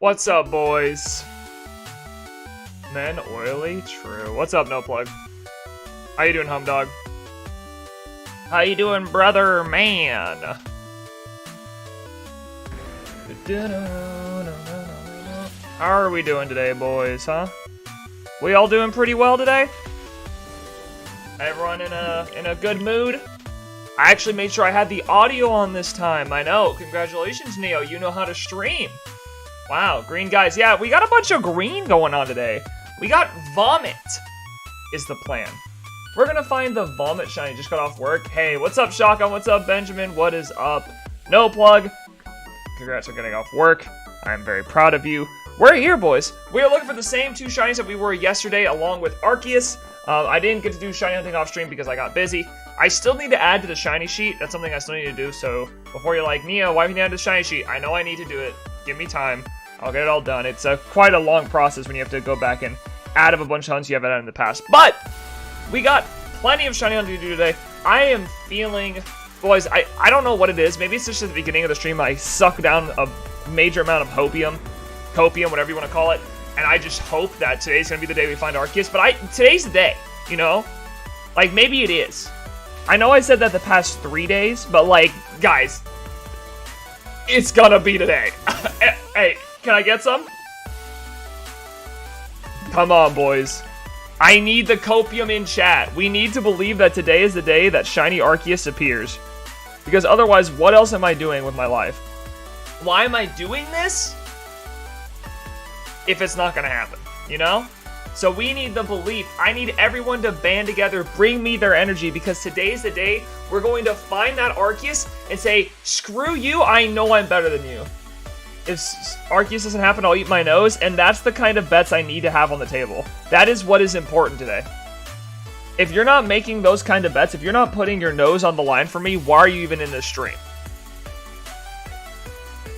What's up, boys? Men oily? True. What's up, No Plug? How you doing, Humdog? How you doing, brother man? How are we doing today, boys, huh? We all doing pretty well today? Everyone in a good mood? I actually made sure I had the audio on this time. I know. Congratulations, Neo. You know how to stream. Wow, green guys. Yeah, we got a bunch of green going on today. We got vomit is the plan. We're gonna find the vomit shiny. Just got off work. Hey, what's up, Shotgun? What's up, Benjamin? What is up? No Plug. Congrats on getting off work. I am very proud of you. We're here, boys. We are looking for the same two shinies that we were yesterday, along with Arceus. I didn't get to do shiny hunting off stream because I got busy. I still need to add to the shiny sheet. That's something I still need to do. So before you're like, Neo, why haven't you added to the shiny sheet? I know I need to do it. Give me time. I'll get it all done. It's quite a long process when you have to go back and add up a bunch of hunts you haven't done in the past. But we got plenty of shiny hunting to do today. I am feeling, boys, I don't know what it is. Maybe it's just at the beginning of the stream I suck down a major amount of copium, whatever you want to call it. And I just hope that today's going to be the day we find Arceus. But today's the day, you know? Like, maybe it is. I know I said that the past 3 days, but, like, guys, it's gonna be today. Hey, can I get some? Come on, boys. I need the copium in chat. We need to believe that today is the day that shiny Arceus appears. Because otherwise, what else am I doing with my life? Why am I doing this if it's not gonna happen, you know? So we need the belief. I need everyone to band together, bring me their energy, because today's the day we're going to find that Arceus and say, screw you, I know I'm better than you. If Arceus doesn't happen, I'll eat my nose, and that's the kind of bets I need to have on the table. That is what is important today. If you're not making those kind of bets, if you're not putting your nose on the line for me, why are you even in this stream?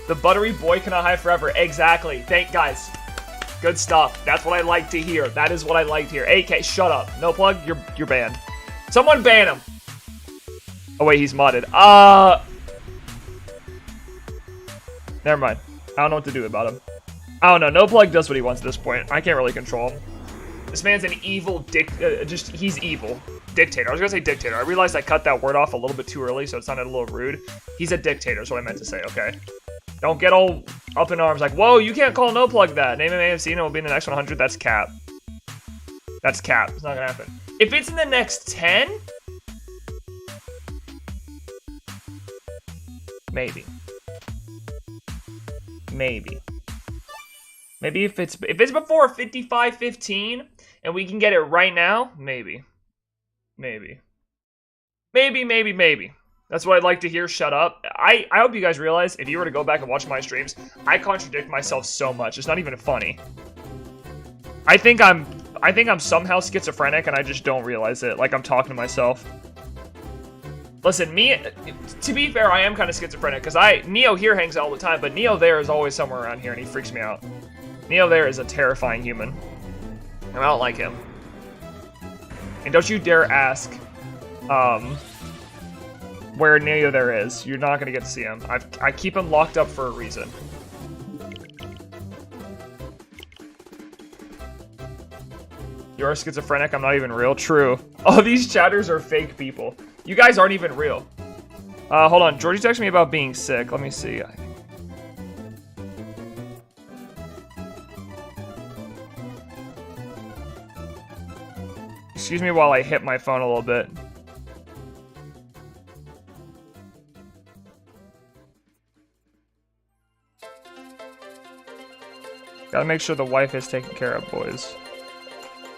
The buttery boy cannot hide forever. Exactly. Guys. Good stuff. That's what I like to hear. That is what I like to hear. AK, shut up. No Plug, you're banned. Someone ban him. Oh wait, he's modded. Never mind. I don't know what to do about him. I don't know. No Plug does what he wants at this point. I can't really control him. This man's an evil he's evil. Dictator. I was gonna say dictator. I realized I cut that word off a little bit too early, so it sounded a little rude. He's a dictator is what I meant to say, okay? Don't get all up in arms like, whoa, you can't call No Plug that. Name him AFC and it will be in the next 100. That's cap. That's cap. It's not gonna happen. If it's in the next 10, maybe. Maybe if it's before 55-15 and we can get it right now, maybe. That's what I'd like to hear. Shut up. I hope you guys realize, if you were to go back and watch my streams, I contradict myself so much. It's not even funny. I think I'm somehow schizophrenic and I just don't realize it. Like I'm talking to myself. Listen, to be fair, I am kind of schizophrenic because NeoHere hangs out all the time, but NeoHere is always somewhere around here and he freaks me out. NeoHere is a terrifying human. And I don't like him. And don't you dare ask, where NeoHere is. You're not gonna get to see him. I keep him locked up for a reason. You're schizophrenic, I'm not even real. True. Oh, these chatters are fake people. You guys aren't even real. Hold on. Georgie texted me about being sick. Let me see. Excuse me while I hit my phone a little bit. Gotta make sure the wife is taken care of, boys.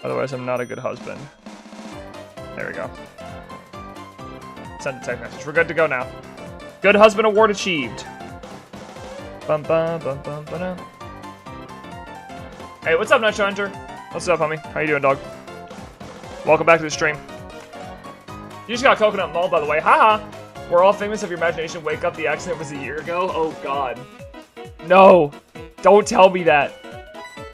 Otherwise, I'm not a good husband. There we go. Send a text message. We're good to go now. Good husband award achieved. Bum, bum, bum, bum, ba-dum. Hey, what's up, Nutshot Hunter? What's up, homie? How you doing, dog? Welcome back to the stream. You just got coconut mauled, by the way. Haha. We're all famous of your imagination. Wake up, the accident was a year ago. Oh, God. No. Don't tell me that.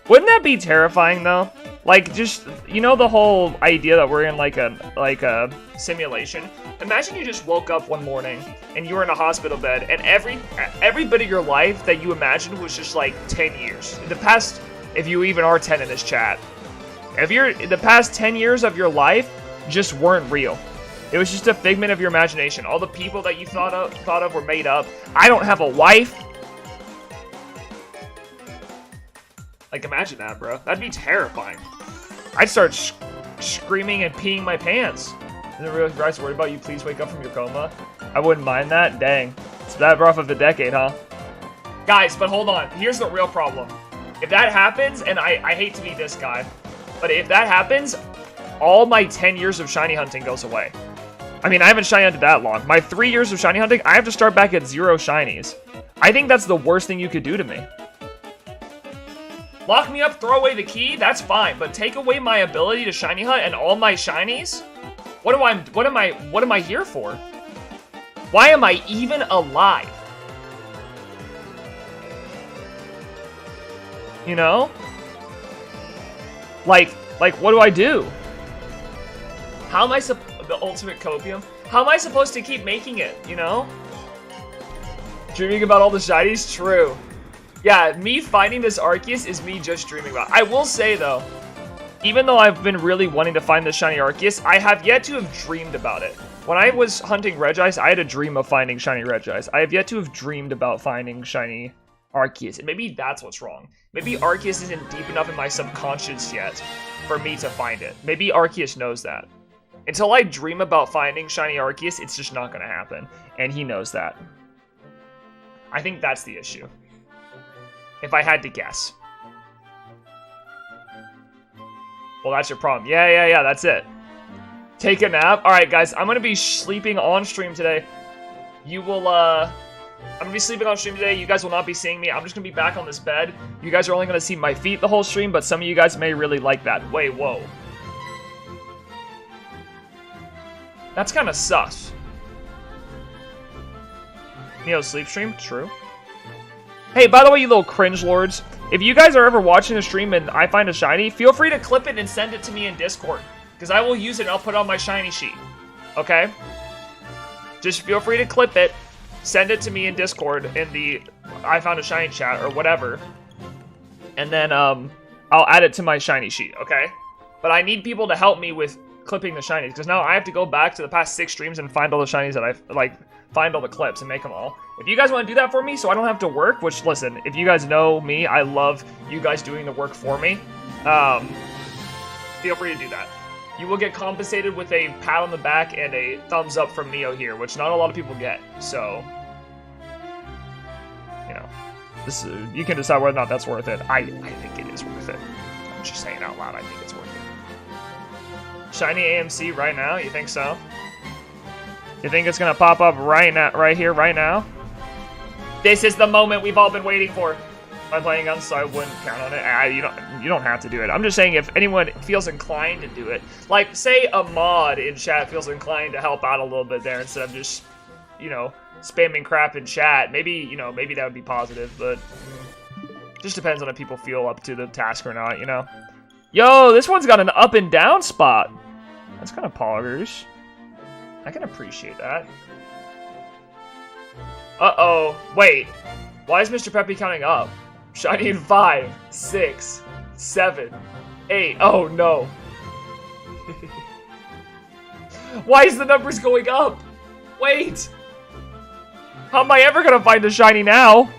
Wouldn't that be terrifying, though? Like, just, you know the whole idea that we're in, like a simulation? Imagine you just woke up one morning and you were in a hospital bed, and every bit of your life that you imagined was just like 10 years. In the past, if you even are 10 in this chat, if you're the past 10 years of your life just weren't real. It was just a figment of your imagination. All the people that you thought of were made up. I don't have a wife. Like, imagine that, bro. That'd be terrifying. I'd start screaming and peeing my pants. Isn't it really Bryce worried about you? Please wake up from your coma. I wouldn't mind that. Dang. It's that rough of a decade, huh? Guys, but hold on. Here's the real problem. If that happens, and I hate to be this guy, but if that happens, all my 10 years of shiny hunting goes away. I mean, I haven't shiny hunted that long. My 3 years of shiny hunting, I have to start back at 0 shinies. I think that's the worst thing you could do to me. Lock me up, throw away the key, that's fine, but take away my ability to shiny hunt and all my shinies? What am I here for? Why am I even alive? You know? Like what do I do? How am I the ultimate copium? How am I supposed to keep making it, you know? Dreaming about all the shinies? True. Yeah, me finding this Arceus is me just dreaming about it. I will say, though, even though I've been really wanting to find the shiny Arceus, I have yet to have dreamed about it. When I was hunting Regice, I had a dream of finding shiny Regice. I have yet to have dreamed about finding shiny Arceus. And maybe that's what's wrong. Maybe Arceus isn't deep enough in my subconscious yet for me to find it. Maybe Arceus knows that. Until I dream about finding shiny Arceus, it's just not going to happen. And he knows that. I think that's the issue. If I had to guess. Well, that's your problem. Yeah, that's it. Take a nap. All right, guys, I'm going to be sleeping on stream today. You will, I'm going to be sleeping on stream today. You guys will not be seeing me. I'm just going to be back on this bed. You guys are only going to see my feet the whole stream, but some of you guys may really like that. Wait, whoa. That's kind of sus. Neo sleep stream? True. Hey, by the way, you little cringe lords, if you guys are ever watching the stream and I find a shiny, feel free to clip it and send it to me in Discord, because I will use it and I'll put it on my shiny sheet. Okay? Just feel free to clip it, send it to me in Discord in the I found a shiny chat or whatever, and then I'll add it to my shiny sheet, okay? But I need people to help me with clipping the shinies, because now I have to go back to the past 6 streams and find all the shinies that I've, like, find all the clips and make them all. If you guys want to do that for me so I don't have to work, which, listen, if you guys know me, I love you guys doing the work for me, feel free to do that. You will get compensated with a pat on the back and a thumbs up from NeoHere, which not a lot of people get, so, you know, this you can decide whether or not that's worth it. I think it is worth it. I'm just saying out loud, I think it's worth it. Shiny AMC right now? You think so? You think it's gonna pop up right here, right now? This is the moment we've all been waiting for. I'm playing guns, so I wouldn't count on it. You don't have to do it. I'm just saying if anyone feels inclined to do it, like say a mod in chat feels inclined to help out a little bit there instead of just, you know, spamming crap in chat. Maybe, you know, maybe that would be positive, but just depends on if people feel up to the task or not, you know. Yo, this one's got an up and down spot. That's kind of poggers. I can appreciate that. Uh-oh. Wait. Why is Mr. Peppy counting up? Shiny in 5, 6, 7, 8. Oh, no. Why is the numbers going up? Wait. How am I ever going to find a shiny now?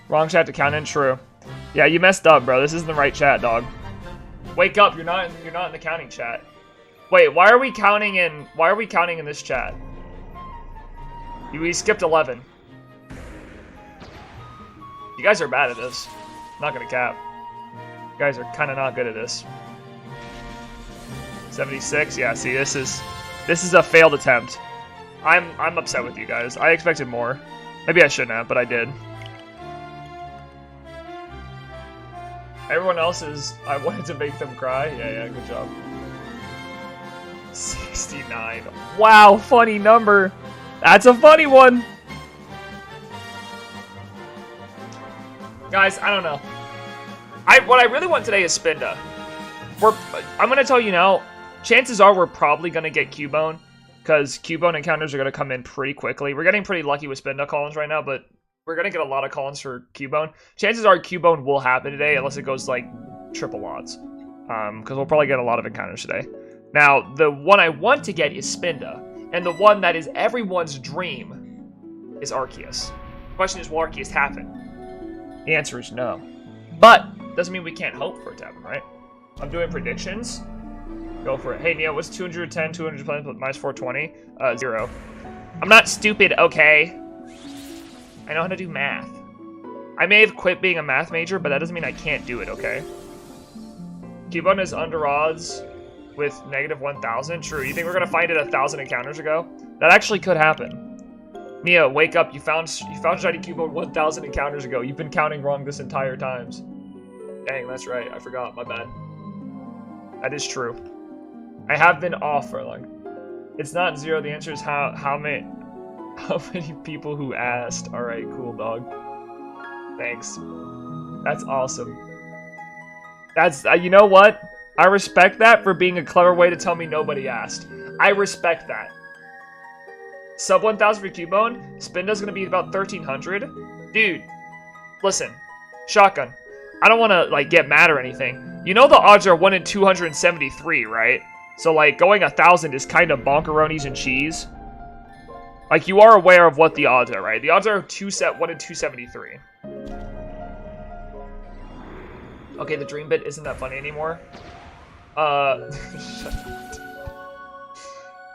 Wrong chat to count in, true. Yeah, you messed up, bro. This isn't the right chat, dog. Wake up, you're not in the counting chat. Wait, why are we counting in this chat? We skipped 11. You guys are bad at this. I'm not gonna cap. You guys are kinda not good at this. 76, yeah, see this is a failed attempt. I'm upset with you guys. I expected more. Maybe I shouldn't have, but I did. Everyone else is, I wanted to make them cry. Yeah, good job. 69. Wow, funny number. That's a funny one. Guys, I don't know. What I really want today is Spinda. I'm gonna tell you now, chances are we're probably gonna get Cubone, because Cubone encounters are gonna come in pretty quickly. We're getting pretty lucky with Spinda call-ins right now, but we're gonna get a lot of call-ins for Cubone. Chances are Cubone will happen today, unless it goes like triple odds. Because we'll probably get a lot of encounters today. Now, the one I want to get is Spinda, and the one that is everyone's dream is Arceus. The question is, will Arceus happen? The answer is no. But, doesn't mean we can't hope for it to happen, right? I'm doing predictions. Go for it. Hey, Neo, what's 210, 200 minus 420? 0. I'm not stupid, okay? I know how to do math. I may have quit being a math major, but that doesn't mean I can't do it, okay? Cubone is under odds with negative 1,000. True. You think we're gonna find it 1,000 encounters ago? That actually could happen. Neo, wake up. You found Shiny Cubone 1,000 encounters ago. You've been counting wrong this entire time. Dang, that's right. I forgot. My bad. That is true. I have been off for like. It's not 0. The answer is how many people who asked. All right, cool, dog. Thanks. That's awesome. That's you know what? I respect that for being a clever way to tell me nobody asked. I respect that. Sub 1,000 for Cubone. Spinda's gonna be about 1,300. Dude, listen, shotgun. I don't want to like get mad or anything. You know the odds are 1 in 273, right? So like going 1,000 is kind of bonkeronis and cheese. Like you are aware of what the odds are, right? The odds are 1 in 273. Okay, the dream bit isn't that funny anymore. Y'all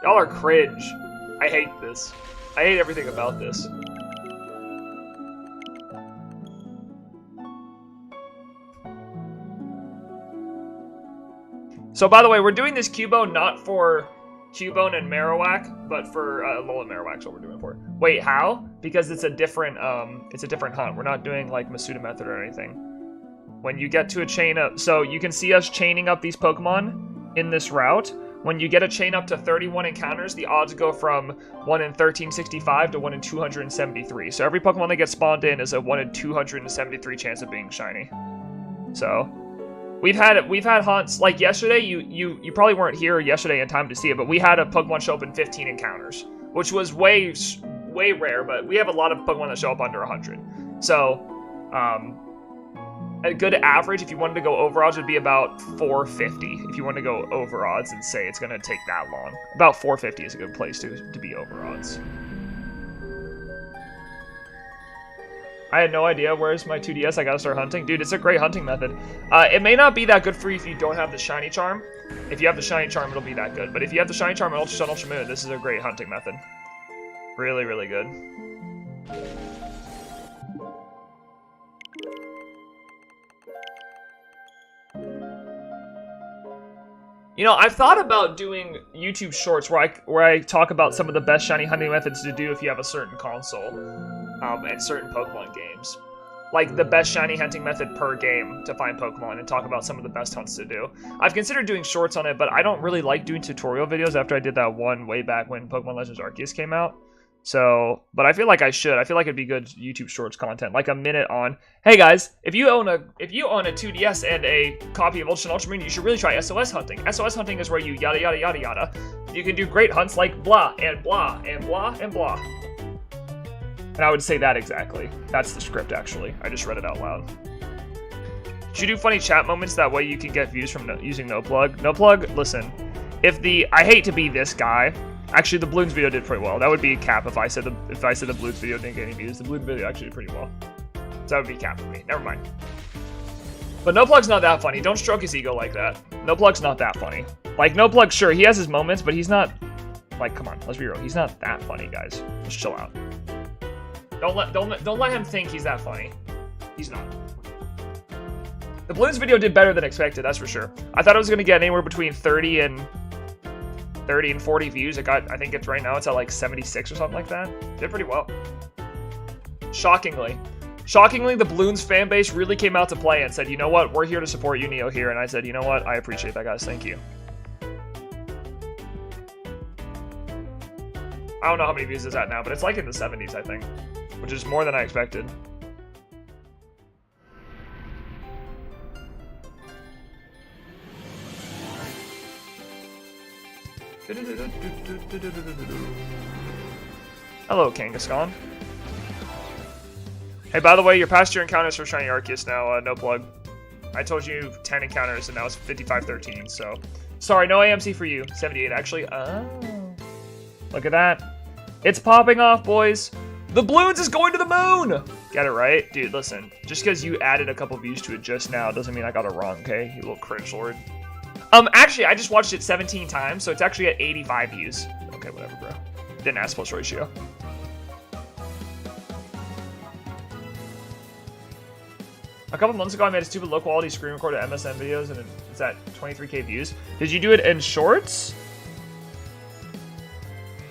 are cringe. I hate this. I hate everything about this. So, by the way, we're doing this Cubone not for Cubone and Marowak, but for Alola Marowak's what we're doing for. Wait, how? Because it's a different hunt. We're not doing like Masuda method or anything. When you get to a chain up, so you can see us chaining up these Pokemon in this route. When you get a chain up to 31 encounters, the odds go from 1 in 1365 to 1 in 273. So every Pokemon that gets spawned in is a 1 in 273 chance of being shiny. So we've had hunts like yesterday. You probably weren't here yesterday in time to see it, but we had a Pokemon show up in 15 encounters, which was way rare. But we have a lot of Pokemon that show up under 100. So a good average, if you wanted to go over odds, would be about 450. If you want to go over odds and say it's going to take that long. About 450 is a good place to be over odds. I had no idea. Where's my 2DS? I gotta start hunting. Dude, it's a great hunting method. It may not be that good for you if you don't have the Shiny Charm. If you have the Shiny Charm, it'll be that good. But if you have the Shiny Charm and Ultra Sun, Ultra Moon, this is a great hunting method. Really, really good. You know, I've thought about doing YouTube shorts where I talk about some of the best shiny hunting methods to do if you have a certain console, and certain Pokemon games. Like the best shiny hunting method per game to find Pokemon and talk about some of the best hunts to do. I've considered doing shorts on it, but I don't really like doing tutorial videos after I did that one way back when Pokemon Legends Arceus came out. So, but I feel like I should. I feel like it'd be good YouTube Shorts content, like a minute on. Hey guys, if you own a 2DS and a copy of Ultra Moon, you should really try SOS Hunting. SOS Hunting is where you yada yada yada yada. You can do great hunts like blah and blah and blah and blah. And I would say that exactly. That's the script actually. I just read it out loud. Should you do funny chat moments that way you can get views from using NoPlug? NoPlug, listen. I hate to be this guy. Actually, the Bloons video did pretty well. That would be a cap if I said the Bloons video didn't get any views. The Bloons video actually did pretty well. So that would be a cap for me. Never mind. But NoPlug's not that funny. Don't stroke his ego like that. NoPlug's not that funny. Like, NoPlug, sure, he has his moments, but he's not... Like, come on, let's be real. He's not that funny, guys. Just chill out. Don't let him think he's that funny. He's not. The Bloons video did better than expected, that's for sure. I thought it was going to get anywhere between 30 and 40 views. It got, I think it's right now, it's at like 76 or something like that. Did pretty well. Shockingly, the Bloons fan base really came out to play and said, you know what, we're here to support you, NeoHere. And I said, you know what, I appreciate that, guys. Thank you. I don't know how many views it's at now, but it's like in the 70s, I think, which is more than I expected. Hello, Kangaskhan. Hey, by the way, you're past your encounters for Shiny Arceus now, no plug. I told you 10 encounters and now it's 55-13, so... Sorry, no AMC for you. 78, actually. Oh. Look at that. It's popping off, boys. The balloons is going to the moon! Get it right? Dude, listen. Just because you added a couple views to it just now doesn't mean I got it wrong, okay? You little cringe lord. Actually, I just watched it 17 times, so it's actually at 85 views. Okay, whatever, bro. Didn't ask plus ratio. A couple months ago, I made a stupid low-quality screen record of MSN videos, and it's at 23K views. Did you do it in shorts?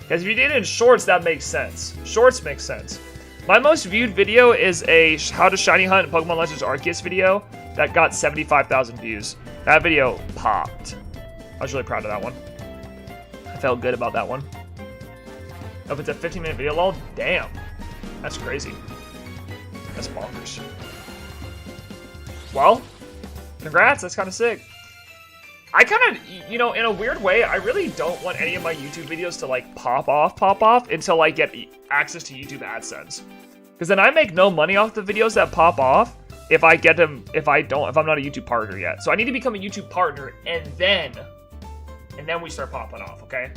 Because if you did it in shorts, that makes sense. Shorts makes sense. My most viewed video is a How to Shiny Hunt in Pokemon Legends Arceus video that got 75,000 views. That video popped. I was really proud of that one. I felt good about that one. If it's a 15-minute video, lol, damn. That's crazy. That's bonkers. Well, congrats, that's kind of sick. I kind of, you know, in a weird way, I really don't want any of my YouTube videos to like pop off until I get access to YouTube AdSense. Because then I make no money off the videos that pop off if I get them, if I'm not a YouTube partner yet. So I need to become a YouTube partner and then we start popping off, okay?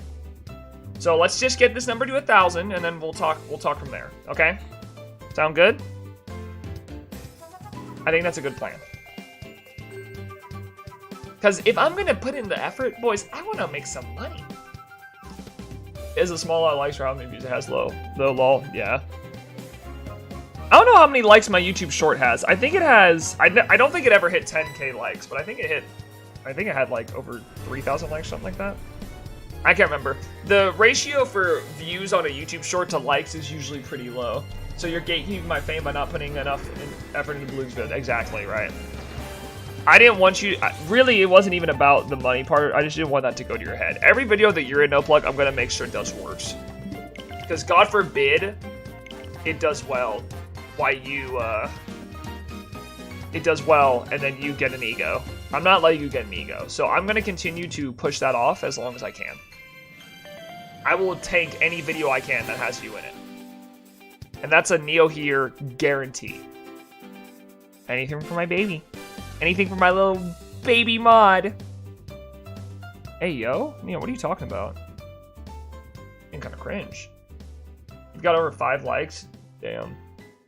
So let's just get this number to 1,000 and then we'll talk from there, okay? Sound good? I think that's a good plan. Because if I'm going to put in the effort, boys, I want to make some money. Is a small lot of likes for how many views it has low? Though, lol, yeah. I don't know how many likes my YouTube short has. I think it has, I don't think it ever hit 10K likes, but I think it had like over 3,000 likes, something like that. I can't remember. The ratio for views on a YouTube short to likes is usually pretty low. So you're gatekeeping my fame by not putting enough effort into Bloom's good. Exactly, right. I didn't want you... Really, it wasn't even about the money part. I just didn't want that to go to your head. Every video that you're in, no plug, I'm going to make sure it does worse. Because God forbid it does well. Why you... It does well, and then you get an ego. I'm not letting you get an ego. So I'm going to continue to push that off as long as I can. I will tank any video I can that has you in it. And that's a NeoHere guarantee. Anything for my baby. Anything for my little baby mod. Hey, yo. Neo, what are you talking about? Being kind of cringe. You've got over 5 likes. Damn.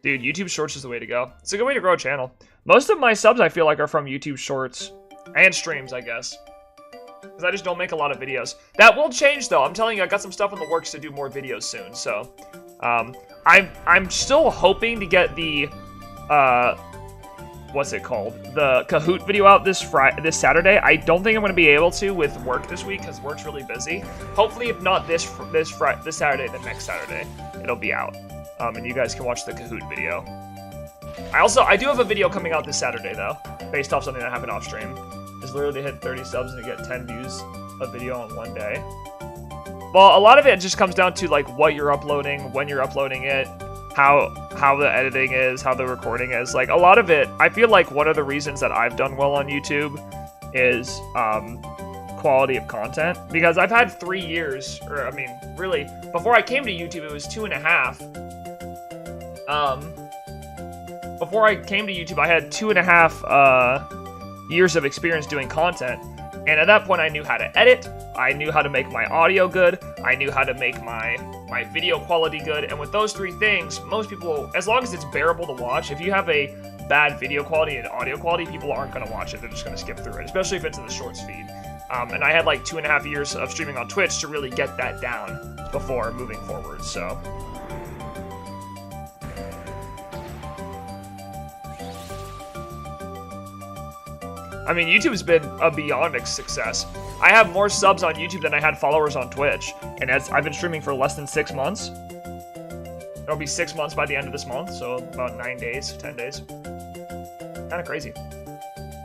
Dude, YouTube Shorts is the way to go. It's a good way to grow a channel. Most of my subs, I feel like, are from YouTube Shorts. And streams, I guess. Because I just don't make a lot of videos. That will change, though. I'm telling you, I got some stuff in the works to do more videos soon. So, I'm still hoping to get the, what's it called? The Kahoot video out this Saturday. I don't think I'm going to be able to with work this week because work's really busy. Hopefully, if not this Saturday, then next Saturday, it'll be out. And you guys can watch the Kahoot video. I do have a video coming out this Saturday, though, based off something that happened off stream. It's literally hit 30 subs and to get 10 views a video on one day. Well, a lot of it just comes down to like what you're uploading, when you're uploading it, how the editing is, how the recording is. Like a lot of it, I feel like one of the reasons that I've done well on YouTube is quality of content. Because I've had 3 years, or I mean, really, before I came to YouTube, it was 2.5. Before I came to YouTube, I had 2.5 years of experience doing content. And at that point, I knew how to edit, I knew how to make my audio good, I knew how to make my video quality good, and with those 3 things, most people, as long as it's bearable to watch, if you have a bad video quality and audio quality, people aren't going to watch it, they're just going to skip through it, especially if it's in the shorts feed. And I had like 2.5 years of streaming on Twitch to really get that down before moving forward, so... I mean, YouTube's been a beyond success. I have more subs on YouTube than I had followers on Twitch, and as I've been streaming for less than 6 months. It'll be 6 months by the end of this month, so about 9 days, 10 days. Kinda crazy.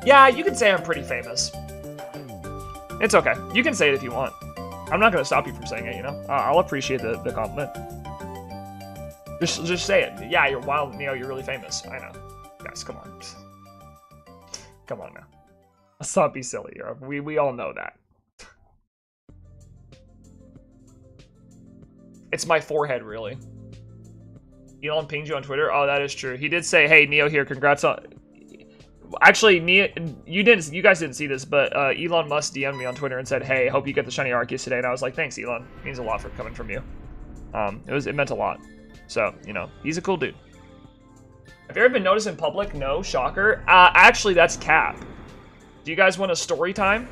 Yeah, you can say I'm pretty famous. It's okay. You can say it if you want. I'm not gonna stop you from saying it, you know? I'll appreciate the compliment. Just say it. Yeah, you're wild, Neo, you're really famous. I know. Guys, come on. Come on now. Let's not be silly here. We all know that. It's my forehead, really. Elon pinged you on Twitter? Oh, that is true. He did say, hey, NeoHere, congrats on... Actually, you guys didn't see this, but Elon Musk DM'd me on Twitter and said, hey, hope you get the shiny Arceus today. And I was like, thanks, Elon. It means a lot for coming from you. It meant a lot. So, you know, he's a cool dude. Have you ever been noticed in public? No, shocker. Actually, that's cap. Do you guys want a story time?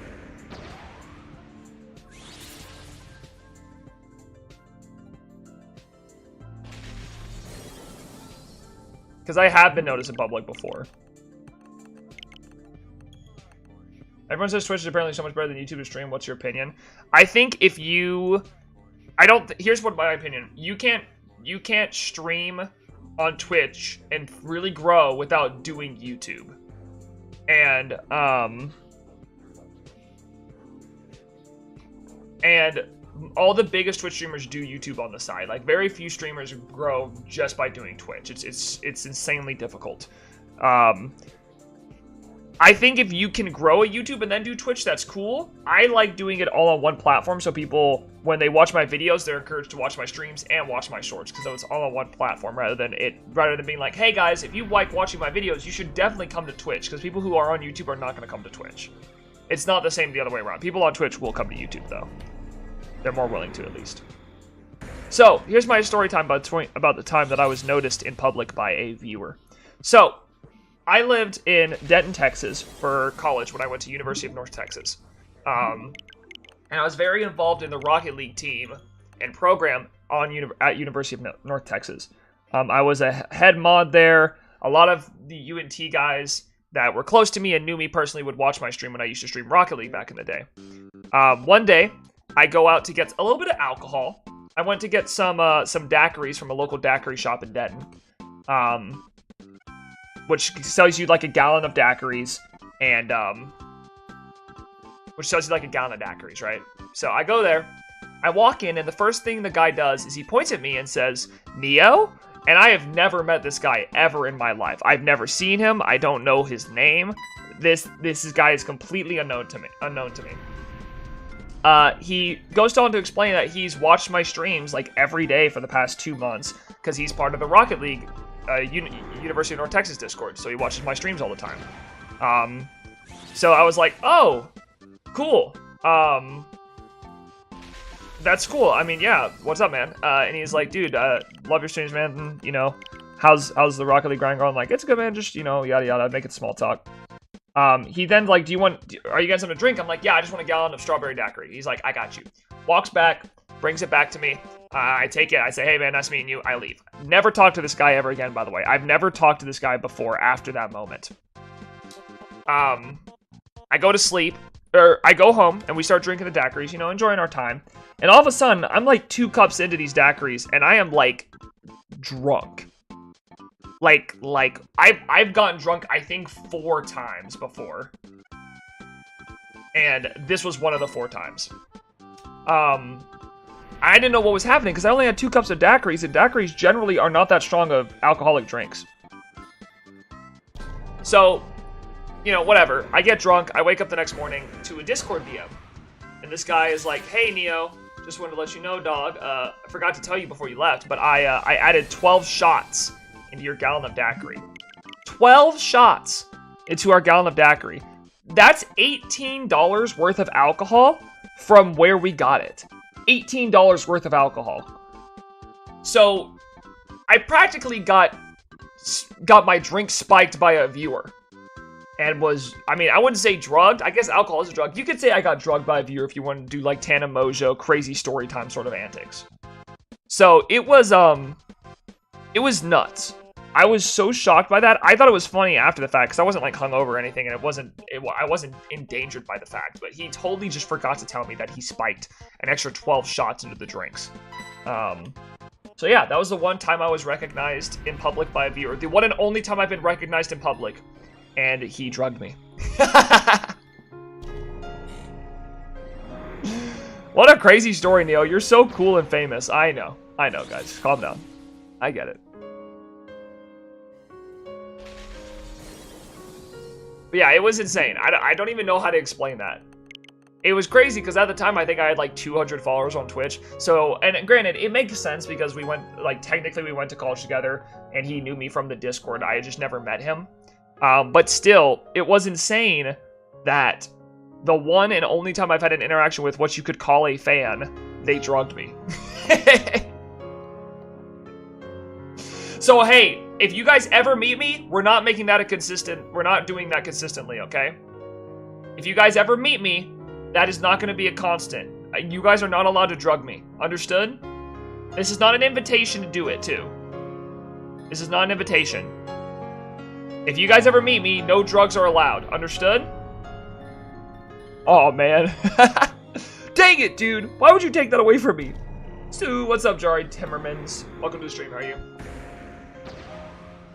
Because I have been noticed in public before. Everyone says Twitch is apparently so much better than YouTube to stream. What's your opinion? I think if you... here's what my opinion. You can't stream on Twitch and really grow without doing YouTube. And all the biggest Twitch streamers do YouTube on the side. Like, very few streamers grow just by doing Twitch. It's insanely difficult. I think if you can grow a YouTube and then do Twitch, that's cool. I like doing it all on one platform, so people, when they watch my videos, they're encouraged to watch my streams and watch my shorts, because it's all on one platform rather than being like, hey guys, if you like watching my videos, you should definitely come to Twitch, because people who are on YouTube are not going to come to Twitch. It's not the same the other way around. People on Twitch will come to YouTube, though. They're more willing to, at least. So, here's my story time about the time that I was noticed in public by a viewer. So, I lived in Denton, Texas for college when I went to University of North Texas. And I was very involved in the Rocket League team and program at University of North Texas. I was a head mod there. A lot of the UNT guys that were close to me and knew me personally would watch my stream when I used to stream Rocket League back in the day. One day, I go out to get a little bit of alcohol. I went to get some daiquiris from a local daiquiri shop in Denton. Which sells you like a gallon of daiquiris, and right? So I go there, I walk in, and the first thing the guy does is he points at me and says, Neo? And I have never met this guy ever in my life. I've never seen him. I don't know his name. This guy is completely unknown to me. He goes on to explain that he's watched my streams like every day for the past 2 months because he's part of the Rocket League University of North Texas Discord, so he watches my streams all the time. So I was like, oh, cool. That's cool. I mean, yeah, what's up, man? And he's like, dude, love your streams, man. You know, how's the Rocket League grind going? I'm like, it's good, man. Just, you know, yada yada, make it small talk. He then like, are you getting something to drink? I'm like, yeah, I just want a gallon of strawberry daiquiri. He's like, I got you. Walks back, brings it back to me. I take it. I say, hey, man, nice meeting you. I leave. Never talk to this guy ever again, by the way. I've never talked to this guy before after that moment. I go to sleep, or I go home, and we start drinking the daiquiris, you know, enjoying our time. And all of a sudden, I'm like 2 cups into these daiquiris, and I am like drunk. Like I've gotten drunk, I think 4 times before. And this was one of the 4 times. I didn't know what was happening because I only had 2 cups of daiquiris, and daiquiris generally are not that strong of alcoholic drinks. So, you know, whatever. I get drunk. I wake up the next morning to a Discord DM. And this guy is like, hey, Neo, just wanted to let you know, dog. I forgot to tell you before you left, but I added 12 shots into your gallon of daiquiri. 12 shots into our gallon of daiquiri. That's $18 worth of alcohol from where we got it. $18 worth of alcohol. So I practically got my drink spiked by a viewer. And was, I mean, I wouldn't say drugged. I guess alcohol is a drug. You could say I got drugged by a viewer if you want to do like Tana Mojo, crazy story time sort of antics. So it was nuts. I was so shocked by that. I thought it was funny after the fact because I wasn't like hungover or anything, and I wasn't endangered by the fact. But he totally just forgot to tell me that he spiked an extra 12 shots into the drinks. So yeah, that was the one time I was recognized in public by a viewer. The one and only time I've been recognized in public, and he drugged me. What a crazy story, Neo. You're so cool and famous. I know, guys. Calm down. I get it. But yeah, it was insane. I don't even know how to explain that. it was crazy because at the time I think I had like 200 followers on Twitch. So, and granted, it makes sense because we went, like, technically we went to college together and he knew me from the Discord. I had just never met him. But still, it was insane that the one and only time I've had an interaction with what you could call a fan, they drugged me. So, hey, if you guys ever meet me, we're not making that a consistent, we're not doing that consistently, okay? If you guys ever meet me, that is not going to be a constant. You guys are not allowed to drug me. Understood? This is not an invitation to do it, too. This is not an invitation. If you guys ever meet me, no drugs are allowed. Understood? Oh, man. Dang it, dude. Why would you take that away from me? So, what's up, Jari Timmermans? Welcome to the stream. How are you?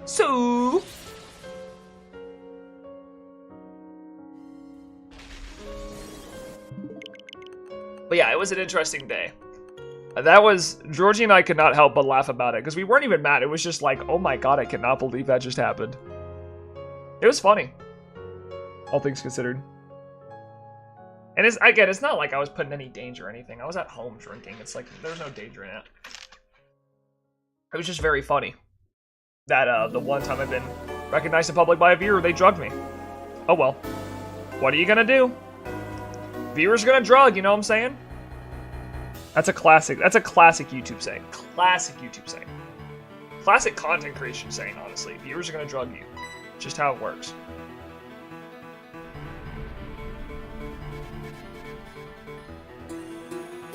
So... But yeah, it was an interesting day. That was... Georgie and I could not help but laugh about it, because we weren't even mad. It was just like, oh my god, I cannot believe that just happened. It was funny. All things considered. And it's, again, it's not like I was put in any danger or anything. I was at home drinking. It's like, there was no danger in it. It was just very funny. That, the one time I've been recognized in public by a viewer, they drugged me. Oh well. What are you gonna do? Viewers are gonna drug, you know what I'm saying? That's a classic YouTube saying. Classic YouTube saying. Classic content creation saying, honestly. Viewers are gonna drug you. Just how it works.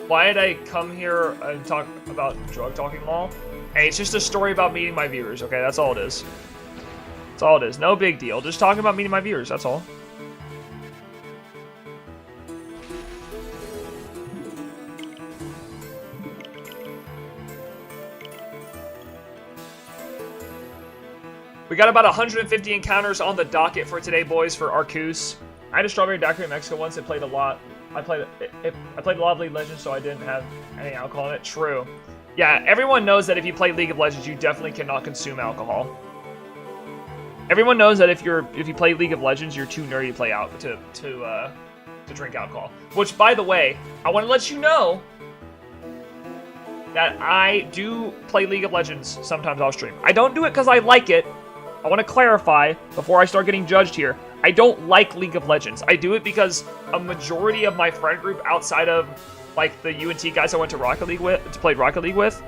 Why did I come here and talk about drug talking lol? Hey, it's just a story about meeting my viewers, okay? That's all it is. That's all it is. No big deal. Just talking about meeting my viewers, that's all. We got about 150 encounters on the docket for today, boys, for Arceus. I had a strawberry daiquiri in Mexico once. I played a lot. I played a lot of League of Legends, so I didn't have any alcohol in it. True. Yeah, everyone knows that if you play League of Legends, you definitely cannot consume alcohol. Everyone knows that if you play League of Legends, you're too nerdy to play out to drink alcohol. Which, by the way, I want to let you know that I do play League of Legends sometimes off stream. I don't do it because I like it. I want to clarify before I start getting judged here. I don't like League of Legends. I do it because a majority of my friend group outside of like the UNT guys I went to Rocket League with, played Rocket League with,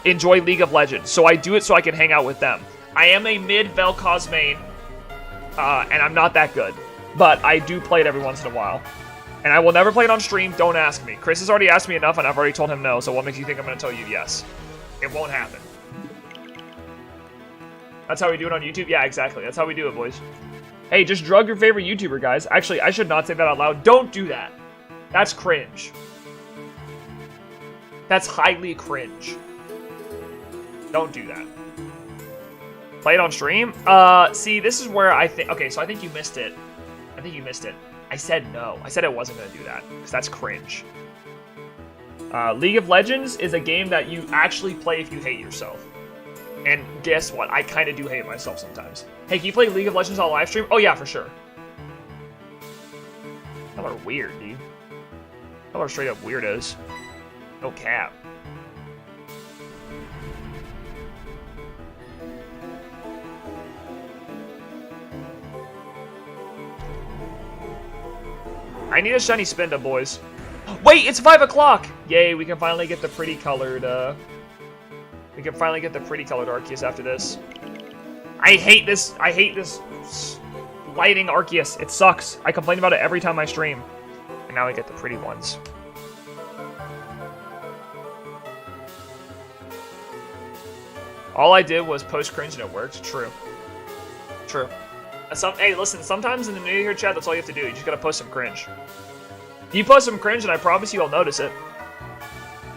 enjoy League of Legends. So I do it so I can hang out with them. I am a mid Vel'Koz main, and I'm not that good, but I do play it every once in a while. And I will never play it on stream. Don't ask me. Chris has already asked me enough, and I've already told him no. So what makes you think I'm going to tell you yes? It won't happen. That's how we do it on YouTube? Yeah, exactly. That's how we do it, boys. Hey, just drug your favorite YouTuber, guys. Actually, I should not say that out loud. Don't do that. That's cringe. That's highly cringe. Don't do that. Play it on stream? See, this is where I think... Okay, so I think you missed it. I think you missed it. I said no. I said I wasn't going to do that, because that's cringe. League of Legends is a game that you actually play if you hate yourself. And guess what? I kind of do hate myself sometimes. Hey, can you play League of Legends on live stream? Oh yeah, for sure. Y'all are weird, dude. Y'all are straight up weirdos. No cap. I need a shiny Spinda, boys. Wait, it's 5 o'clock! Yay, we can finally get the pretty colored, we can finally get the pretty colored Arceus after this. I hate this lighting Arceus. It sucks. I complain about it every time I stream. And now I get the pretty ones. All I did was post cringe and it worked. True. True. Hey, listen, sometimes in the NeoHere chat, that's all you have to do. You just gotta post some cringe. You post some cringe and I promise you I'll notice it.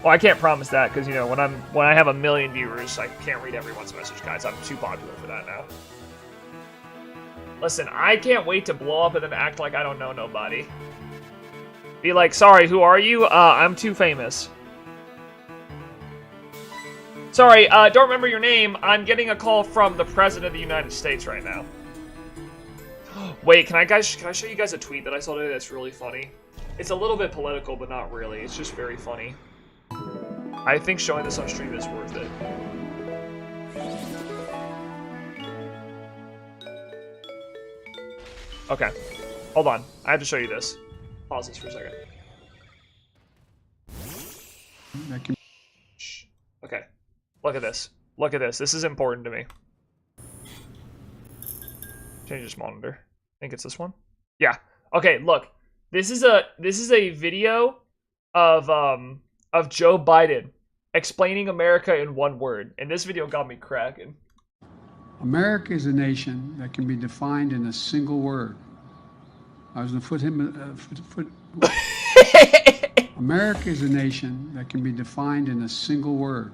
Well, I can't promise that, because, you know, when I have 1 million viewers, I can't read everyone's message, guys. I'm too popular for that now. Listen, I can't wait to blow up and then act like I don't know nobody. Be like, sorry, who are you? I'm too famous. Sorry, don't remember your name. I'm getting a call from the President of the United States right now. Wait, can I show you guys a tweet that I saw today that's really funny? It's a little bit political, but not really. It's just very funny. I think showing this on stream is worth it. Okay. Hold on. I have to show you this. Pause this for a second. Shh. Okay. Look at this. Look at this. This is important to me. Change this monitor. I think it's this one. Yeah. Okay, look. This is a video of Joe Biden explaining America in one word. And this video got me cracking. America is a nation that can be defined in a single word. I was going to put him. America is a nation that can be defined in a single word.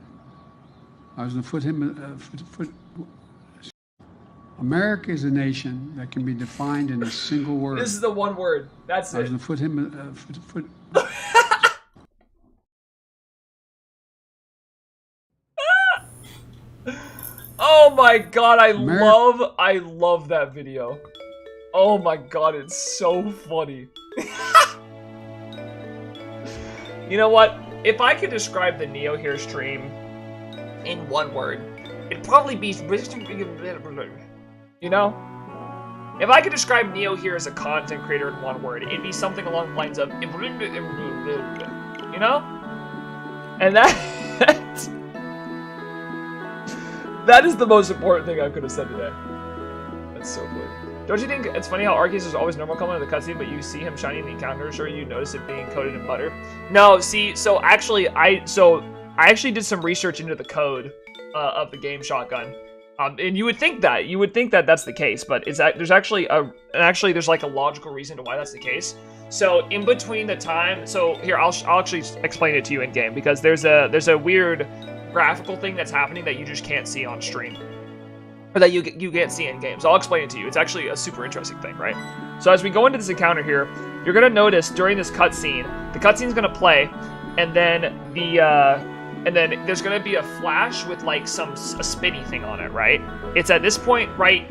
I was going to put him. America is a nation that can be defined in a single word. This is the one word. That's it. I was going to put him. Oh my god, I love that video. Oh my god, it's so funny. You know what? If I could describe the NeoHere stream in one word, it'd probably be... You know? If I could describe NeoHere as a content creator in one word, it'd be something along the lines of... You know? And that is the most important thing I could have said today. That's so funny. Don't you think it's funny how Arceus is always normal coming to the cutscene, but you see him shining in the encounter, sure you notice it being coated in butter? No, see, so actually, I actually did some research into the code of the game Shotgun. And you would think that that's the case, but there's actually there's like a logical reason to why that's the case. So in between the time, so here I'll actually explain it to you in game, because there's a weird graphical thing that's happening that you just can't see on stream, or that you can't see in game. So I'll explain it to you. It's actually a super interesting thing, right? So as we go into this encounter here, you're gonna notice during this cutscene, the cutscene's gonna play, and then there's gonna be a flash with like a spinny thing on it, right? It's at this point right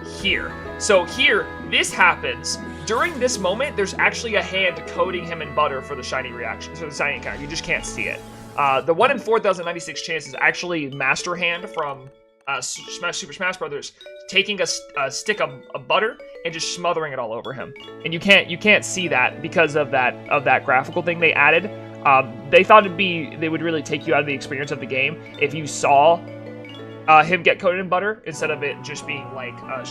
here. So here, this happens. During this moment, there's actually a hand coating him in butter for the shiny reaction, so the shiny encounter. You just can't see it. The 1 in 4,096 chance is actually Master Hand from Super Smash Brothers, taking a stick of butter and just smothering it all over him. And you can't see that because of that graphical thing they added. They thought they would really take you out of the experience of the game if you saw him get coated in butter instead of it just being like a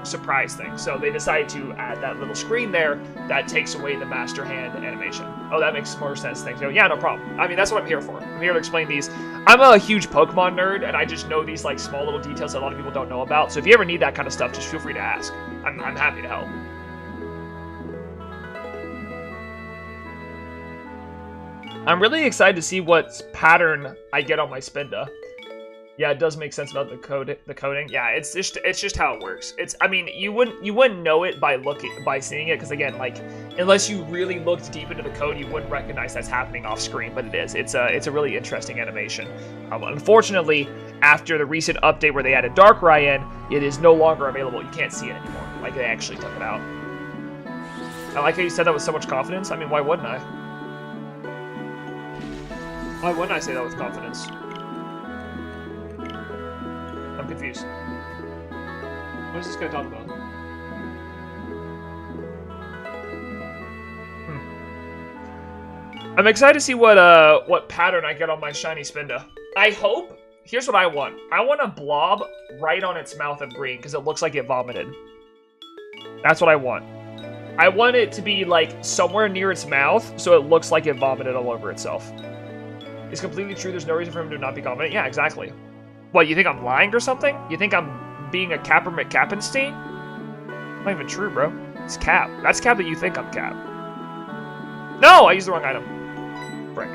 surprise thing. So they decided to add that little screen there that takes away the Master Hand animation. Oh, that makes more sense. Thanks. Yeah, no problem. I mean, that's what I'm here for. I'm here to explain these. I'm a huge Pokemon nerd, and I just know these like small little details that a lot of people don't know about. So if you ever need that kind of stuff, just feel free to ask. I'm happy to help. I'm really excited to see what pattern I get on my Spinda. Yeah, it does make sense about the coding. Yeah, it's just how it works. I mean, you wouldn't know it by seeing it, because again, like, unless you really looked deep into the code, you wouldn't recognize that's happening off screen. But it is. It's a really interesting animation. Unfortunately, after the recent update where they added Darkrai in, it is no longer available. You can't see it anymore. Like, they actually took it out. I like how you said that with so much confidence. I mean, why wouldn't I? Why wouldn't I say that with confidence? I'm confused. What is this guy talking about? I'm excited to see what pattern I get on my shiny Spinda. I hope. Here's what I want. I want a blob right on its mouth of green because it looks like it vomited. That's what I want. I want it to be like somewhere near its mouth so it looks like it vomited all over itself. It's completely true. There's no reason for him to not be confident. Yeah, exactly. What, you think I'm lying or something? You think I'm being a Capper McCappenstein? Not even true, bro. It's Cap. That's Cap that you think I'm Cap. No, I used the wrong item. Frick.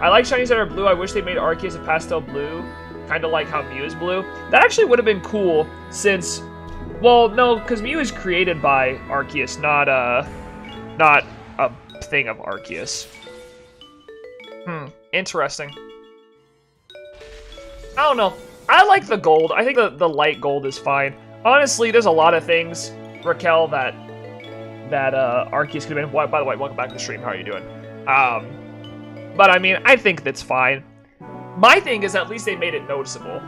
I like shinies that are blue. I wish they made Arceus a pastel blue. Kind of like how Mew is blue. That actually would have been cool since... Well, no, because Mew is created by Arceus, not a thing of Arceus. Interesting. I don't know. I like the gold. I think the light gold is fine. Honestly, there's a lot of things, Raquel, that Arceus could have been. By the way, welcome back to the stream. How are you doing? But I mean, I think that's fine. My thing is, at least they made it noticeable.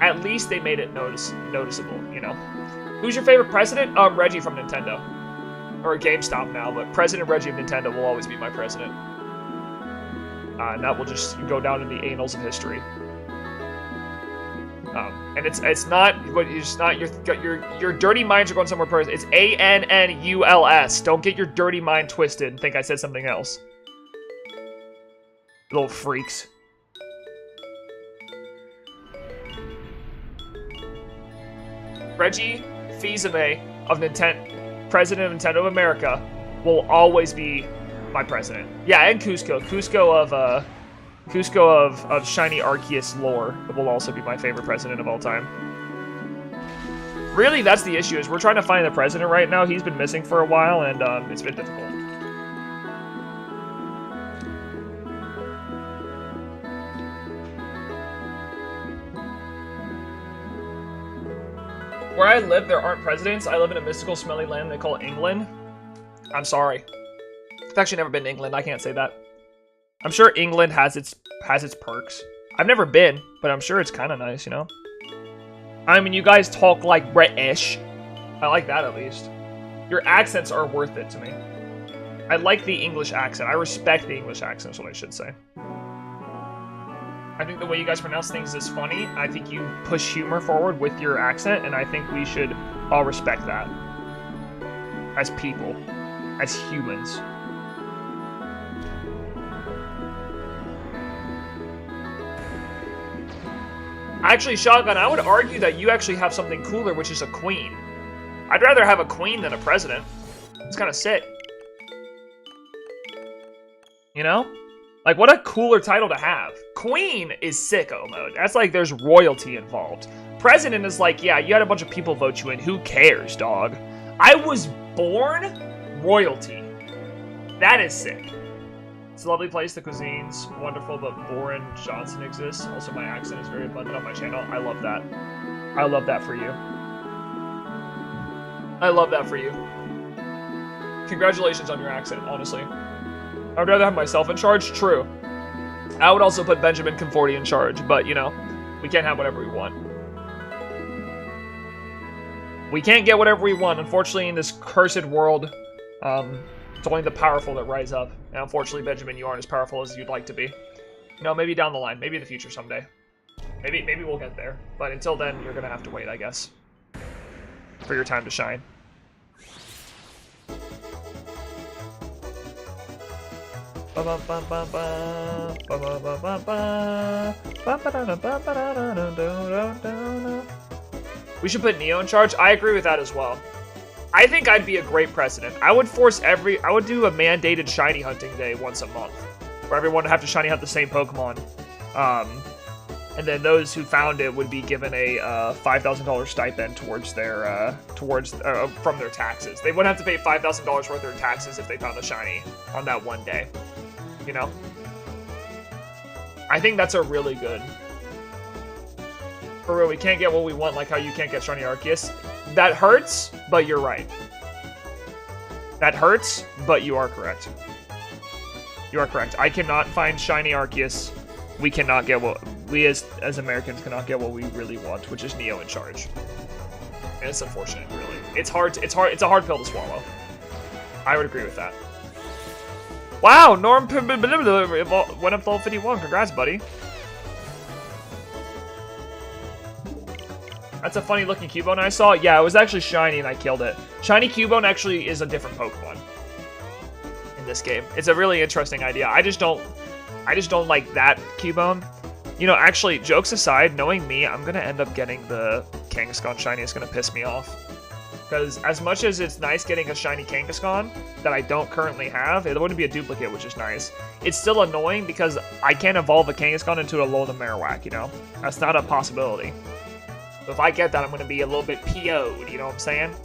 At least they made it noticeable, you know? Who's your favorite president? Reggie from Nintendo. Or GameStop now, but President Reggie of Nintendo will always be my president. And that will just go down in the annals of history. And it's not, but it's not your dirty minds are going somewhere first. It's ANNULS. Don't get your dirty mind twisted and think I said something else. Little freaks. Reggie Fils-Aimé of Nintendo, President of Nintendo of America, will always be my president. Yeah, and Cusco. Cusco of Shiny Arceus lore will also be my favorite president of all time. Really, that's the issue, is we're trying to find the president right now. He's been missing for a while, and it's been difficult. Where I live, there aren't presidents. I live in a mystical, smelly land they call England. I'm sorry. I've actually never been to England. I can't say that. I'm sure England has its perks. I've never been, but I'm sure it's kind of nice, you know? I mean, you guys talk like British. I like that, at least. Your accents are worth it to me. I like the English accent. I respect the English accent, is what I should say. I think the way you guys pronounce things is funny. I think you push humor forward with your accent, and I think we should all respect that. As people. As humans. Actually, Shotgun, I would argue that you actually have something cooler, which is a queen. I'd rather have a queen than a president. It's kind of sick. You know? Like, what a cooler title to have. Queen is sicko mode. That's like there's royalty involved. President is like, yeah, you had a bunch of people vote you in. Who cares, dog? I was born royalty. That is sick. It's a lovely place. The cuisine's wonderful, but Boren Johnson exists. Also, my accent is very abundant on my channel. I love that. I love that for you. I love that for you. Congratulations on your accent, honestly. I would rather have myself in charge. True. I would also put Benjamin Conforti in charge, but, you know, we can't have whatever we want. We can't get whatever we want. Unfortunately, in this cursed world, it's only the powerful that rise up. And unfortunately, Benjamin, you aren't as powerful as you'd like to be. You know, maybe down the line. Maybe in the future someday. Maybe we'll get there. But until then, you're going to have to wait, I guess. For your time to shine. We should put Neo in charge. I agree with that as well. I think I'd be a great president. I would do a mandated shiny hunting day once a month, where everyone would have to shiny hunt the same Pokemon. And then those who found it would be given a $5,000 stipend towards their from their taxes. They wouldn't have to pay $5,000 worth of their taxes if they found a shiny on that one day. You know? I think that's a really good. For real, we can't get what we want, like how you can't get shiny Arceus. That hurts, but you're right. That hurts, but you are correct. You are correct. I cannot find shiny Arceus. We cannot get what we as Americans cannot get what we really want, which is Neo in charge. And it's unfortunate, really. It's a hard pill to swallow. I would agree with that. Wow, Norm went up to level 51. Congrats, buddy. That's a funny looking Cubone I saw. Yeah, it was actually shiny and I killed it. Shiny Cubone actually is a different Pokemon in this game. It's a really interesting idea. I just don't like that Cubone. You know, actually, jokes aside, knowing me, I'm gonna end up getting the Kangaskhan shiny. It's gonna piss me off. Because as much as it's nice getting a shiny Kangaskhan that I don't currently have, it wouldn't be a duplicate, which is nice. It's still annoying because I can't evolve a Kangaskhan into a Alolan Marowak, you know? That's not a possibility. So if I get that, I'm going to be a little bit PO'd, you know what I'm saying?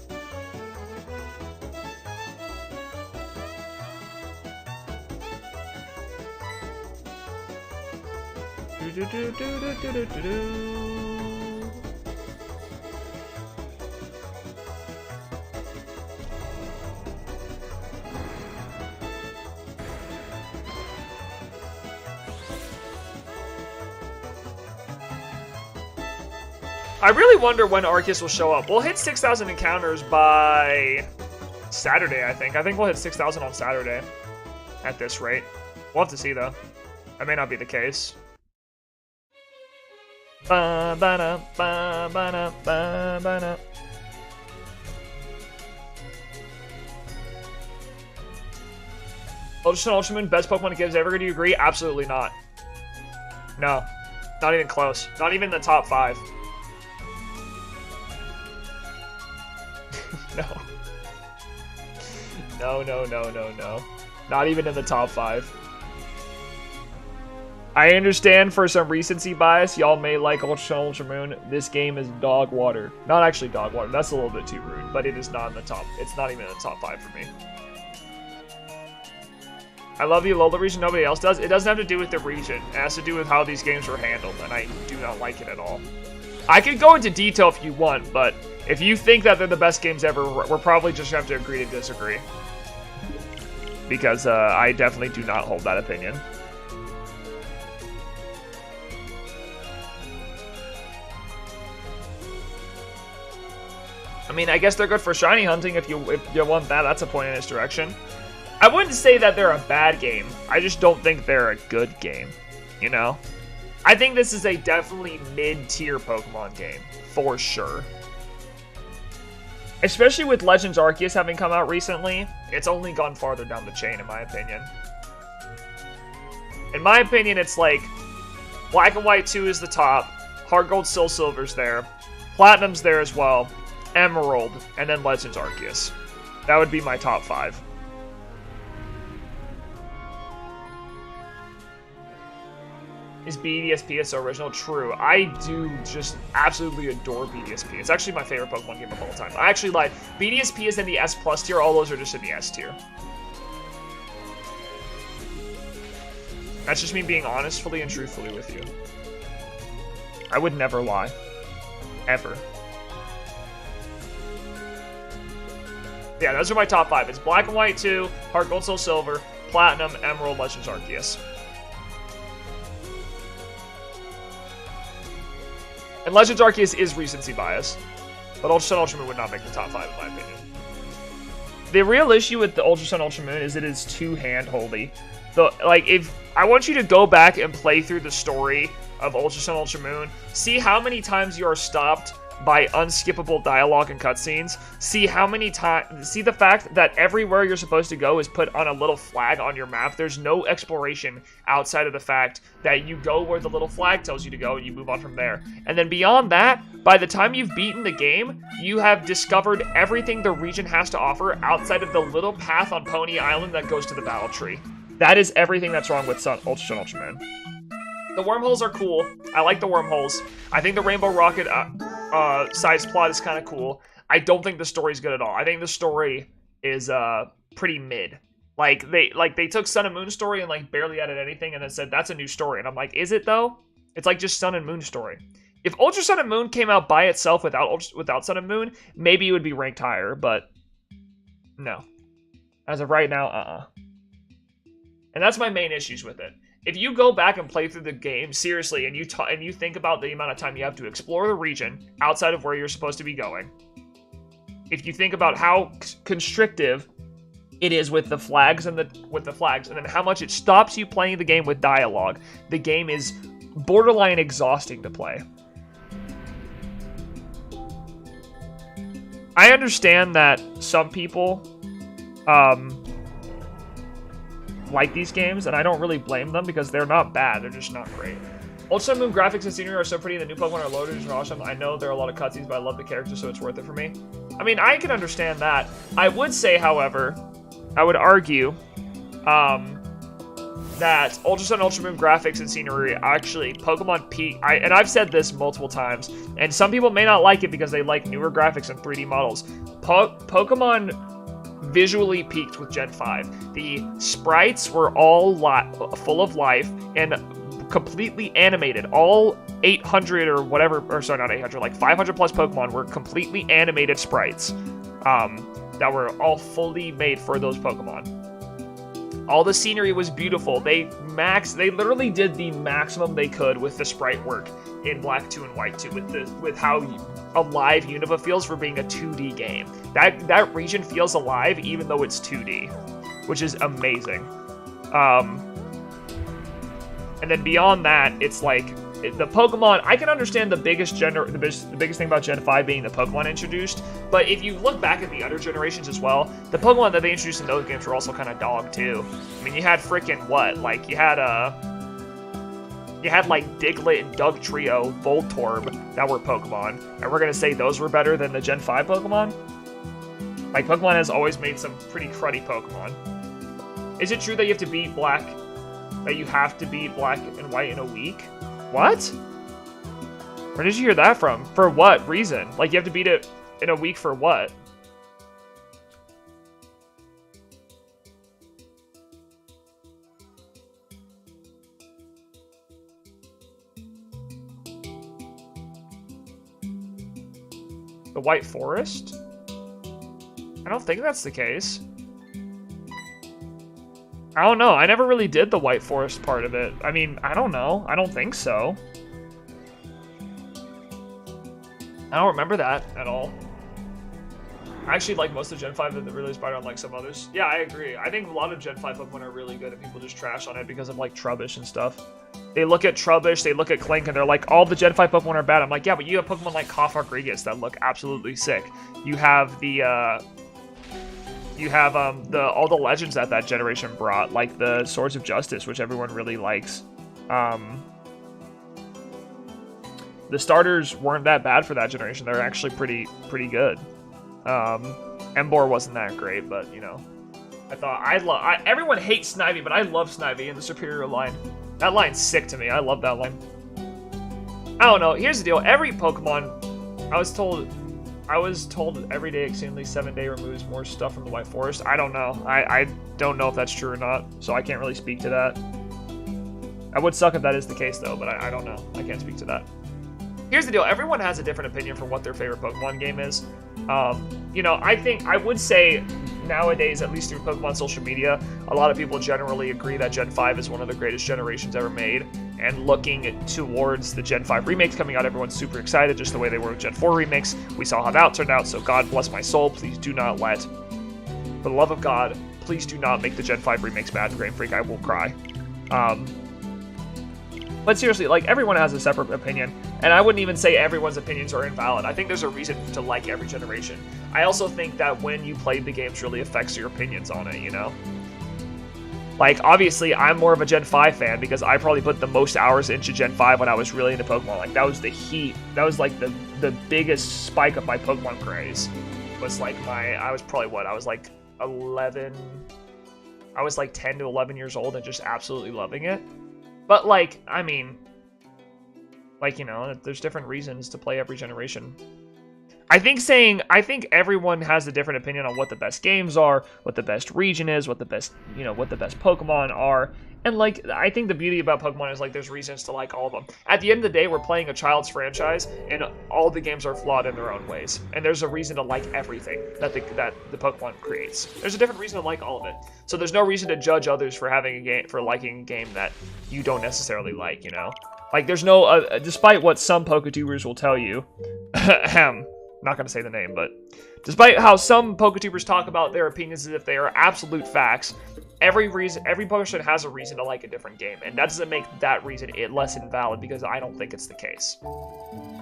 I really wonder when Arceus will show up. We'll hit 6,000 encounters by Saturday, I think. I think we'll hit 6,000 on Saturday at this rate. We'll have to see, though. That may not be the case. Ba-ba-da, ba-ba-da, ba-ba-da. Ultra Sun, Ultra Moon, best Pokemon games ever. Do you agree? Absolutely not. No. Not even close. Not even in the top 5. No. No. Not even in the top 5. I understand for some recency bias, y'all may like Ultra Sun, Ultra Moon. This game is dog water. Not actually dog water. That's a little bit too rude, but it is not in the top. It's not even in the top 5 for me. I love the Alola region, nobody else does. It doesn't have to do with the region. It has to do with how these games were handled, and I do not like it at all. I could go into detail if you want, but if you think that they're the best games ever, we're probably just going to have to agree to disagree. Because I definitely do not hold that opinion. I mean, I guess they're good for shiny hunting if you want that. That's a point in its direction. I wouldn't say that they're a bad game. I just don't think they're a good game, you know? I think this is a definitely mid-tier Pokemon game, for sure. Especially with Legends Arceus having come out recently, it's only gone farther down the chain, in my opinion. In my opinion, it's like, Black and White 2 is the top, Heart Gold, Soul Silver's there, Platinum's there as well, Emerald, and then Legends Arceus. That would be my top 5. Is BDSP so original? True. I do just absolutely adore BDSP. It's actually my favorite Pokemon game of all time. I actually lied. BDSP is in the S+ tier. All those are just in the S tier. That's just me being honest, fully and truthfully with you. I would never lie. Ever. Yeah, those are my top 5. It's Black and White 2, Heart Gold, Soul Silver, Platinum, Emerald, Legends Arceus. And Legends Arceus is recency bias, but Ultra Sun, Ultra Moon would not make the top 5 in my opinion. The real issue with the Ultra Sun, Ultra Moon is it is too hand-holdy. Like, if I want you to go back and play through the story of Ultra Sun, Ultra Moon, see how many times you are stopped by unskippable dialogue and cutscenes. See how many times. See the fact that everywhere you're supposed to go is put on a little flag on your map. There's no exploration outside of the fact that you go where the little flag tells you to go and you move on from there. And then beyond that, by the time you've beaten the game, you have discovered everything the region has to offer outside of the little path on Pony Island that goes to the battle tree. That is everything that's wrong with Ultra Sun, Ultra Moon. The wormholes are cool. I like the wormholes. I think the Rainbow Rocket size plot is kind of cool. I don't think the story's good at all. I think the story is pretty mid. Like they took Sun and Moon story and like barely added anything and then said that's a new story. And I'm like, is it though? It's like just Sun and Moon story. If Ultra Sun and Moon came out by itself without Sun and Moon, maybe it would be ranked higher, but no. As of right now, And that's my main issues with it. If you go back and play through the game seriously, and you think about the amount of time you have to explore the region outside of where you're supposed to be going, if you think about how constrictive it is with the flags and then how much it stops you playing the game with dialogue, the game is borderline exhausting to play. I understand that some people like these games, and I don't really blame them because they're not bad, they're just not great. Ultra Sun Moon graphics and scenery are so pretty, and the new Pokemon are loaded and awesome. I know there are a lot of cutscenes, but I love the characters, so it's worth it for me. I mean, I can understand that. I would say, however, I would argue that Ultra Sun, Ultra Moon graphics and scenery actually Pokemon peak. And I've said this multiple times, and some people may not like it because they like newer graphics and 3D models. Pokemon visually peaked with Gen 5. The sprites were all full of life and completely animated. All 800 or whatever, or sorry, not 800, like 500 plus Pokemon were completely animated sprites that were all fully made for those Pokemon. All the scenery was beautiful. They literally did the maximum they could with the sprite work in Black 2 and White 2 with how alive Unova feels for being a 2D game. That region feels alive even though it's 2D, which is amazing. And then beyond that, it's like the Pokemon. I can understand the biggest thing about Gen 5 being the Pokemon introduced, but if you look back at the other generations as well, the Pokemon that they introduced in those games were also kind of dog too. I mean, you had freaking what? Like you had like Diglett and Dugtrio, Voltorb that were Pokemon, and we're gonna say those were better than the Gen 5 Pokemon? Like Pokemon has always made some pretty cruddy Pokemon. Is it true that you have to beat Black and White in a week? What? Where did you hear that from? For what reason? Like you have to beat it in a week for what? The White Forest? I don't think that's the case. I don't know. I never really did the White Forest part of it. I mean, I don't know. I don't think so. I don't remember that at all. I actually like most of Gen 5 that really is better unlike some others. Yeah, I agree. I think a lot of Gen 5 Pokemon are really good and people just trash on it because of like Trubbish and stuff. They look at Trubbish, they look at Clink, and they're like, all the Gen 5 Pokemon are bad. I'm like, yeah, but you have Pokemon like Koff-Regis that look absolutely sick. You have all the legends that generation brought, like the Swords of Justice, which everyone really likes. The starters weren't that bad for that generation. They're actually pretty good. Emboar wasn't that great, but you know, everyone hates Snivy, but I love Snivy in the Superior line. That line's sick to me. I love that line. I don't know. Here's the deal. Every Pokemon, I was told every day exceedingly 7-day removes more stuff from the White Forest. I don't know. I don't know if that's true or not, so I can't really speak to that. I would suck if that is the case, though, but I don't know. I can't speak to that. Here's the deal. Everyone has a different opinion for what their favorite Pokemon game is. You know, I would say nowadays, at least through Pokemon social media, a lot of people generally agree that Gen 5 is one of the greatest generations ever made. And looking towards the Gen 5 remakes coming out, everyone's super excited, just the way they were with Gen 4 remakes. We saw how that turned out, so God bless my soul. Please do not let, for the love of God, please do not make the Gen 5 remakes bad, Game Freak. I will cry. But seriously, like, everyone has a separate opinion, and I wouldn't even say everyone's opinions are invalid. I think there's a reason to like every generation. I also think that when you played the games really affects your opinions on it, you know? Like, obviously, I'm more of a Gen 5 fan because I probably put the most hours into Gen 5 when I was really into Pokemon. Like, that was the heat. That was, like, the biggest spike of my Pokemon craze. Was, like, I was probably, what, I was, like, 11... I was, like, 10 to 11 years old and just absolutely loving it. But, like, I mean, like, you know, there's different reasons to play every generation. I think everyone has a different opinion on what the best games are, what the best region is, what the best Pokemon are. And, like, I think the beauty about Pokemon is, like, there's reasons to like all of them. At the end of the day, we're playing a child's franchise, and all the games are flawed in their own ways. And there's a reason to like everything that the Pokemon creates. There's a different reason to like all of it. So there's no reason to judge others for liking a game that you don't necessarily like, you know? Like, there's no, despite what some Poketubers will tell you, not going to say the name, but despite how some Poketubers talk about their opinions as if they are absolute facts, every person has a reason to like a different game, and that doesn't make that reason less invalid because I don't think it's the case.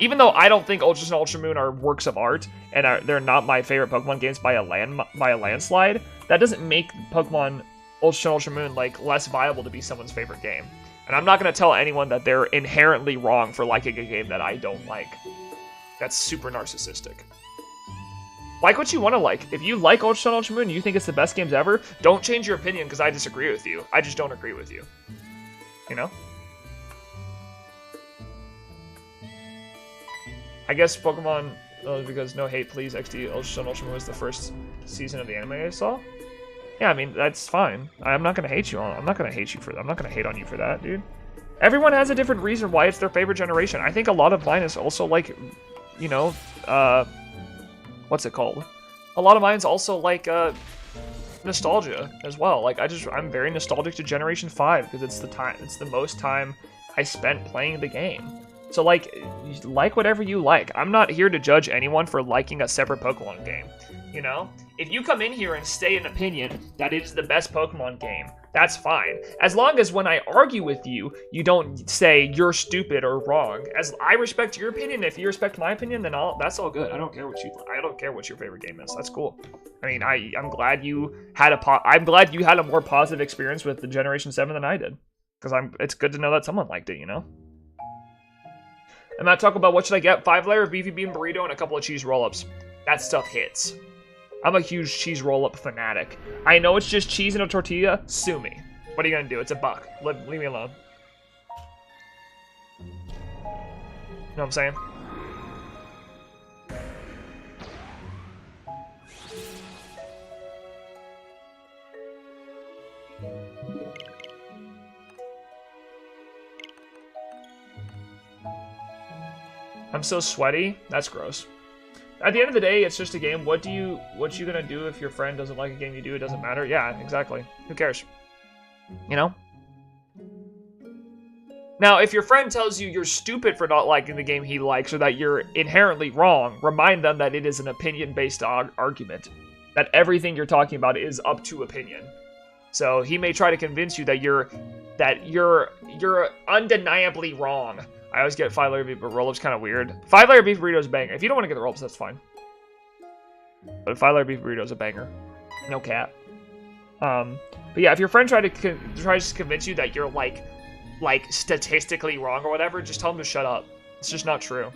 Even though I don't think Ultra Sun and Ultra Moon are works of art, and they're not my favorite Pokemon games by a landslide, that doesn't make Pokemon Ultra Sun and Ultra Moon, like, less viable to be someone's favorite game. And I'm not going to tell anyone that they're inherently wrong for liking a game that I don't like. That's super narcissistic. Like what you want to like. If you like Ultra Sun, Ultra Moon, and you think it's the best games ever, don't change your opinion because I disagree with you. I just don't agree with you. You know? I guess Pokemon, because no hate, please, XD, Ultra Sun, Ultra Moon was the first season of the anime I saw. Yeah, I mean, that's fine. I'm not going to hate you on. I'm not going to hate you for that. I'm not going to hate on you for that, dude. Everyone has a different reason why it's their favorite generation. I think a lot of mine is also like, you know, what's it called? A lot of mine's also like nostalgia as well. Like I'm very nostalgic to Generation 5 because it's the most time I spent playing the game. So, like whatever you like. I'm not here to judge anyone for liking a separate Pokemon game, you know? If you come in here and state an opinion that it is the best Pokemon game, that's fine. As long as when I argue with you, you don't say you're stupid or wrong. As I respect your opinion, if you respect my opinion, then that's all good. I don't care what your favorite game is. That's cool. I mean, I'm glad you had a more positive experience with the Generation 7 than I did. Because it's good to know that someone liked it, you know? I'm not talking about what should I get? 5-layer beefy bean burrito and a couple of cheese roll-ups. That stuff hits. I'm a huge cheese roll-up fanatic. I know it's just cheese and a tortilla. Sue me. What are you gonna do? It's $1. Leave me alone. You know what I'm saying? I'm so sweaty. That's gross. At the end of the day, it's just a game. What you gonna do if your friend doesn't like a game you do? It doesn't matter. Yeah, exactly. Who cares? You know? Now, if your friend tells you you're stupid for not liking the game he likes or that you're inherently wrong, remind them that it is an opinion-based argument. That everything you're talking about is up to opinion. So he may try to convince you that you're undeniably wrong. I always get 5-layer beef, but roll-up's kind of weird. 5-layer beef burrito is a banger. If you don't want to get the roll-ups, that's fine. But 5-layer beef burrito is a banger. No cap. But yeah, if your friend tries to convince you that you're like statistically wrong or whatever, just tell them to shut up. It's just not true.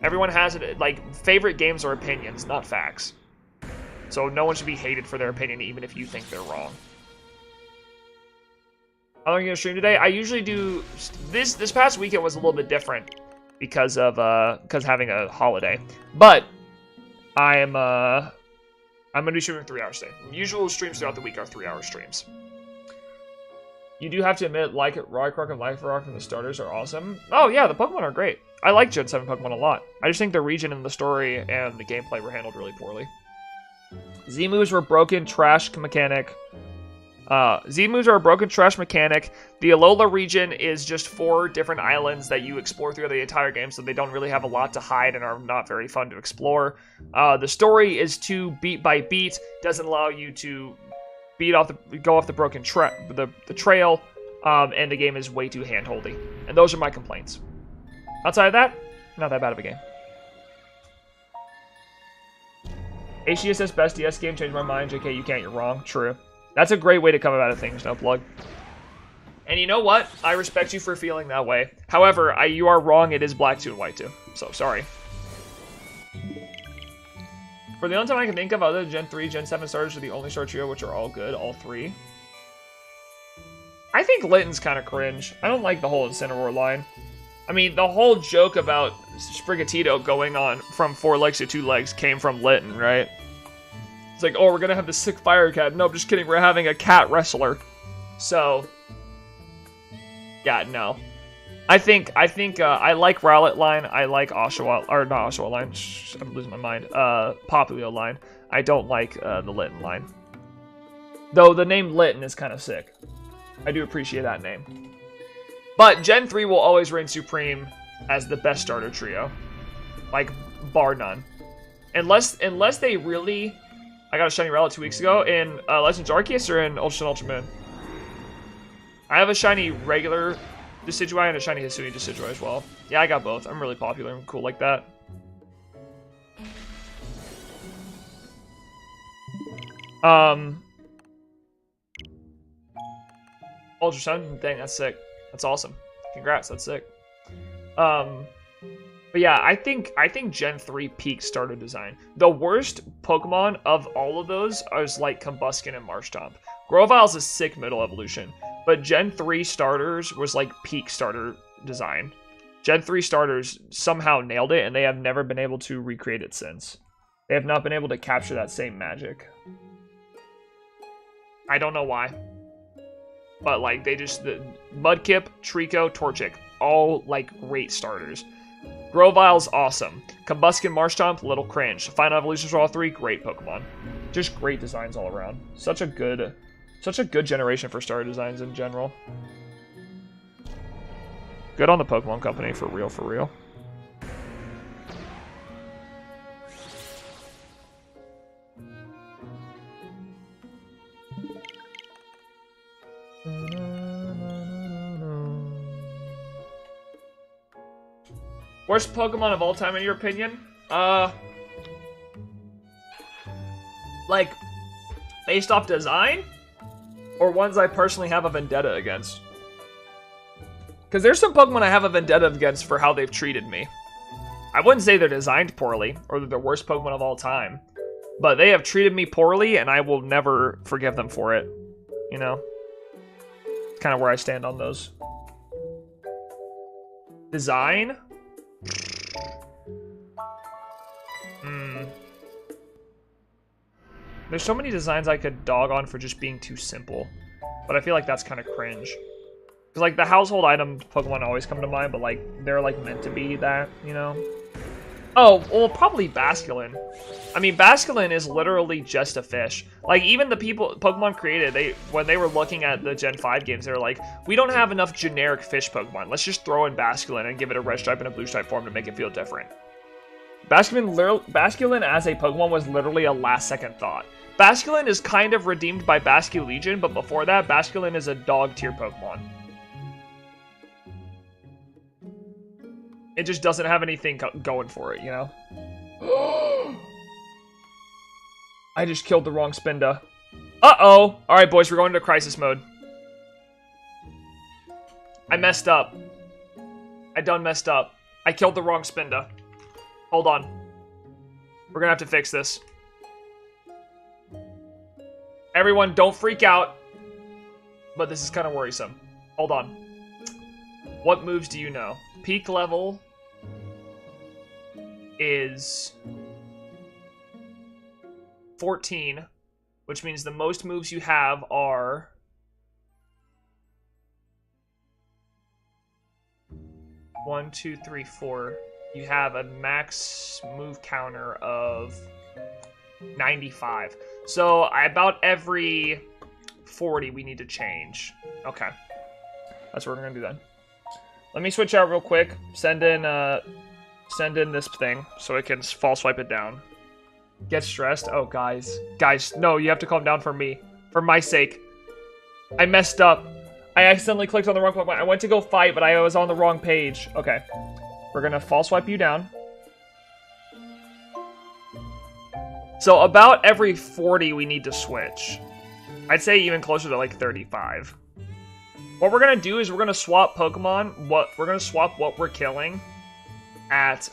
Everyone has it. Like, favorite games are opinions, not facts. So no one should be hated for their opinion, even if you think they're wrong. How long are you gonna stream today? I usually do this past weekend was a little bit different because having a holiday. But I'm gonna be streaming 3 hours today. Usual streams throughout the week are 3-hour streams. You do have to admit, like Rock and Life Rock and the starters are awesome. Oh yeah, the Pokemon are great. I like Gen 7 Pokemon a lot. I just think the region and the story and the gameplay were handled really poorly. Z-moves were broken, trash mechanic. Z-moves are a broken trash mechanic. The Alola region is just 4 different islands that you explore through the entire game, so they don't really have a lot to hide and are not very fun to explore. The story is too beat by beat, doesn't allow you to go off the broken the trail, and the game is way too handholdy. And those are my complaints. Outside of that, not that bad of a game. HDSS best DS game, changed my mind. JK, you can't, you're wrong. True. That's a great way to come about a thing, no plug. And you know what? I respect you for feeling that way. However, you are wrong. It is black 2 and white 2. So, sorry. For the only time I can think of, other than Gen 3, Gen 7 starters are the only star trio, which are all good, all 3. I think Litten's kind of cringe. I don't like the whole Incineroar line. I mean, the whole joke about Sprigatito going on from 4 legs to 2 legs came from Litten, right? It's like, oh, we're gonna have the sick fire cat. Nope, just kidding. We're having a cat wrestler. So, yeah, no. I like Rowlet line. I like Oshawott, or not Oshawott line. Shh, I'm losing my mind. Popplio line. I don't like the Litten line. Though the name Litten is kind of sick. I do appreciate that name. But Gen 3 will always reign supreme as the best starter trio. Like, bar none. Unless they really... I got a shiny Rowlet 2 weeks ago in Legends Arceus or in Ultra Sun Ultra Moon. I have a shiny regular Decidueye and a shiny Hisui Decidueye as well. Yeah, I got both. I'm really popular and cool like that. Ultra Sun, dang, that's sick. That's awesome. Congrats, that's sick. But yeah, I think Gen 3 peak starter design. The worst Pokemon of all of those is like Combuskin and Marshtomp. Grovyle's a sick middle evolution, but Gen 3 starters was like peak starter design. Gen 3 starters somehow nailed it, and they have never been able to recreate it since. They have not been able to capture that same magic. I don't know why. But like, the Mudkip, Trico, Torchic, all like great starters. Grovyle's awesome. Combuskin, Marshtomp, little cringe. Final Evolutions for all 3, great Pokemon. Just great designs all around. Such a good generation for starter designs in general. Good on the Pokemon Company, for real, for real. Worst Pokemon of all time, in your opinion? Like, based off design? Or ones I personally have a vendetta against? Because there's some Pokemon I have a vendetta against for how they've treated me. I wouldn't say they're designed poorly, or they're the worst Pokemon of all time. But they have treated me poorly, and I will never forgive them for it. You know? It's kind of where I stand on those. Design? There's so many designs I could dog on for just being too simple. But I feel like that's kind of cringe. Because, like, the household item Pokemon always come to mind, but, like, they're, like, meant to be that, you know? Oh, well, probably Basculin. I mean, Basculin is literally just a fish. Like, even the people Pokemon created, when they were looking at the Gen 5 games, they were like, we don't have enough generic fish Pokemon. Let's just throw in Basculin and give it a red stripe and a blue stripe form to make it feel different. Basculin as a Pokemon was literally a last-second thought. Basculin is kind of redeemed by Basculegion, but before that, Basculin is a dog-tier Pokemon. It just doesn't have anything going for it, you know? I just killed the wrong Spinda. Uh-oh! Alright, boys, we're going into crisis mode. I messed up. I done messed up. I killed the wrong Spinda. Hold on. We're gonna have to fix this. Everyone, don't freak out. But this is kind of worrisome. Hold on. What moves do you know? Peak level is 14, which means the most moves you have are 1, 2, 3, 4. You have a max move counter of 95. So about every 40 we need to change. Okay. That's what we're gonna do then. Let me switch out real quick. Send in this thing so it can fall swipe it down. Get stressed. Oh, guys. Guys, no, you have to calm down for me. For my sake. I messed up. I accidentally clicked on the wrong Pokemon. I went to go fight, but I was on the wrong page. Okay. We're gonna fall swipe you down. So about every 40 we need to switch. I'd say even closer to like 35. What we're gonna do is we're gonna swap Pokemon. We're gonna swap what we're killing at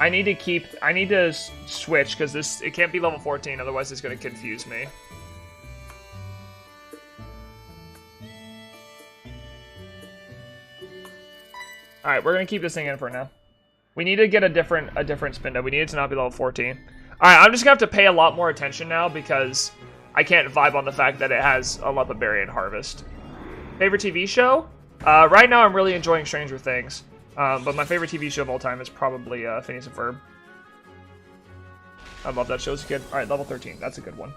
I need to switch because it can't be level 14, otherwise it's gonna confuse me. Alright, we're gonna keep this thing in for now. We need to get a different Spinda. We need it to not be level 14. Alright, I'm just gonna have to pay a lot more attention now because I can't vibe on the fact that it has a Lepidberry and Harvest. Favorite TV show? Right now I'm really enjoying Stranger Things. But my favorite TV show of all time is probably Phineas and Ferb. I love that show as a kid. Alright, level 13. That's a good one.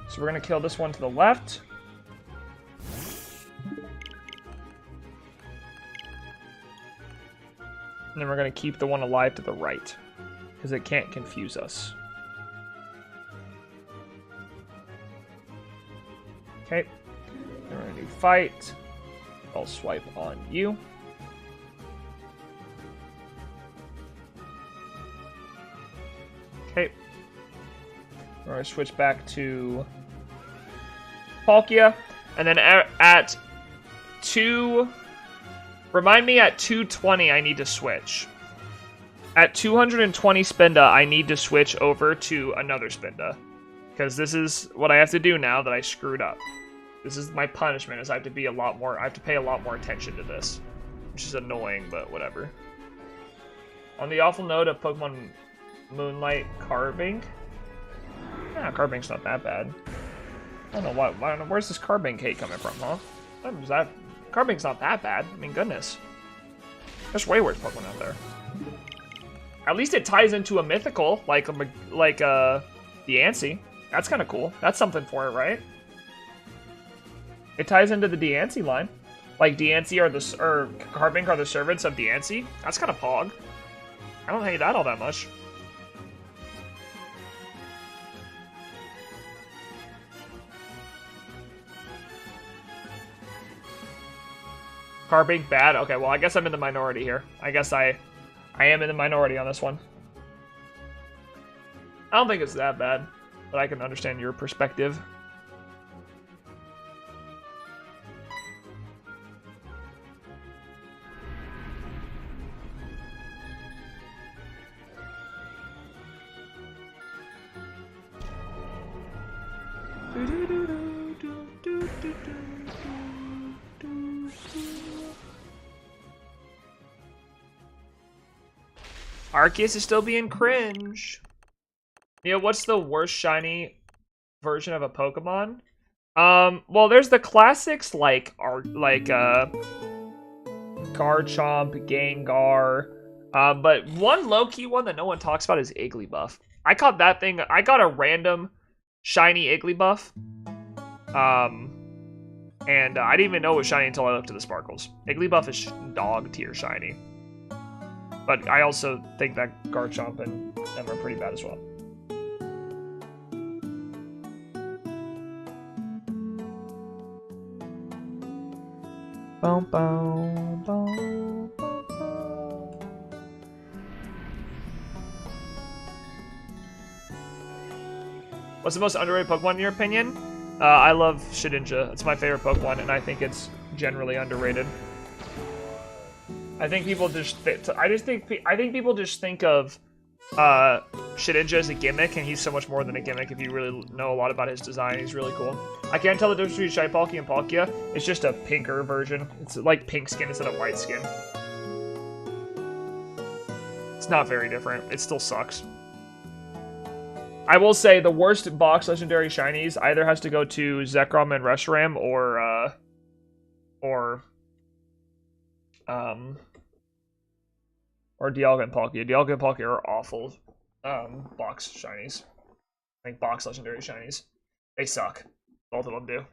So we're gonna kill this one to the left. And then we're going to keep the one alive to the right. Because it can't confuse us. Okay. Then we're going to do fight. I'll swipe on you. Okay. We're going to switch back to Palkia. And then at 2... Remind me at 220 I need to switch. At 220 Spinda, I need to switch over to another Spinda. Because this is what I have to do now that I screwed up. This is my punishment, is I have to pay a lot more attention to this. Which is annoying, but whatever. On the awful note of Pokemon Moonlight Carbink. Nah, Carbink's not that bad. I don't know where's this Carbink hate coming from, huh? What is that? Carbink's not that bad. I mean, goodness. There's way worse Pokemon out there. At least it ties into a mythical, like the Ansi. That's kind of cool. That's something for it, right? It ties into the Diancie line. Like Diancie or Carbink are the servants of Diancie. That's kind of pog. I don't hate that all that much. Carbink bad? Okay, well I guess I'm in the minority here. I guess I am in the minority on this one. I don't think it's that bad, but I can understand your perspective. Arceus is still being cringe. Yeah, what's the worst shiny version of a Pokemon? Well, there's the classics like Garchomp, Gengar. But one low-key one that no one talks about is Igglybuff. I caught that thing. I got a random shiny Igglybuff. And I didn't even know it was shiny until I looked at the sparkles. Igglybuff is dog tier shiny. But I also think that Garchomp and them are pretty bad as well. Boom, boom, boom, boom, boom. What's the most underrated Pokemon in your opinion? I love Shedinja. It's my favorite Pokemon, and I think it's generally underrated. I think people just I think people just think of Shedinja as a gimmick, and he's so much more than a gimmick. If you really know a lot about his design, he's really cool. I can't tell the difference between Shiny Palkia and Palkia. It's just a pinker version. It's like pink skin instead of white skin. It's not very different. It still sucks. I will say the worst box legendary shinies either has to go to Zekrom and Reshiram or Dialga and Palkia. Dialga and Palkia are awful box shinies. Like box legendary shinies. They suck. Both of them do.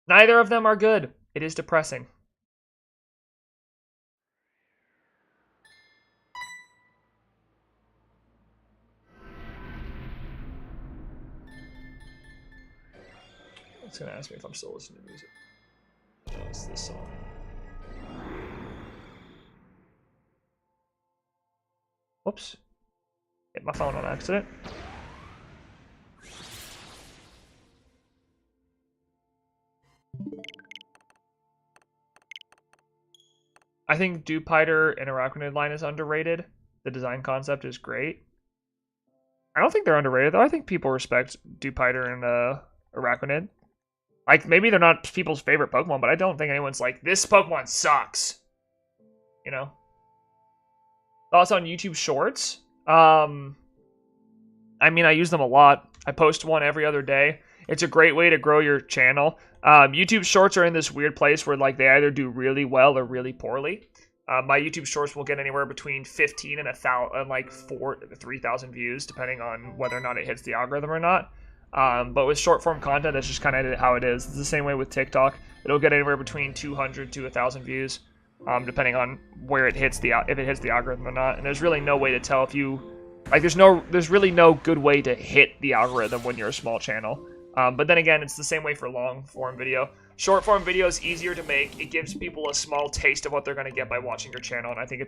Neither of them are good. It is depressing. It's gonna ask me if I'm still listening to music. No, it's this song. Whoops. Hit my phone on accident. I think Dewpider and Araquanid line is underrated. The design concept is great. I don't think they're underrated, though. I think people respect Dewpider and Araquanid. Like, maybe they're not people's favorite Pokemon, but I don't think anyone's like, this Pokemon sucks. You know? Thoughts on YouTube Shorts? I mean, I use them a lot. I post one every other day. It's a great way to grow your channel. YouTube Shorts are in this weird place where like they either do really well or really poorly. My YouTube Shorts will get anywhere between 15 and 3,000 views, depending on whether or not it hits the algorithm or not. But with short form content, that's just kind of how it is. It's the same way with TikTok. It'll get anywhere between 200 to 1,000 views, depending on where it hits if it hits the algorithm or not. And there's really no way to tell if you like. There's really no good way to hit the algorithm when you're a small channel. But then again, it's the same way for long form video. Short form video is easier to make. It gives people a small taste of what they're going to get by watching your channel, and I think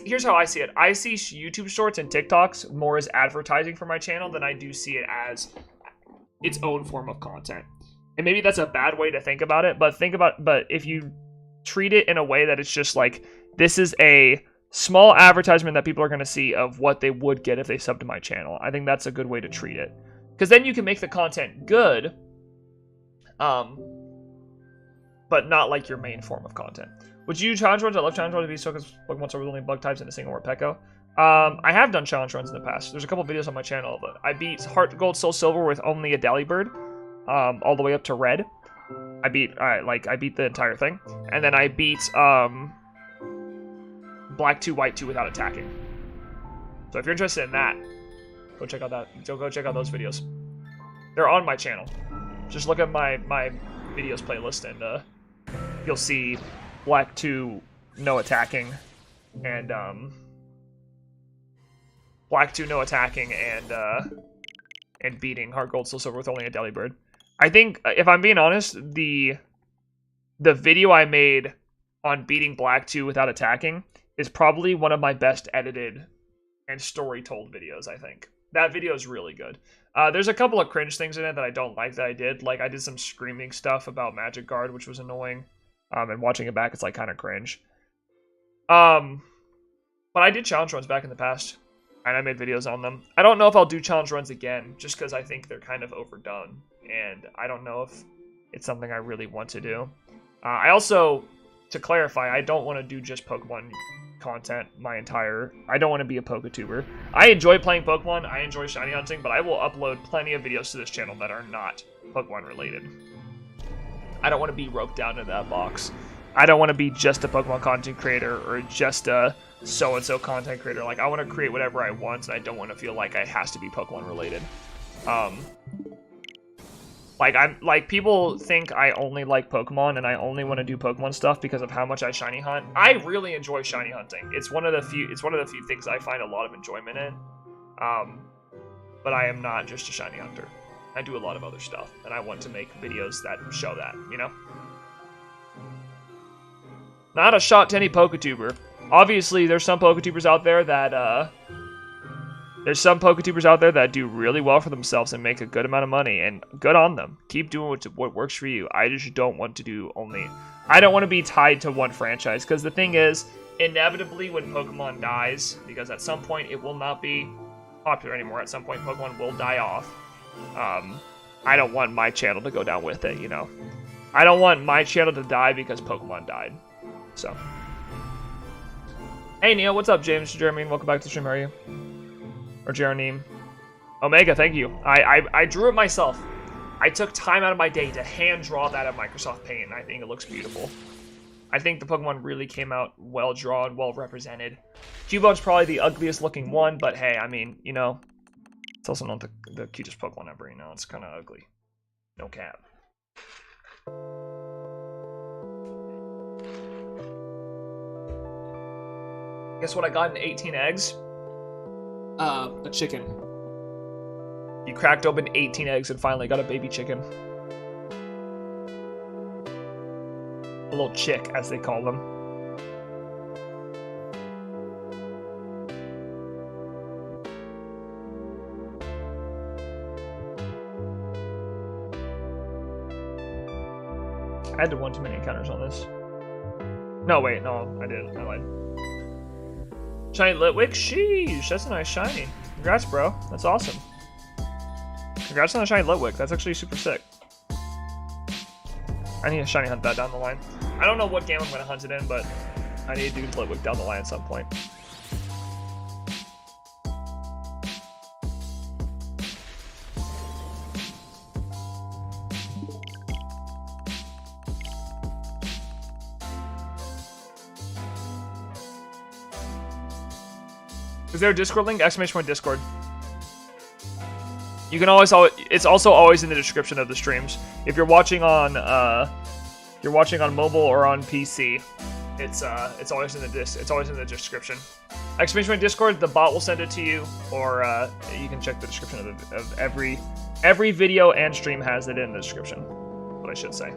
here's how I see it. I see YouTube Shorts and TikToks more as advertising for my channel than I do see it as its own form of content. And maybe that's a bad way to think about it, but if you treat it in a way that it's just like, this is a small advertisement that people are going to see of what they would get if they sub to my channel, I think that's a good way to treat it. Because then you can make the content good, but not like your main form of content. Would you do challenge runs? I love challenge runs if you still because Pokemon are only bug types in a single Morpeko. I have done challenge runs in the past. There's a couple videos on my channel, but I beat Heart Gold Soul Silver with only a Delibird, all the way up to Red. I beat the entire thing, and then I beat black 2, white 2 without attacking. So if you're interested in that, go check out go check out those videos. They're on my channel. Just look at my videos playlist and you'll see black 2 no attacking and black 2 no attacking and beating hard gold soul silver with only a Delibird. I think if I'm being honest, the video I made on beating black 2 without attacking is probably one of my best edited and story told videos, I think. That video is really good. There's a couple of cringe things in it that I don't like that I did. Like, I did some screaming stuff about Magic Guard, which was annoying. And watching it back, it's, like, kind of cringe. But I did challenge runs back in the past. And I made videos on them. I don't know if I'll do challenge runs again, just because I think they're kind of overdone. And I don't know if it's something I really want to do. I also, to clarify, I don't want to do just Pokemon content I don't want to be a Poketuber. I enjoy playing Pokemon, I enjoy shiny hunting, but I will upload plenty of videos to this channel that are not Pokemon related. I don't want to be roped down into that box. I don't want to be just a Pokemon content creator or just a so-and-so content creator. Like, I want to create whatever I want, and I don't want to feel like it has to be Pokemon related. Like, people think I only like Pokemon and I only want to do Pokemon stuff because of how much I shiny hunt. I really enjoy shiny hunting. It's one of the few things I find a lot of enjoyment in. But I am not just a shiny hunter. I do a lot of other stuff, and I want to make videos that show that, you know? Not a shot to any Poketuber. Obviously, there's some Poketubers out there that do really well for themselves and make a good amount of money, and good on them. Keep doing what works for you. I just don't want to do I don't want to be tied to one franchise, because the thing is, inevitably when Pokemon dies, because at some point it will not be popular anymore, at some point Pokemon will die off, I don't want my channel to go down with it, you know? I don't want my channel to die because Pokemon died. So. Hey Neo, what's up, James Jeremy? Welcome back to the stream, how are you? Or Jeronim. Omega, thank you. I drew it myself. I took time out of my day to hand draw that at Microsoft Paint, and I think it looks beautiful. I think the Pokemon really came out well drawn, well represented. Cubone's probably the ugliest looking one, but hey, I mean, you know, it's also not the cutest Pokemon ever, you know, it's kind of ugly. No cap. Guess what I got in 18 eggs? A chicken. You cracked open 18 eggs and finally got a baby chicken. A little chick, as they call them. I had to one too many encounters on this. No, wait, no, I didn't. I lied. Shiny Litwick? Sheesh, that's a nice shiny. Congrats, bro. That's awesome. Congrats on the shiny Litwick. That's actually super sick. I need to shiny hunt that down the line. I don't know what game I'm going to hunt it in, but I need to do Litwick down the line at some point. Is there a Discord link? ! Discord. You can always, it's also always in the description of the streams. If you're watching on mobile or on PC, it's always in the description. ! Discord, the bot will send it to you, or you can check the description of every video and stream has it in the description. What I should say.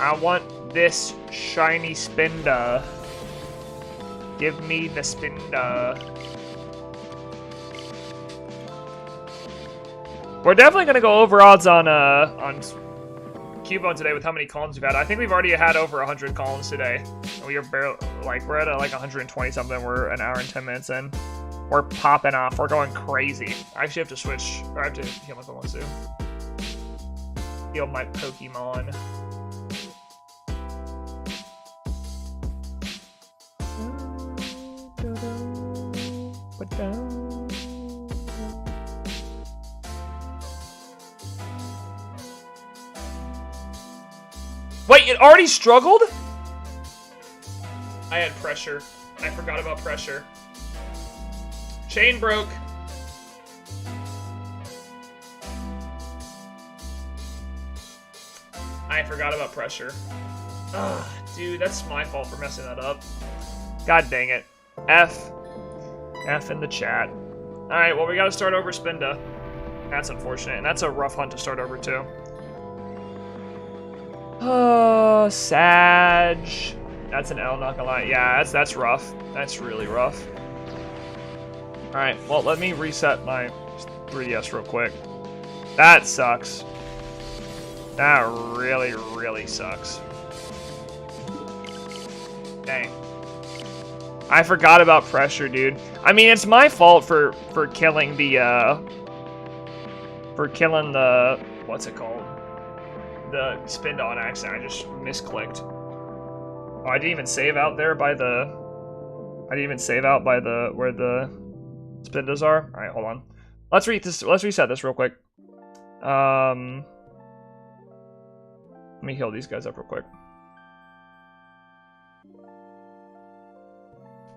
I want this shiny Spinda. Give me the Spinda. We're definitely gonna go over odds on Cubone today with how many columns we've had. I think we've already had over 100 columns today. And we are barely, like, we're at like 120 something. We're an hour and 10 minutes in. We're popping off. We're going crazy. I actually have to switch, or I have to heal my Pokemon too. Heal my Pokemon. Wait, it already struggled? I had pressure. I forgot about pressure. Chain broke. I forgot about pressure. Ugh, dude, that's my fault for messing that up. God dang it. F in the chat. Alright, well, we gotta start over Spinda. That's unfortunate, and that's a rough hunt to start over, too. Oh, Sag. That's an L, not gonna lie. Yeah, that's rough. That's really rough. Alright, well, let me reset my 3DS real quick. That sucks. That really, really sucks. Dang. I forgot about pressure, dude. I mean, it's my fault for killing the, what's it called? The Spinda on accident. I just misclicked. Oh, I didn't even save out there by the... I didn't even save out by the... where the Spindas are. Alright, hold on. Let's reset this real quick. Let me heal these guys up real quick.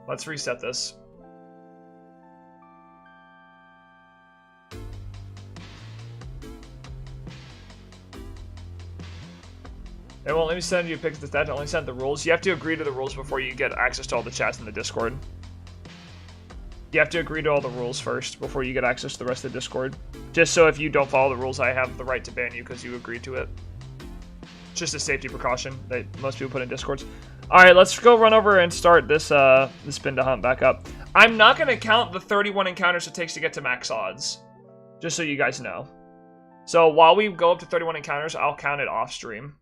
Let's reset this. It won't let me send you pics of that. Only send the rules. You have to agree to the rules before you get access to all the chats in the Discord. You have to agree to all the rules first before you get access to the rest of the Discord. Just so if you don't follow the rules, I have the right to ban you because you agreed to it. It's just a safety precaution that most people put in Discords. Alright, let's go run over and start this Spinda hunt back up. I'm not going to count the 31 encounters it takes to get to max odds. Just so you guys know. So while we go up to 31 encounters, I'll count it off stream.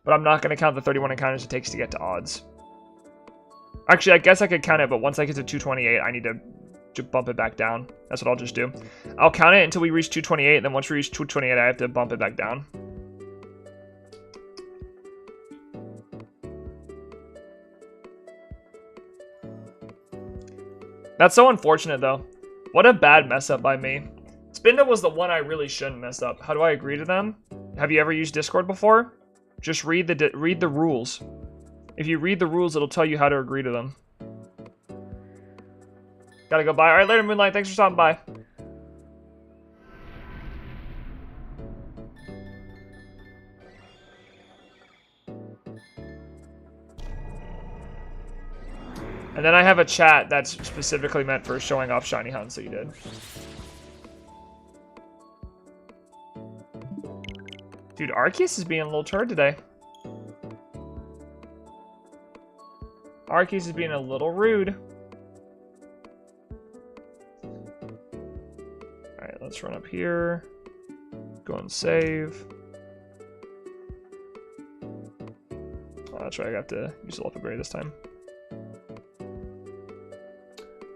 But I'm not going to count the 31 encounters it takes to get to odds. Actually, I guess I could count it, but once I get to 228, I need to bump it back down. That's what I'll just do. I'll count it until we reach 228, and then once we reach 228, I have to bump it back down. That's so unfortunate, though. What a bad mess up by me. Spinda was the one I really shouldn't mess up. How do I agree to them? Have you ever used Discord before? Just read the rules. If you read the rules, it'll tell you how to agree to them. Gotta go bye. Alright, later, Moonlight. Thanks for stopping by. And then I have a chat that's specifically meant for showing off shiny hunts that you did. Dude, Arceus is being a little turd today. Arceus is being a little rude. Alright, let's run up here. Go and save. Oh, that's right, I got to use the Leopard Berry this time.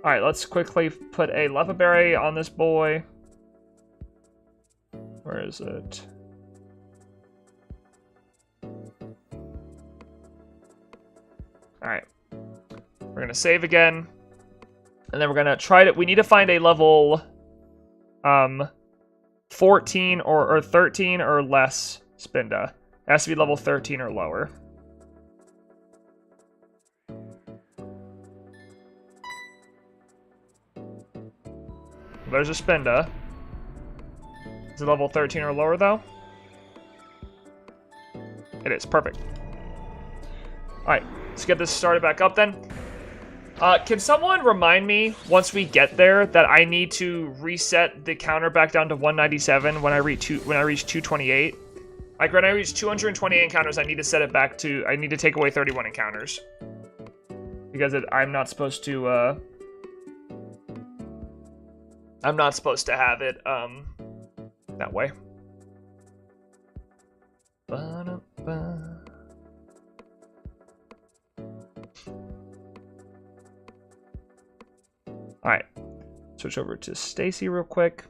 Alright, let's quickly put a Leopard Berry on this boy. Where is it? Alright. We're going to save again. And then we're going to try to... We need to find a level 14 or 13 or less Spinda. It has to be level 13 or lower. There's a Spinda. Is it level 13 or lower, though? It is. Perfect. Alright, let's get this started back up, then. Can someone remind me, once we get there, that I need to reset the counter back down to 197 when I reach 228? Like, when I reach 228 encounters, I need to set it back to... I need to take away 31 encounters. Because I'm not supposed to, I'm not supposed to have it, that way. Alright. Switch over to Stacy real quick.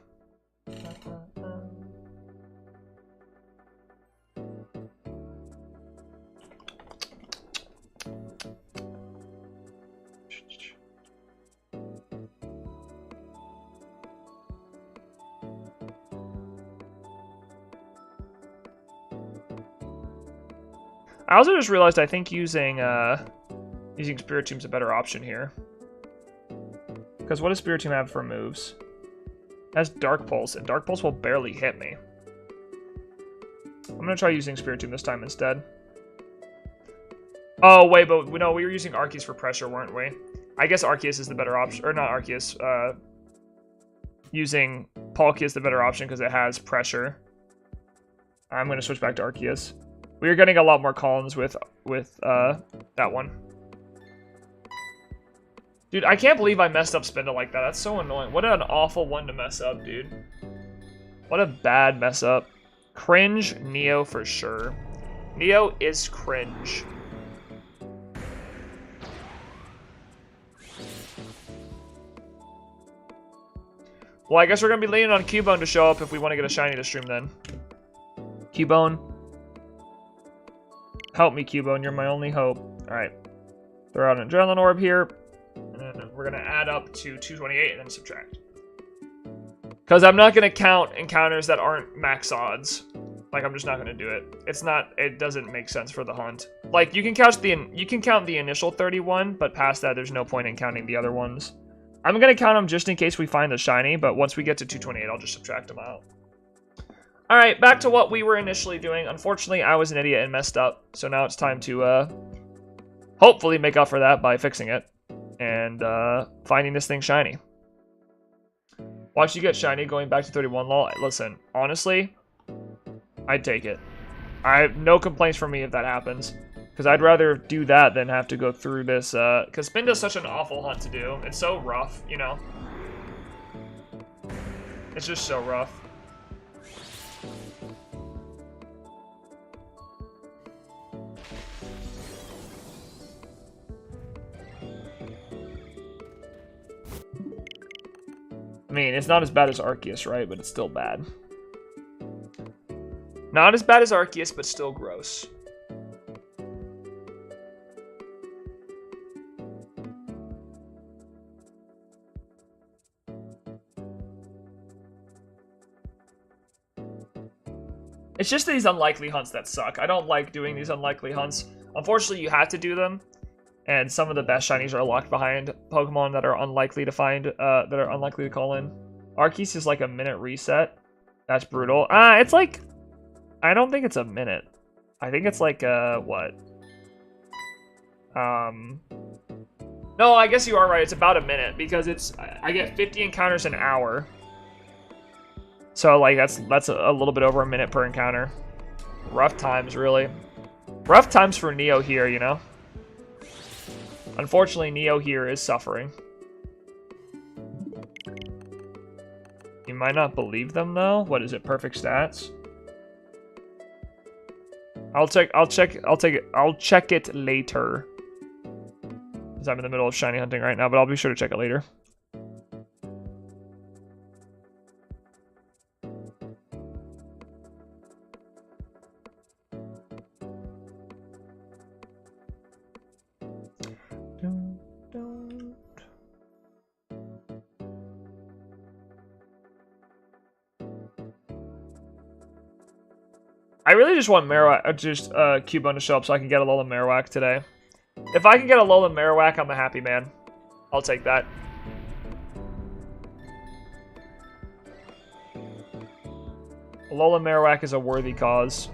I also just realized I think using Spiritomb is a better option here. Because what does Spiritomb have for moves? It has Dark Pulse, and Dark Pulse will barely hit me. I'm gonna try using Spiritomb this time instead. Oh wait, but no, we were using Arceus for pressure, weren't we? I guess Arceus is the better option, or not Arceus. Using Palkia is the better option because it has pressure. I'm gonna switch back to Arceus. We are getting a lot more Collins with that one. Dude, I can't believe I messed up Spindle like that. That's so annoying. What an awful one to mess up, dude. What a bad mess up. Cringe Neo for sure. Neo is cringe. Well, I guess we're going to be leaning on Cubone to show up if we want to get a shiny to stream then. Cubone. Help me, Cubone. You're my only hope. Alright. Throw out an Adrenaline Orb here. And then we're going to add up to 228 and then subtract. Because I'm not going to count encounters that aren't max odds. Like, I'm just not going to do it. It's not... It doesn't make sense for the hunt. Like, you can count the initial 31, but past that, there's no point in counting the other ones. I'm going to count them just in case we find the shiny, but once we get to 228, I'll just subtract them out. Alright, back to what we were initially doing. Unfortunately, I was an idiot and messed up, so now it's time to hopefully make up for that by fixing it and finding this thing shiny. Watch you get shiny going back to 31 lol. Listen, honestly, I'd take it. I have no complaints from me if that happens. Because I'd rather do that than have to go through this, because Spin is such an awful hunt to do. It's so rough, you know? It's just so rough. I mean, it's not as bad as Arceus, right? But it's still bad. Not as bad as Arceus, but still gross. It's just these unlikely hunts that suck. I don't like doing these unlikely hunts. Unfortunately, you have to do them. And some of the best shinies are locked behind Pokemon that are unlikely to find, that are unlikely to call in. Arceus is like a minute reset. That's brutal. It's like... I don't think it's a minute. I think it's like, what? No, I guess you are right. It's about a minute because it's... I get 50 encounters an hour. So, like, that's a little bit over a minute per encounter. Rough times, really. Rough times for NeoHere, you know? Unfortunately, NeoHere is suffering. You might not believe them, though. What is it, perfect stats? I'll check it later. Because I'm in the middle of shiny hunting right now, but I'll be sure to check it later. I really just want Marowak, Cubone to show up so I can get a Alolan Marowak today. If I can get a Alolan Marowak, I'm a happy man. I'll take that. Alolan Marowak is a worthy cause.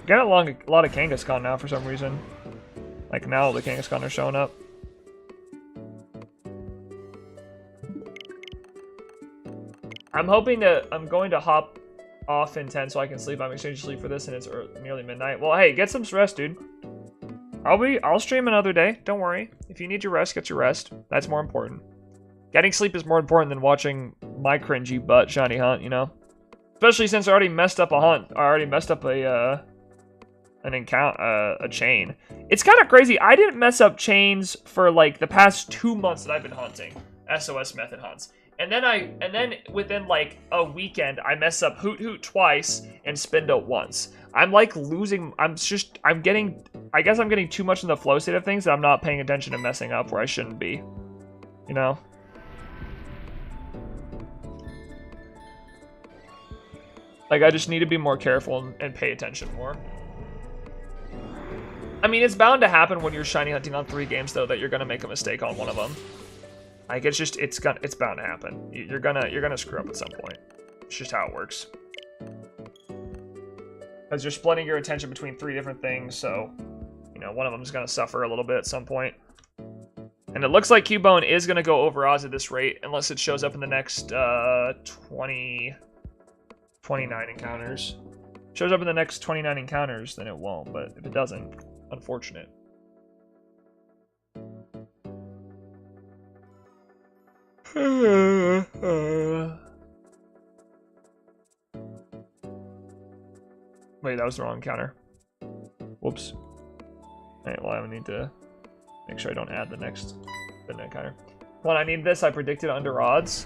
Getting a lot of Kangaskhan now for some reason. Like now the Kangaskhan are showing up. I'm going to hop off in 10 so I can sleep. I'm exchanging sleep for this and it's nearly midnight. Well, hey, get some rest, dude. I'll stream another day. Don't worry. If you need your rest, get your rest. That's more important. Getting sleep is more important than watching my cringy butt shiny hunt, you know? Especially since I already messed up a hunt. I already messed up a chain. It's kind of crazy. I didn't mess up chains for like the past 2 months that I've been hunting SOS method hunts. And then within like a weekend, I mess up Hoot Hoot twice and Spindo once. I'm like losing. I guess I'm getting too much in the flow state of things that I'm not paying attention to messing up where I shouldn't be. You know? Like, I just need to be more careful and pay attention more. I mean, it's bound to happen when you're shiny hunting on 3 games, though, that you're gonna make a mistake on one of them. Like, it's bound to happen. You're gonna screw up at some point. It's just how it works. Because you're splitting your attention between 3 different things, so, you know, one of them is gonna suffer a little bit at some point. And it looks like Cubone is gonna go over Oz at this rate, unless it shows up in the next 29 encounters. Shows up in the next 29 encounters, then it won't, but if it doesn't, unfortunate. Wait, that was the wrong encounter. Whoops. Alright, well I need to make sure I don't add the next encounter. Well, I need this. I predicted under odds.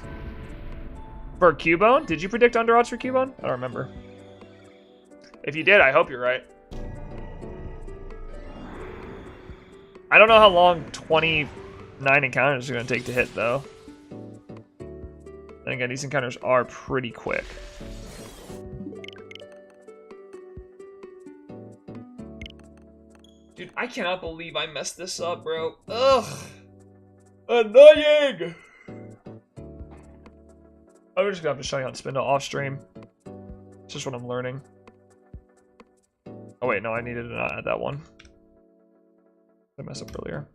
For Cubone? Did you predict under odds for Cubone? I don't remember. If you did, I hope you're right. I don't know how long 29 encounters are going to take to hit, though. Then again, these encounters are pretty quick. Dude, I cannot believe I messed this up, bro. Ugh! Annoying! I'm just gonna have to show you on Spindle off stream. It's just what I'm learning. Oh wait, no, I needed to not add that one. I messed up earlier.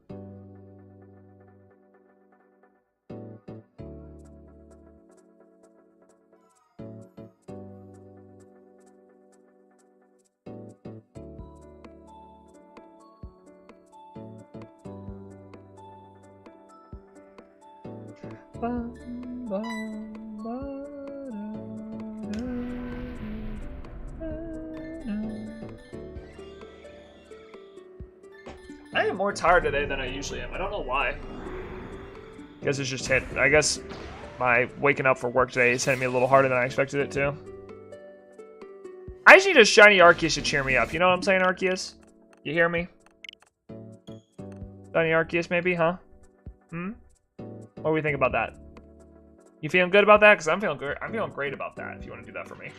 I am more tired today than I usually am. I don't know why. I guess it's just hit. I guess my waking up for work today is hitting me a little harder than I expected it to. I just need a shiny Arceus to cheer me up. You know what I'm saying, Arceus? You hear me? Shiny Arceus, maybe, huh? Hmm? What do we think about that? You feeling good about that? Because I'm feeling good. I'm feeling great about that. If you want to do that for me.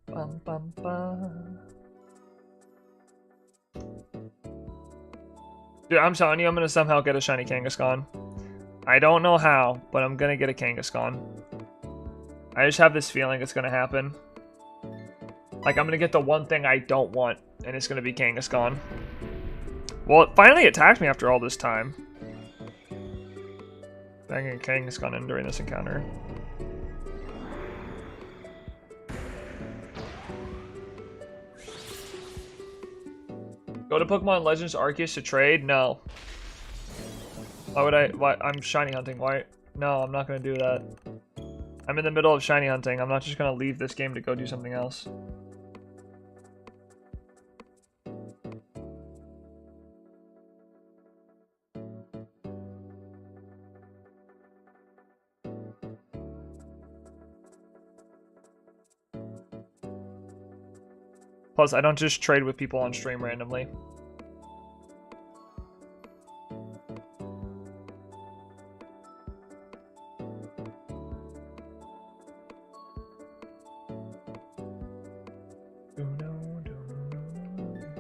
Bum, bum, bum. Dude, I'm telling you, I'm gonna somehow get a shiny Kangaskhan. I don't know how, but I'm gonna get a Kangaskhan. I just have this feeling it's gonna happen. Like, I'm gonna get the one thing I don't want, and it's gonna be Kangaskhan. Well, it finally attacked me after all this time. Banging a Kangaskhan in during this encounter. Go to Pokemon Legends Arceus to trade? No. Why would I? Why? I'm shiny hunting. Why? No, I'm not gonna do that. I'm in the middle of shiny hunting. I'm not just gonna leave this game to go do something else. Plus, I don't just trade with people on stream randomly.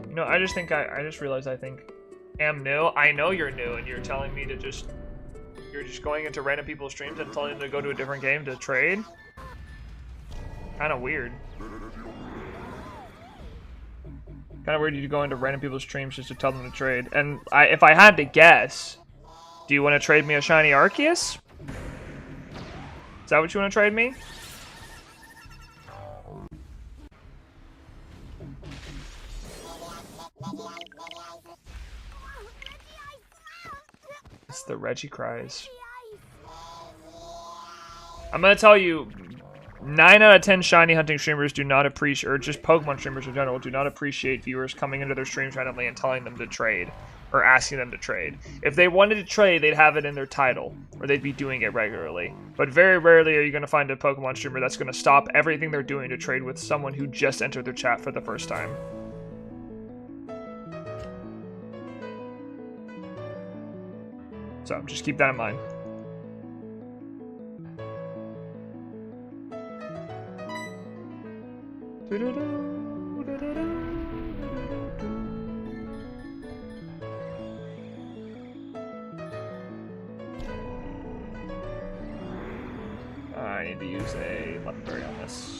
You know, I just realized I think am new. I know you're new and you're telling me to just... You're just going into random people's streams and telling them to go to a different game to trade? Kinda weird. Kind of weird you go into random people's streams just to tell them to trade. And if I had to guess, do you want to trade me a shiny Arceus? Is that what you want to trade me? It's the Reggie cries. I'm gonna tell you, 9 out of 10 shiny hunting streamers do not appreciate, or just Pokemon streamers in general, do not appreciate viewers coming into their streams randomly and telling them to trade, or asking them to trade. If they wanted to trade, they'd have it in their title, or they'd be doing it regularly. But very rarely are you gonna find a Pokemon streamer that's gonna stop everything they're doing to trade with someone who just entered their chat for the first time. So just keep that in mind. I need to use a legendary on this.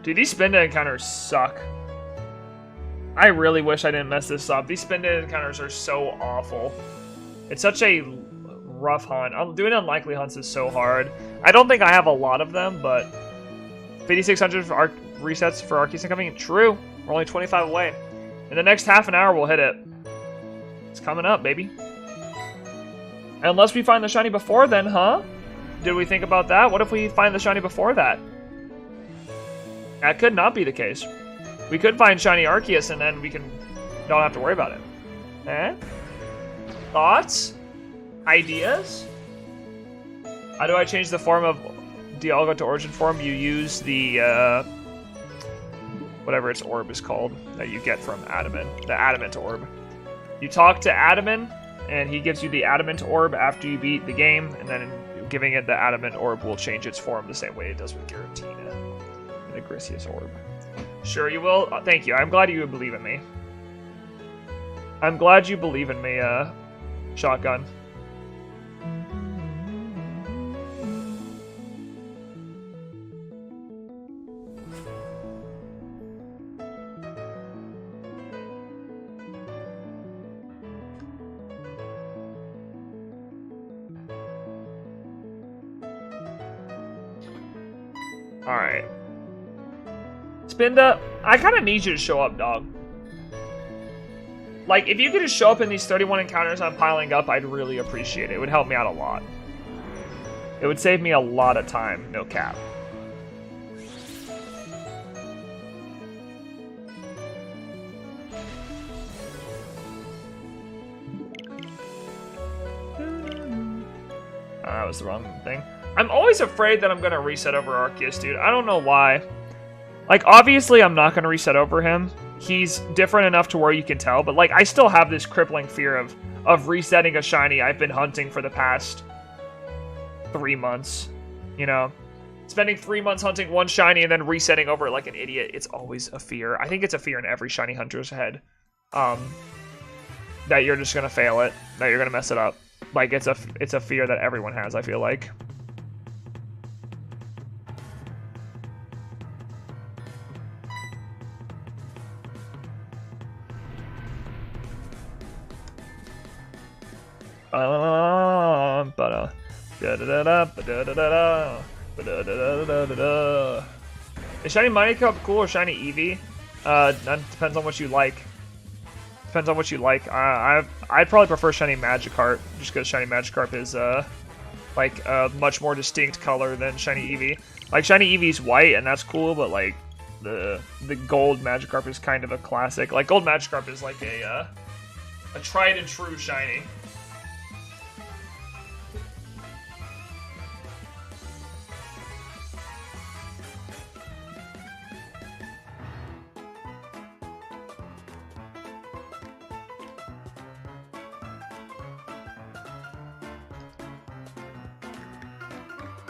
Dude, these spin encounters suck. I really wish I didn't mess this up. These spin encounters are so awful. It's such a rough hunt. Doing unlikely hunts is so hard. I don't think I have a lot of them, but 5,600 for resets for Arceus incoming. True. We're only 25 away. In the next half an hour, we'll hit it. It's coming up, baby. Unless we find the shiny before then, huh? Did we think about that? What if we find the shiny before that? That could not be the case. We could find shiny Arceus and then we don't have to worry about it. Eh? Thoughts? Ideas? How do I change the form of Dialga to origin form? You use the, whatever its orb is called that you get from Adamant. The Adamant orb. You talk to Adamant and he gives you the Adamant orb after you beat the game, and then giving it the Adamant orb will change its form the same way it does with Giratina. The Grisius orb. Sure you will. Thank you. I'm glad you believe in me. I'm glad you believe in me, Shotgun. Alright. Spinda, I kind of need you to show up, dog. Like, if you could just show up in these 31 encounters I'm piling up, I'd really appreciate it. It would help me out a lot. It would save me a lot of time, no cap. That was the wrong thing. I'm always afraid that I'm going to reset over Arceus, dude. I don't know why. Like, obviously, I'm not going to reset over him. He's different enough to where you can tell. But, like, I still have this crippling fear of resetting a shiny I've been hunting for the past 3 months. You know? Spending 3 months hunting one shiny and then resetting over it like an idiot. It's always a fear. I think it's a fear in every shiny hunter's head. That you're just going to fail it. That you're going to mess it up. Like, it's a fear that everyone has, I feel like. Is shiny Mighty Cup cool or shiny Eevee? That depends on what you like. Depends on what you like. I'd probably prefer shiny Magikarp, just because shiny Magikarp is like a much more distinct color than shiny Eevee. Like shiny Eevee's white, and that's cool, but like the gold Magikarp is kind of a classic. Like gold Magikarp is like a tried and true shiny.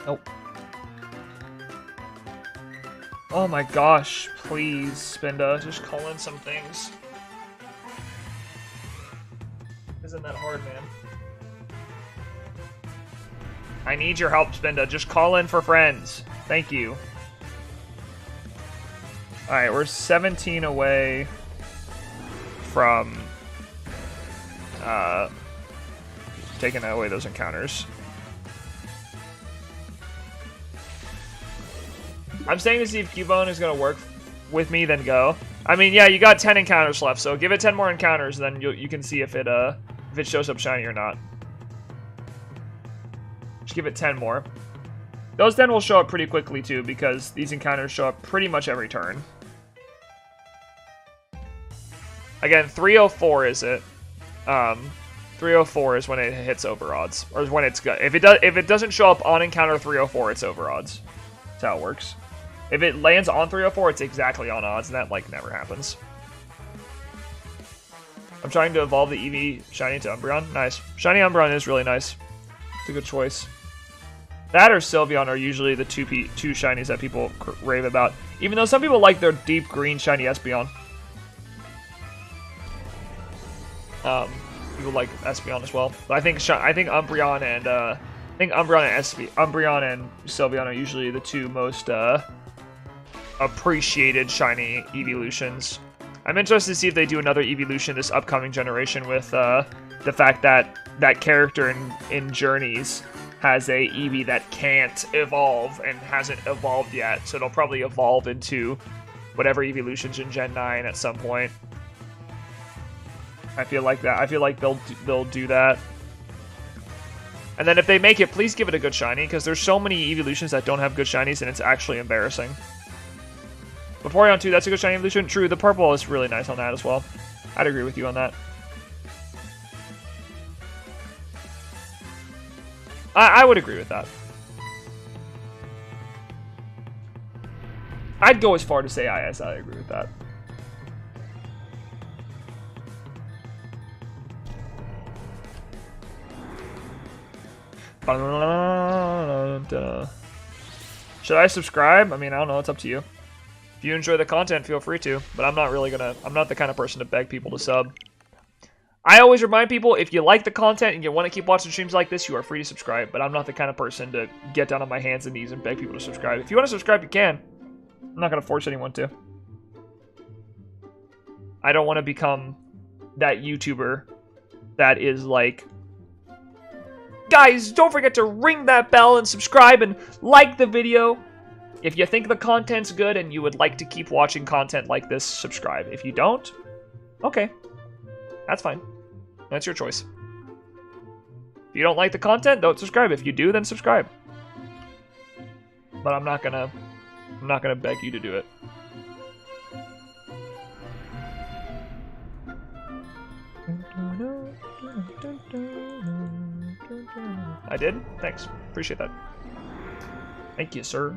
Nope. Oh my gosh, please, Spinda, just call in some things. Isn't that hard, man? I need your help, Spinda. Just call in for friends. Thank you. Alright, we're 17 away from taking away those encounters. I'm staying to see if Cubone is going to work with me, then go. I mean, yeah, you got 10 encounters left, so give it 10 more encounters, then you can see if it shows up shiny or not. Just give it 10 more. Those 10 will show up pretty quickly, too, because these encounters show up pretty much every turn. Again, 304 is it. 304 is when it hits over odds, or when it's good. If it doesn't show up on encounter 304, it's over odds. That's how it works. If it lands on 304, it's exactly on odds, and that like never happens. I'm trying to evolve the Eevee shiny to Umbreon. Nice. Shiny Umbreon is really nice. It's a good choice. That or Sylveon are usually the two shinies that people rave about. Even though some people like their deep green shiny Espeon. People like Espeon as well. But I think Umbreon and Umbreon and Sylveon are usually the two most appreciated shiny evolutions. I'm interested to see if they do another evolution this upcoming generation with the fact that that character in Journeys has a Eevee that can't evolve and hasn't evolved yet, so it'll probably evolve into whatever evolutions in Gen 9 at some point. I feel like that. I feel like they'll do that. And then if they make it, please give it a good shiny, because there's so many evolutions that don't have good shinies, and it's actually embarrassing. Vaporeon 2, that's a good shiny evolution. True, the purple is really nice on that as well. I'd agree with you on that. I would agree with that. I'd go as far to say I agree with that. Should I subscribe? I mean, I don't know. It's up to you. If you enjoy the content, feel free to. But I'm not the kind of person to beg people to sub. I always remind people, if you like the content and you want to keep watching streams like this, you are free to subscribe. But I'm not the kind of person to get down on my hands and knees and beg people to subscribe. If you want to subscribe, you can. I'm not going to force anyone to. I don't want to become that YouTuber that is like, guys, don't forget to ring that bell and subscribe and like the video. If you think the content's good and you would like to keep watching content like this, subscribe. If you don't, okay. That's fine. That's your choice. If you don't like the content, don't subscribe. If you do, then subscribe. But I'm not gonna beg you to do it. I did? Thanks. Appreciate that. Thank you, sir.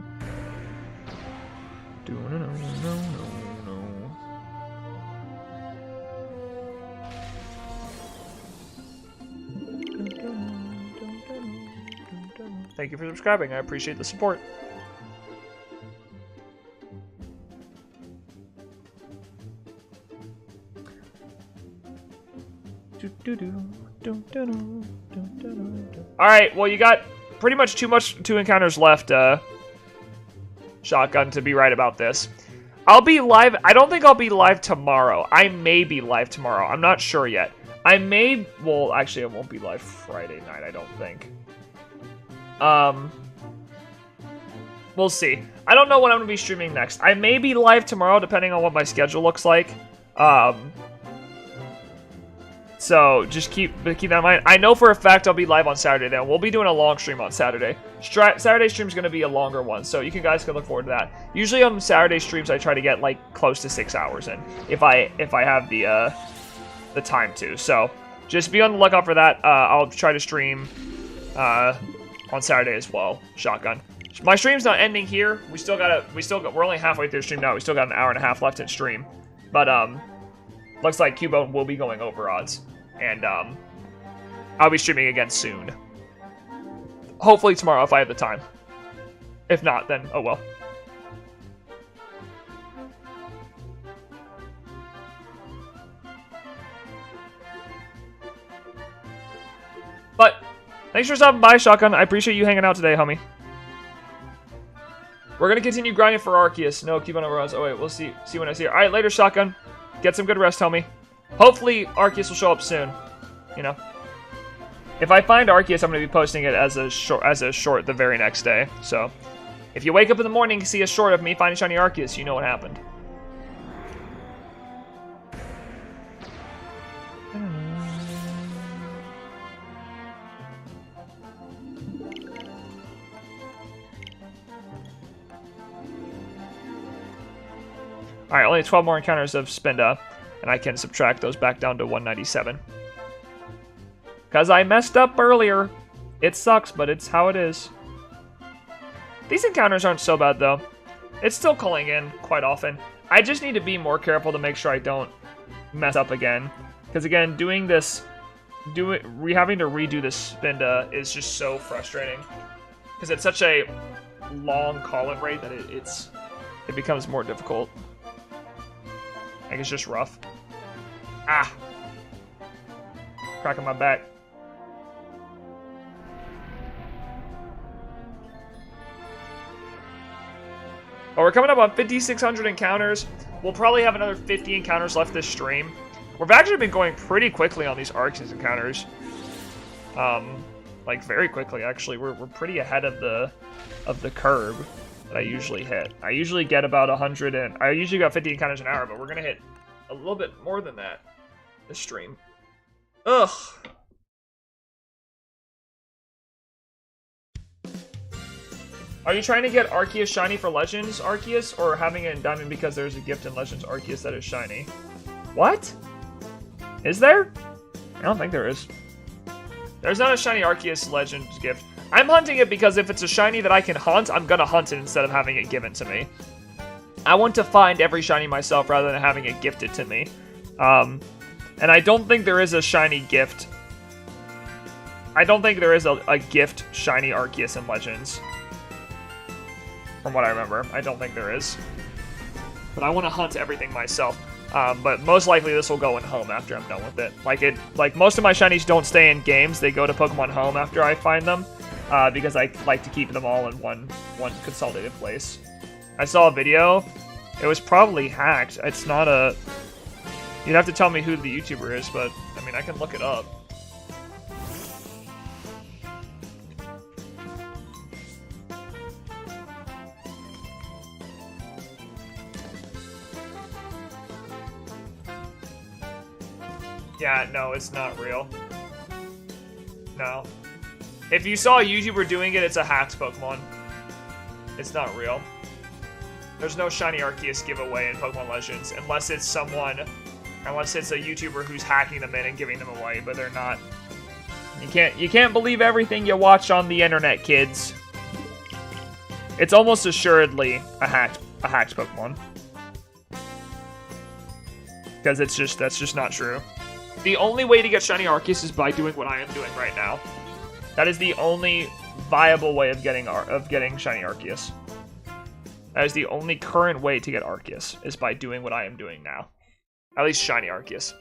Thank you for subscribing. I appreciate the support. Alright, well, you got pretty much two encounters left, Shotgun, to be right about this. I'll be live. I don't think I'll be live tomorrow. I may be live tomorrow. I'm not sure yet. Well, actually, I won't be live Friday night, I don't think. We'll see. I don't know when I'm going to be streaming next. I may be live tomorrow, depending on what my schedule looks like. So just keep that in mind. I know for a fact I'll be live on Saturday, then. We'll be doing a long stream on Saturday. Saturday stream's going to be a longer one, so you guys can look forward to that. Usually on Saturday streams, I try to get like close to 6 hours in, if I have the time to. So just be on the lookout for that. I'll try to stream on Saturday as well. Shotgun. My stream's not ending here. We're only halfway through the stream now. We still got an hour and a half left in stream. But looks like Cubone will be going over odds. And I'll be streaming again soon. Hopefully tomorrow if I have the time. If not, then oh well. But thanks for stopping by, Shotgun. I appreciate you hanging out today, homie. We're gonna continue grinding for Arceus. No, keep on over us. Oh wait, we'll see when I see her. Alright, later, Shotgun. Get some good rest, homie. Hopefully, Arceus will show up soon. You know? If I find Arceus, I'm gonna be posting it as a short the very next day. So, if you wake up in the morning and see a short of me finding shiny Arceus, you know what happened. Alright, only 12 more encounters of Spinda, and I can subtract those back down to 197. Because I messed up earlier. It sucks, but it's how it is. These encounters aren't so bad, though. It's still calling in quite often. I just need to be more careful to make sure I don't mess up again. Because, again, doing this... having to redo this Spinda is just so frustrating. Because it's such a long call-in rate that it becomes more difficult. Like, it's just rough. Ah! Cracking my back. Well, we're coming up on 5,600 encounters. We'll probably have another 50 encounters left this stream. We've actually been going pretty quickly on these Arceus encounters. Like, very quickly, actually. We're pretty ahead of the curve that I usually hit. I usually get about 100 and I usually got 50 encounters an hour, but we're gonna hit a little bit more than that this stream. Ugh. Are you trying to get Arceus shiny for Legends Arceus, or having it in Diamond because there's a gift in Legends Arceus that is shiny? What? Is there? I don't think there is. There's not a shiny Arceus Legends gift. I'm hunting it because if it's a shiny that I can hunt, I'm gonna hunt it instead of having it given to me. I want to find every shiny myself rather than having it gifted to me. And I don't think there is a shiny gift. I don't think there is a gift shiny Arceus in Legends. From what I remember. I don't think there is. But I want to hunt everything myself. But most likely this will go in home after I'm done with it. Like most of my shinies don't stay in games. They go to Pokemon Home after I find them. Because I like to keep them all in one consolidated place. I saw a video. It was probably hacked. It's not a... You'd have to tell me who the YouTuber is, but, I mean, I can look it up. Yeah, no, it's not real. No. If you saw a YouTuber doing it, it's a hacked Pokemon. It's not real. There's no shiny Arceus giveaway in Pokemon Legends unless it's a YouTuber who's hacking them in and giving them away, but they're not. You can't believe everything you watch on the internet, kids. It's almost assuredly a hacked Pokemon. Because that's just not true. The only way to get shiny Arceus is by doing what I am doing right now. That is the only viable way of getting shiny Arceus. That is the only current way to get Arceus, is by doing what I am doing now. At least shiny Arceus.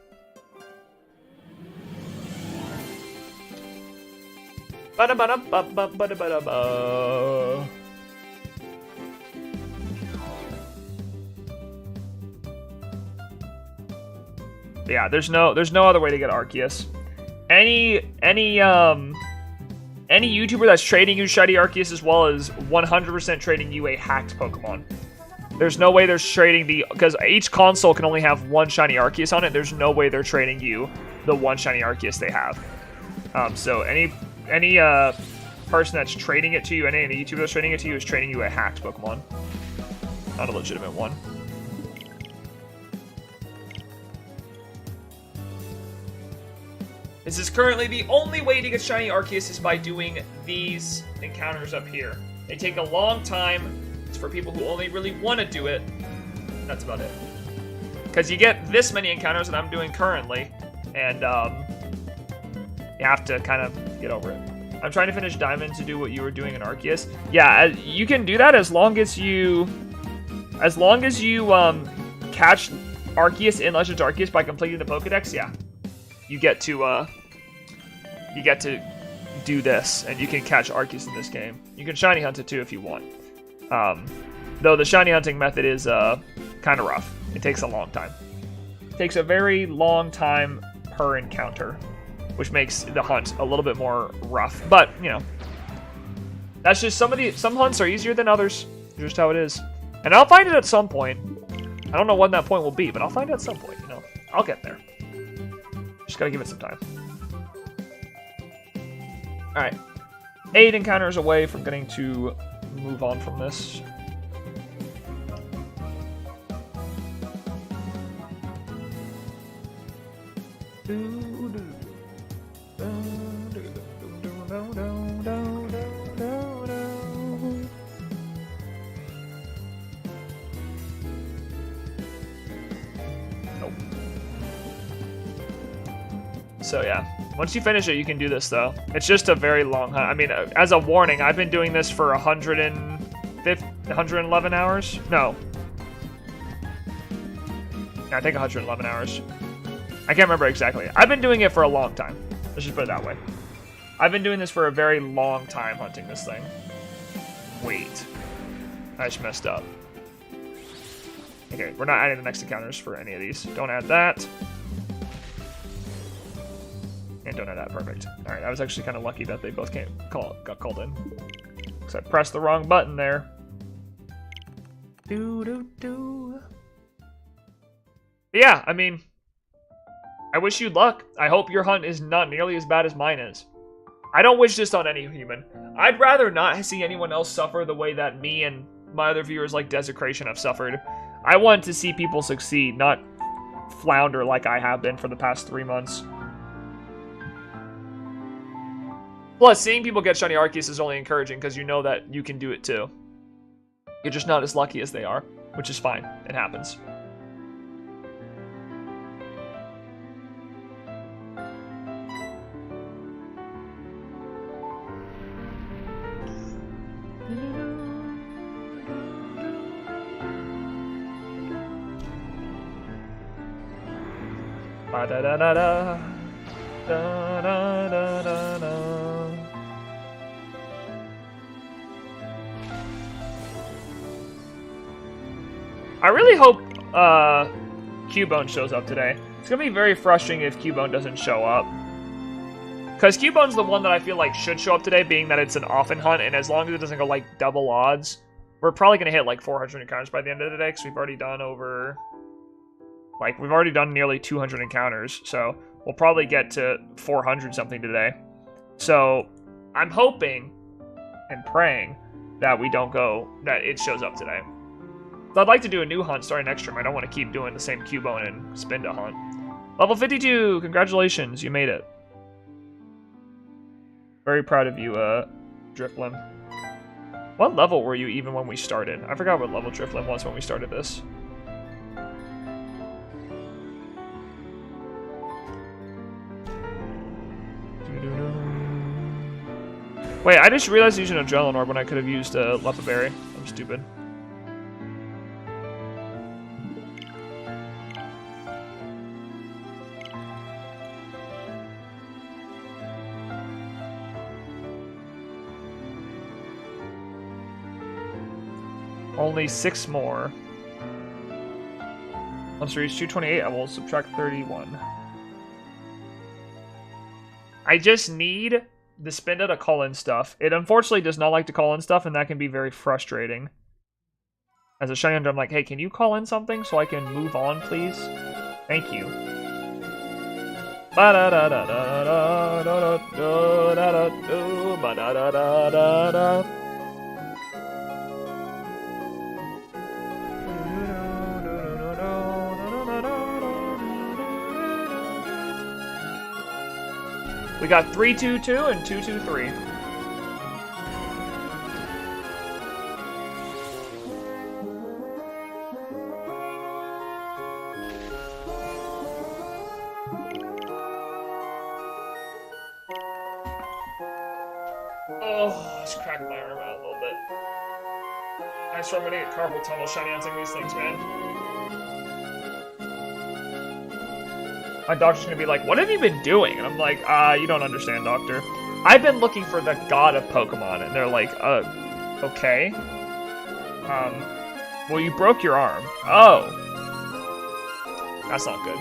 Yeah, there's no other way to get Arceus. Any YouTuber that's trading you shiny Arceus as well as 100% trading you a hacked Pokemon. There's no way they're trading because each console can only have one shiny Arceus on it. There's no way they're trading you the one shiny Arceus they have. So any person that's trading it to you, any YouTuber that's trading it to you is trading you a hacked Pokemon, not a legitimate one. This is currently the only way to get shiny Arceus is by doing these encounters up here. They take a long time. It's for people who only really want to do it. That's about it. Because you get this many encounters that I'm doing currently, and you have to kind of get over it. I'm trying to finish Diamond to do what you were doing in Arceus. Yeah, you can do that as long as you catch Arceus in Legends Arceus by completing the Pokedex. Yeah, you get to do this, and you can catch Arceus in this game. You can shiny hunt it too if you want. Though the shiny hunting method is kind of rough. It takes a long time. It takes a very long time per encounter, which makes the hunt a little bit more rough. But, you know, that's just some hunts are easier than others. Just how it is. And I'll find it at some point. I don't know when that point will be, but I'll find it at some point, you know. I'll get there. Just gotta give it some time. Alright. 8 encounters away from getting to move on from this. So yeah, once you finish it, you can do this though. It's just a very long hunt. I mean, as a warning, I've been doing this for 111 hours? No. Yeah, I think 111 hours. I can't remember exactly. I've been doing it for a long time. Let's just put it that way. I've been doing this for a very long time, hunting this thing. Wait. I just messed up. Okay, we're not adding the next encounters for any of these. Don't add that. And don't add that. Perfect. Alright, I was actually kind of lucky that they both got called in. Because I pressed the wrong button there. Yeah, I mean, I wish you luck. I hope your hunt is not nearly as bad as mine is. I don't wish this on any human. I'd rather not see anyone else suffer the way that me and my other viewers like Desecration have suffered. I want to see people succeed, not flounder like I have been for the past 3 months. Plus, seeing people get shiny Arceus is only encouraging because you know that you can do it too. You're just not as lucky as they are, which is fine. It happens. Ba da da da da da da da da da. I really hope Cubone shows up today. It's gonna be very frustrating if Cubone doesn't show up. Because Cubone's the one that I feel like should show up today, being that it's an often hunt, and as long as it doesn't go like double odds, we're probably gonna hit like 400 encounters by the end of the day, because we've already done over... Like, we've already done nearly 200 encounters, so we'll probably get to 400 something today. So, I'm hoping and praying that we don't go... that it shows up today. So I'd like to do a new hunt starting next stream. I don't want to keep doing the same Cubone and Spinda hunt. Level 52! Congratulations, you made it. Very proud of you, Drifblim. What level were you even when we started? I forgot what level Drifblim was when we started this. Wait, I just realized using a Adrenaline Orb when I could have used a Lepa Berry. I'm stupid. Only 6 more. Once we reach 228, I will subtract 31. I just need the Spinda to call in stuff. It unfortunately does not like to call in stuff, and that can be very frustrating. As a shiny hunter, I'm like, hey, can you call in something so I can move on, please? Thank you. We got 322 and 223. Oh, just cracked my arm out a little bit. I swear I'm gonna get carpal tunnel shiny hunting these things, man. My doctor's gonna be like, what have you been doing? And I'm like, you don't understand, doctor. I've been looking for the god of Pokemon. And they're like, okay. Well, you broke your arm. Oh. That's not good.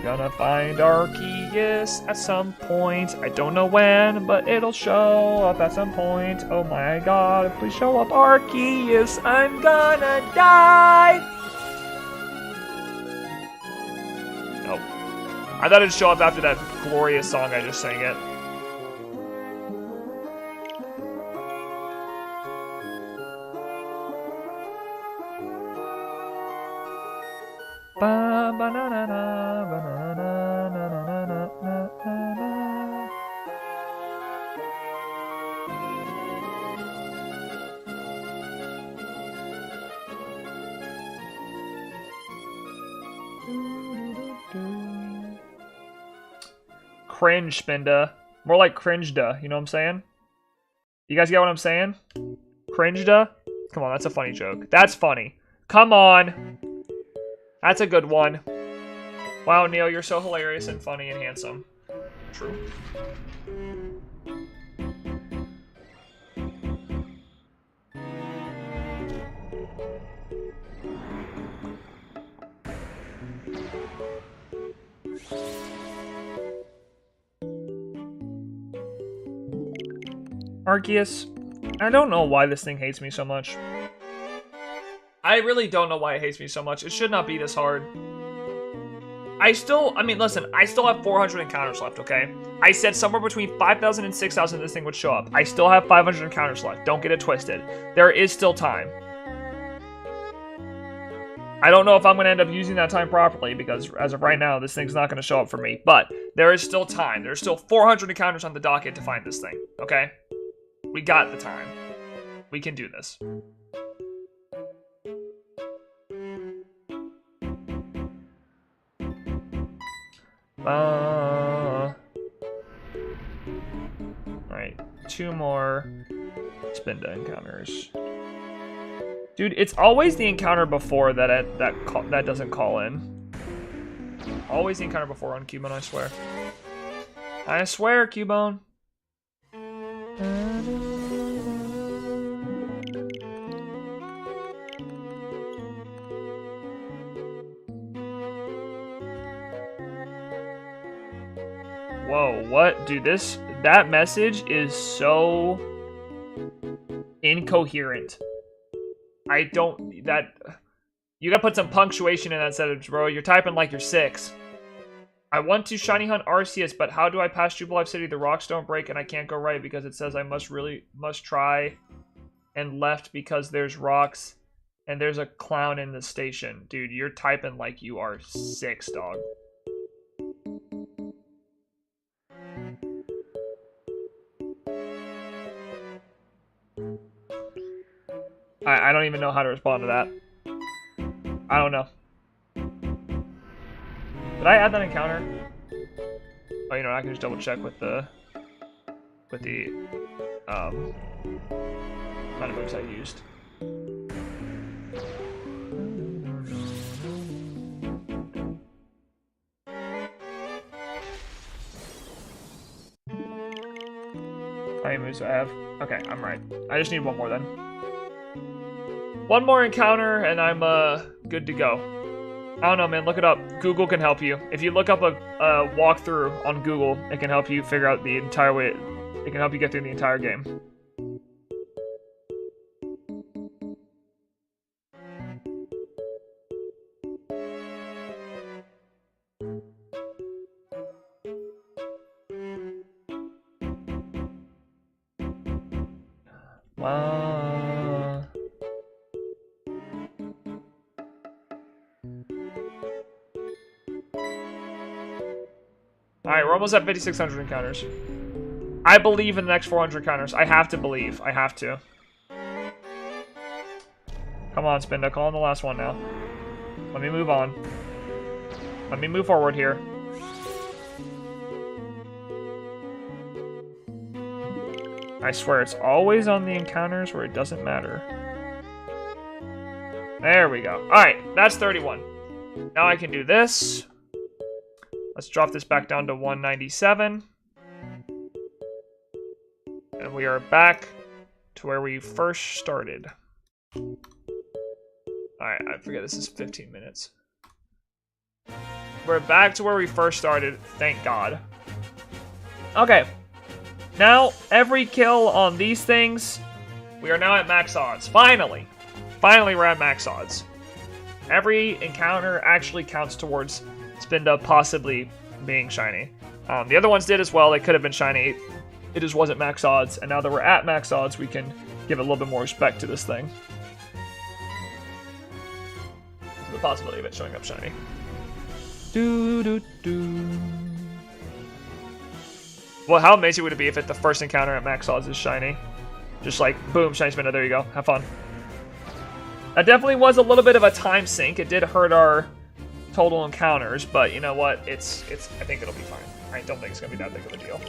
Gonna find Arceus at some point. I don't know when, but it'll show up at some point. Oh my god, please show up, Arceus. I'm gonna die. Nope. I thought it'd show up after that glorious song I just sang it. Cringe, Spinda. More like cringe-da, you know what I'm saying? You guys get what I'm saying? Cringe-da? Come on, that's a funny joke. That's funny. Come on! That's a good one. Wow, Neo, you're so hilarious and funny and handsome. True. Arceus, I don't know why this thing hates me so much. I really don't know why it hates me so much. It should not be this hard. I mean, listen, I still have 400 encounters left, okay? I said somewhere between 5,000 and 6,000 this thing would show up. I still have 500 encounters left. Don't get it twisted. There is still time. I don't know if I'm going to end up using that time properly because as of right now, this thing's not going to show up for me. But there is still time. There's still 400 encounters on the docket to find this thing, okay? We got the time. We can do this. Alright, 2 more Spinda encounters. Dude, it's always the encounter before that doesn't call in. Always the encounter before on Cubone, I swear. I swear, Cubone. Whoa, what? Dude, that message is so incoherent. You gotta put some punctuation in that sentence, bro. You're typing like you're 6. I want to shiny hunt Arceus, but how do I pass Jubilife City? The rocks don't break and I can't go right because it says I must try and left because there's rocks and there's a clown in the station. Dude, you're typing like you are 6, dog. I don't even know how to respond to that. I don't know. Did I add that encounter? Oh, you know, I can just double check with the amount of moves I used. How many moves do I have? Okay, I'm right. I just need 1 more then. 1 more encounter and I'm good to go. I don't know, man. Look it up. Google can help you. If you look up a walkthrough on Google, it can help you figure out the entire way. It can help you get through the entire game. Alright, we're almost at 5,600 encounters. I believe in the next 400 encounters. I have to believe. I have to. Come on, Spinda. Call on the last one now. Let me move on. Let me move forward here. I swear, it's always on the encounters where it doesn't matter. There we go. Alright, that's 31. Now I can do this. Let's drop this back down to 197. And we are back to where we first started. Alright, I forget this is 15 minutes. We're back to where we first started, thank God. Okay. Now, every kill on these things, we are now at max odds. Finally! Finally, we're at max odds. Every encounter actually counts towards Spinda possibly being shiny. The other ones did as well. They could have been shiny. It just wasn't max odds. And now that we're at max odds, we can give a little bit more respect to this thing. The possibility of it showing up shiny. Well, how amazing would it be if the first encounter at max odds is shiny? Just like, boom, shiny Spinda, there you go. Have fun. That definitely was a little bit of a time sink. It did hurt our total encounters, but you know what? I think it'll be fine. I don't think it's gonna be that big of a deal.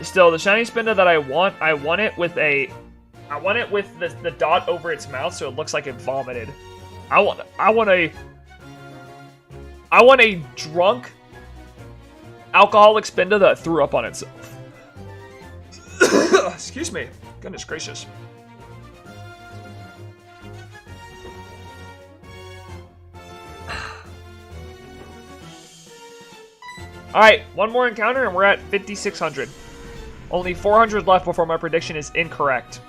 Still, the shiny Spinda that I want it with the dot over its mouth so it looks like it vomited. I want a drunk alcoholic Spinda that threw up on itself. Excuse me. Goodness gracious. Alright, one more encounter and we're at 5,600. Only 400 left before my prediction is incorrect.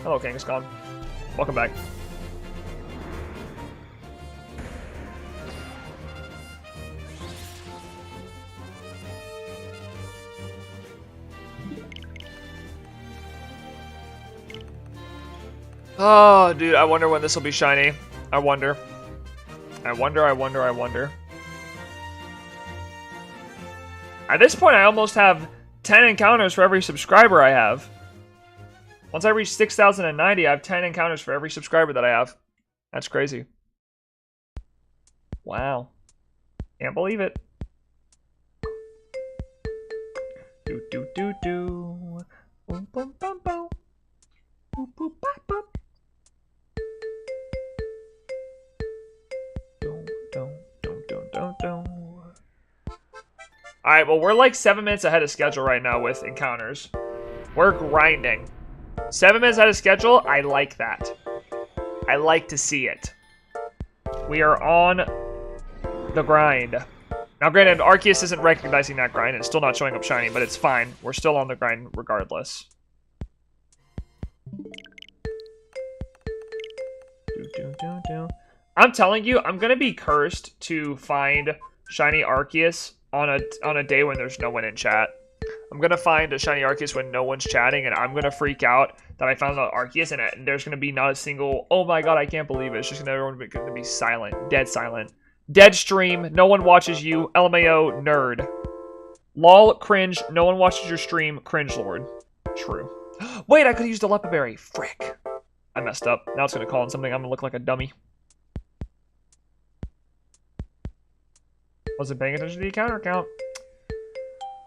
Hello, Kangaskhan. Welcome back. Oh, dude, I wonder when this will be shiny. I wonder. I wonder. At this point, I almost have 10 encounters for every subscriber I have. Once I reach 6,090, I have 10 encounters for every subscriber that I have. That's crazy. Wow. Can't believe it. Do do do do. Boom boom boom boom. Boop boop bop bop. Alright, well, we're like 7 minutes ahead of schedule right now with encounters. We're grinding. 7 minutes ahead of schedule, I like that. I like to see it. We are on the grind. Now, granted, Arceus isn't recognizing that grind. It's still not showing up shiny, but it's fine. We're still on the grind regardless. I'm telling you, I'm going to be cursed to find shiny Arceus on a day when there's no one in chat. I'm going to find a shiny Arceus when no one's chatting, and I'm going to freak out that I found an Arceus, and there's going to be not a single, oh my god, I can't believe it. It's just going to be silent. Dead silent. Dead stream. No one watches you. LMAO, nerd. Lol, cringe. No one watches your stream. Cringe lord. True. Wait, I could have used a Lepa Berry. Frick. I messed up. Now it's going to call in something. I'm going to look like a dummy. Wasn't paying attention to the encounter count.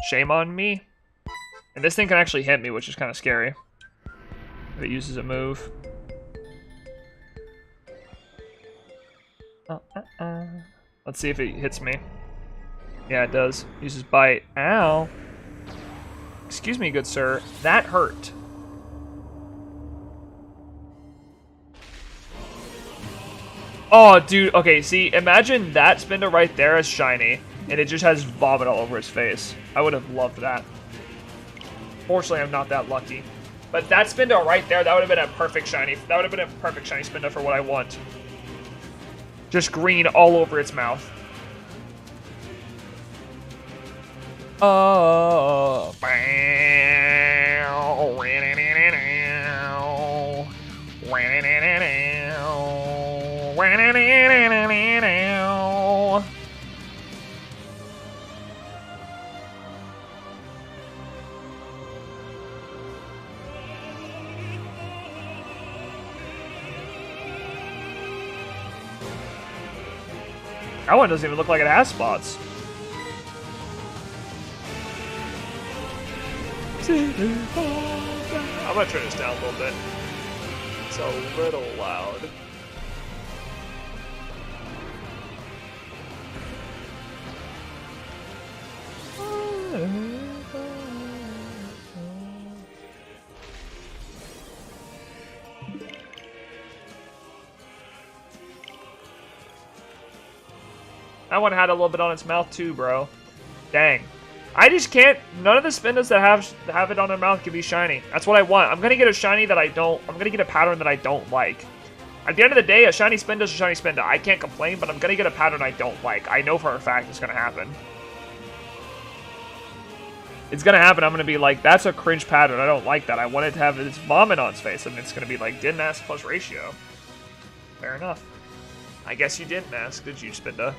Shame on me. And this thing can actually hit me, which is kind of scary. If it uses a move. Let's see if it hits me. Yeah, it does. Uses bite. Ow. Excuse me, good sir. That hurt. Oh, dude. Okay, see, imagine that Spinda right there is shiny, and it just has vomit all over its face. I would have loved that. Fortunately, I'm not that lucky. But that Spinda right there, that would have been a perfect shiny. That would have been a perfect shiny Spinda for what I want. Just green all over its mouth. Oh. That one doesn't even look like it has spots. I'm gonna turn this down a little bit. It's a little loud. That one had a little bit on its mouth too, bro. Dang. I just can't. None of the Spindas that have it on their mouth can be shiny. That's what I want. I'm gonna get a shiny that I don't. I'm gonna get a pattern that I don't like. At the end of the day, a shiny Spinda is a shiny Spinda. I can't complain, but I'm gonna get a pattern I don't like. I know for a fact it's gonna happen. It's gonna happen. I'm gonna be like, that's a cringe pattern. I don't like that. I want it to have its vomit on its face, and it's gonna be like, didn't ask plus ratio. Fair enough. I guess you didn't ask, did you, Spinda?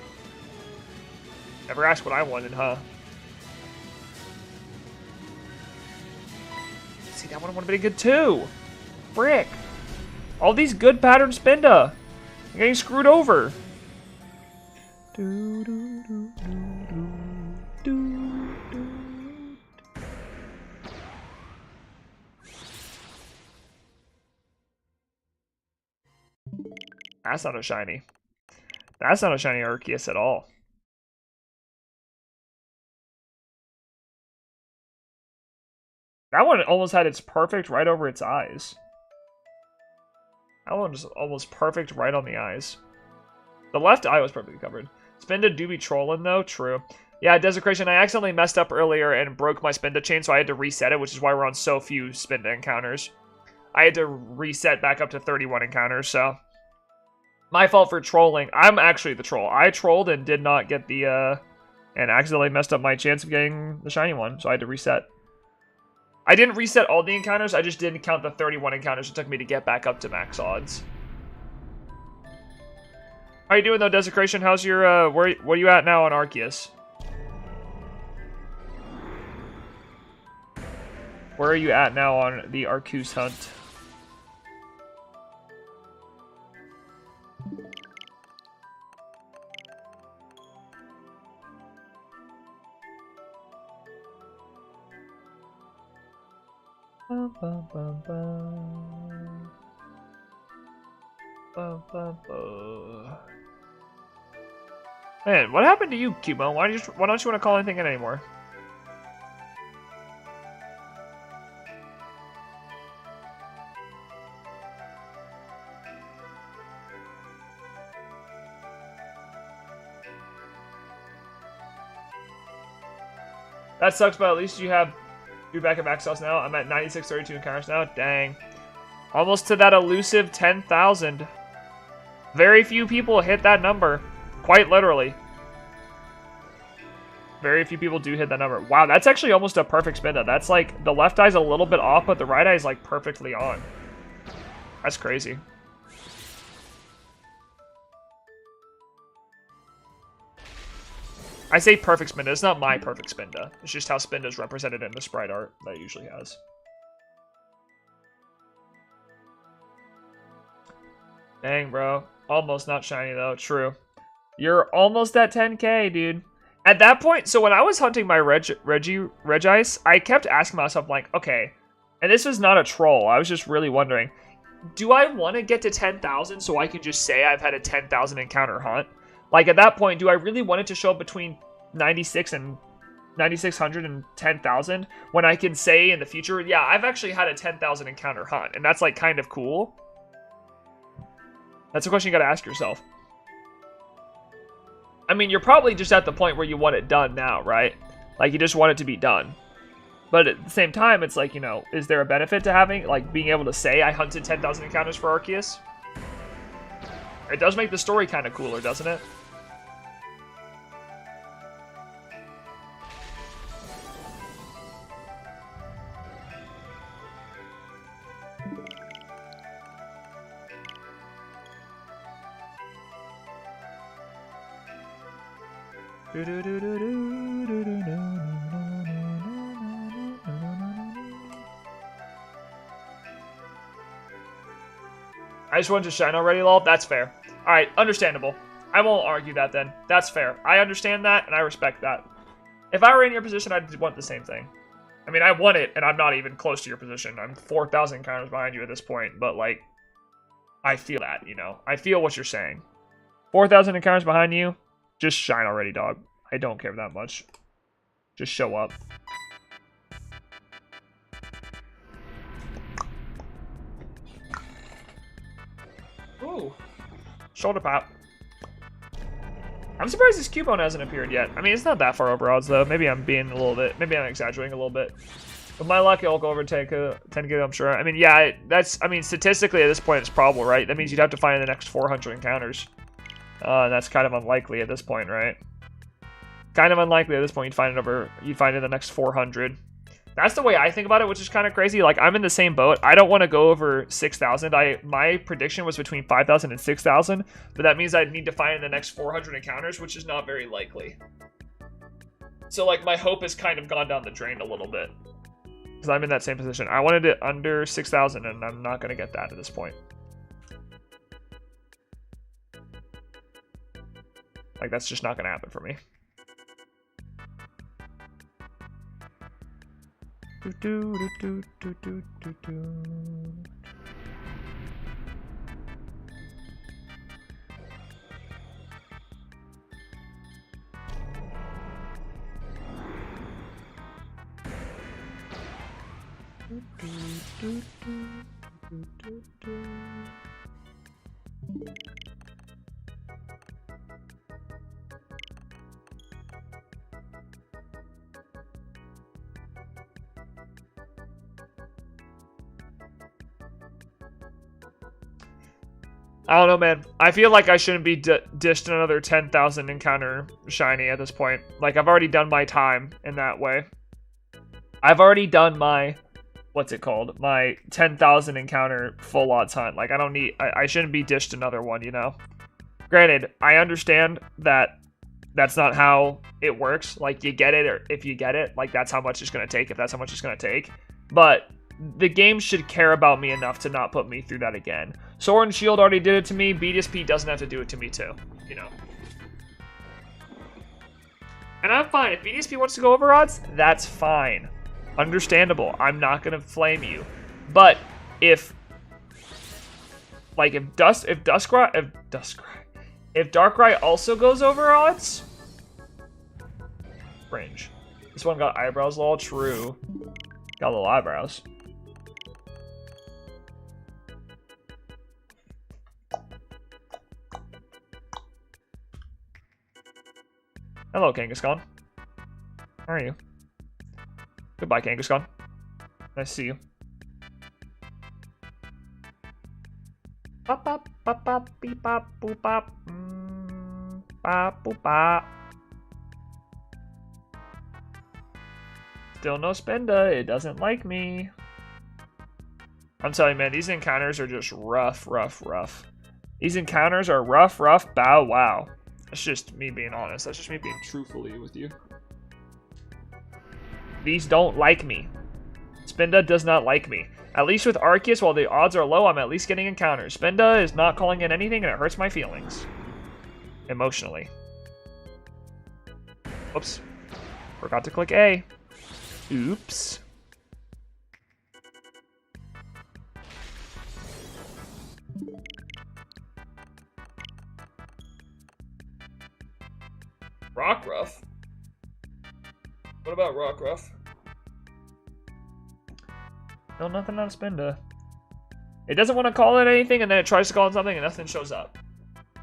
Never asked what I wanted, huh? See, that one would have been good too. Frick. All these good pattern Spinda. I'm getting screwed over. That's not a shiny. That's not a shiny Arceus at all. That one almost had its perfect right over its eyes. That one was almost perfect right on the eyes. The left eye was perfectly covered. Spinda do be trolling though, true. Yeah, Desecration, I accidentally messed up earlier and broke my Spinda chain, so I had to reset it, which is why we're on so few Spinda encounters. I had to reset back up to 31 encounters, so... My fault for trolling. I'm actually the troll. I trolled and did not get the, and accidentally messed up my chance of getting the shiny one, so I had to reset. I didn't reset all the encounters, I just didn't count the 31 encounters it took me to get back up to max odds. How you doing though, Desecration? How's your, what are you at now on Arceus? Where are you at now on the Arceus hunt? Man, what happened to you, Cubo? Why don't you want to call anything in anymore? That sucks, but at least you're back at max odds now. I'm at 9632 encounters now. Dang. Almost to that elusive 10,000. Very few people hit that number. Quite literally. Very few people do hit that number. Wow, that's actually almost a perfect Spinda. That's like, the left eye's a little bit off, but the right eye's like perfectly on. That's crazy. I say perfect Spinda. It's not my perfect Spinda. It's just how Spinda is represented in the sprite art that it usually has. Dang, bro. Almost not shiny, though. True. You're almost at 10k, dude. At that point, so when I was hunting my Regice, I kept asking myself, like, okay, and this was not a troll. I was just really wondering, do I want to get to 10,000 so I can just say I've had a 10,000 encounter hunt? Like, at that point, do I really want it to show up between 96 and 9,600 and 10,000 when I can say in the future, yeah, I've actually had a 10,000 encounter hunt, and that's, like, kind of cool? That's a question you gotta ask yourself. I mean, you're probably just at the point where you want it done now, right? Like, you just want it to be done. But at the same time, it's like, you know, is there a benefit to having, like, being able to say I hunted 10,000 encounters for Arceus? It does make the story kind of cooler, doesn't it? I just wanted to shine already, lol. That's fair. Alright, understandable. I won't argue that then. That's fair. I understand that, and I respect that. If I were in your position, I'd want the same thing. I mean, I want it, and I'm not even close to your position. I'm 4,000 encounters behind you at this point, but, like, I feel that, you know? I feel what you're saying. 4,000 encounters behind you, just shine already, dog. I don't care that much. Just show up. Ooh. Shoulder pop. I'm surprised this Cubone hasn't appeared yet. I mean, it's not that far over odds, though. Maybe I'm being a little bit... Maybe I'm exaggerating a little bit. With my luck, it'll go over 10k, I'm sure. I mean, yeah, that's... I mean, statistically, at this point, it's probable, right? That means you'd have to find the next 400 encounters. And that's kind of unlikely at this point, right? Kind of unlikely at this point you'd find it in the next 400. That's the way I think about it, which is kind of crazy. Like, I'm in the same boat. I don't want to go over 6,000. My prediction was between 5,000 and 6,000, but that means I'd need to find the next 400 encounters, which is not very likely. So, like, my hope has kind of gone down the drain a little bit, because I'm in that same position. I wanted it under 6,000, and I'm not going to get that at this point. Like, that's just not going to happen for me. I don't know, man. I feel like I shouldn't be dished another 10,000 encounter shiny at this point. Like, I've already done my time in that way. I've already done my, what's it called? My 10,000 encounter full odds hunt. Like, I don't need, I shouldn't be dished another one, you know? Granted, I understand that that's not how it works. Like, you get it, or if you get it, like, that's how much it's going to take, if that's how much it's going to take. But the game should care about me enough to not put me through that again. Sword and Shield already did it to me. BDSP doesn't have to do it to me too, you know. And I'm fine. If BDSP wants to go over odds, that's fine. Understandable. I'm not gonna flame you. But if Darkrai also goes over odds, range. This one got eyebrows, lol. True. Got little eyebrows. Hello, Kangaskhan. How are you? Goodbye, Kangaskhan. Nice to see you. Bop bop bop bop beep bop boop bop bop boop bop. Still no Spinda. It doesn't like me. I'm telling you, man, these encounters are just rough. These encounters are rough, bow wow. That's just me being honest. That's just me being truthfully with you. These don't like me. Spinda does not like me. At least with Arceus, while the odds are low, I'm at least getting encounters. Spinda is not calling in anything, and it hurts my feelings. Emotionally. Whoops. Forgot to click A. Oops. Rockruff? What about Rockruff? No, nothing on Spinda. It doesn't want to call it anything, and then it tries to call it something, and nothing shows up.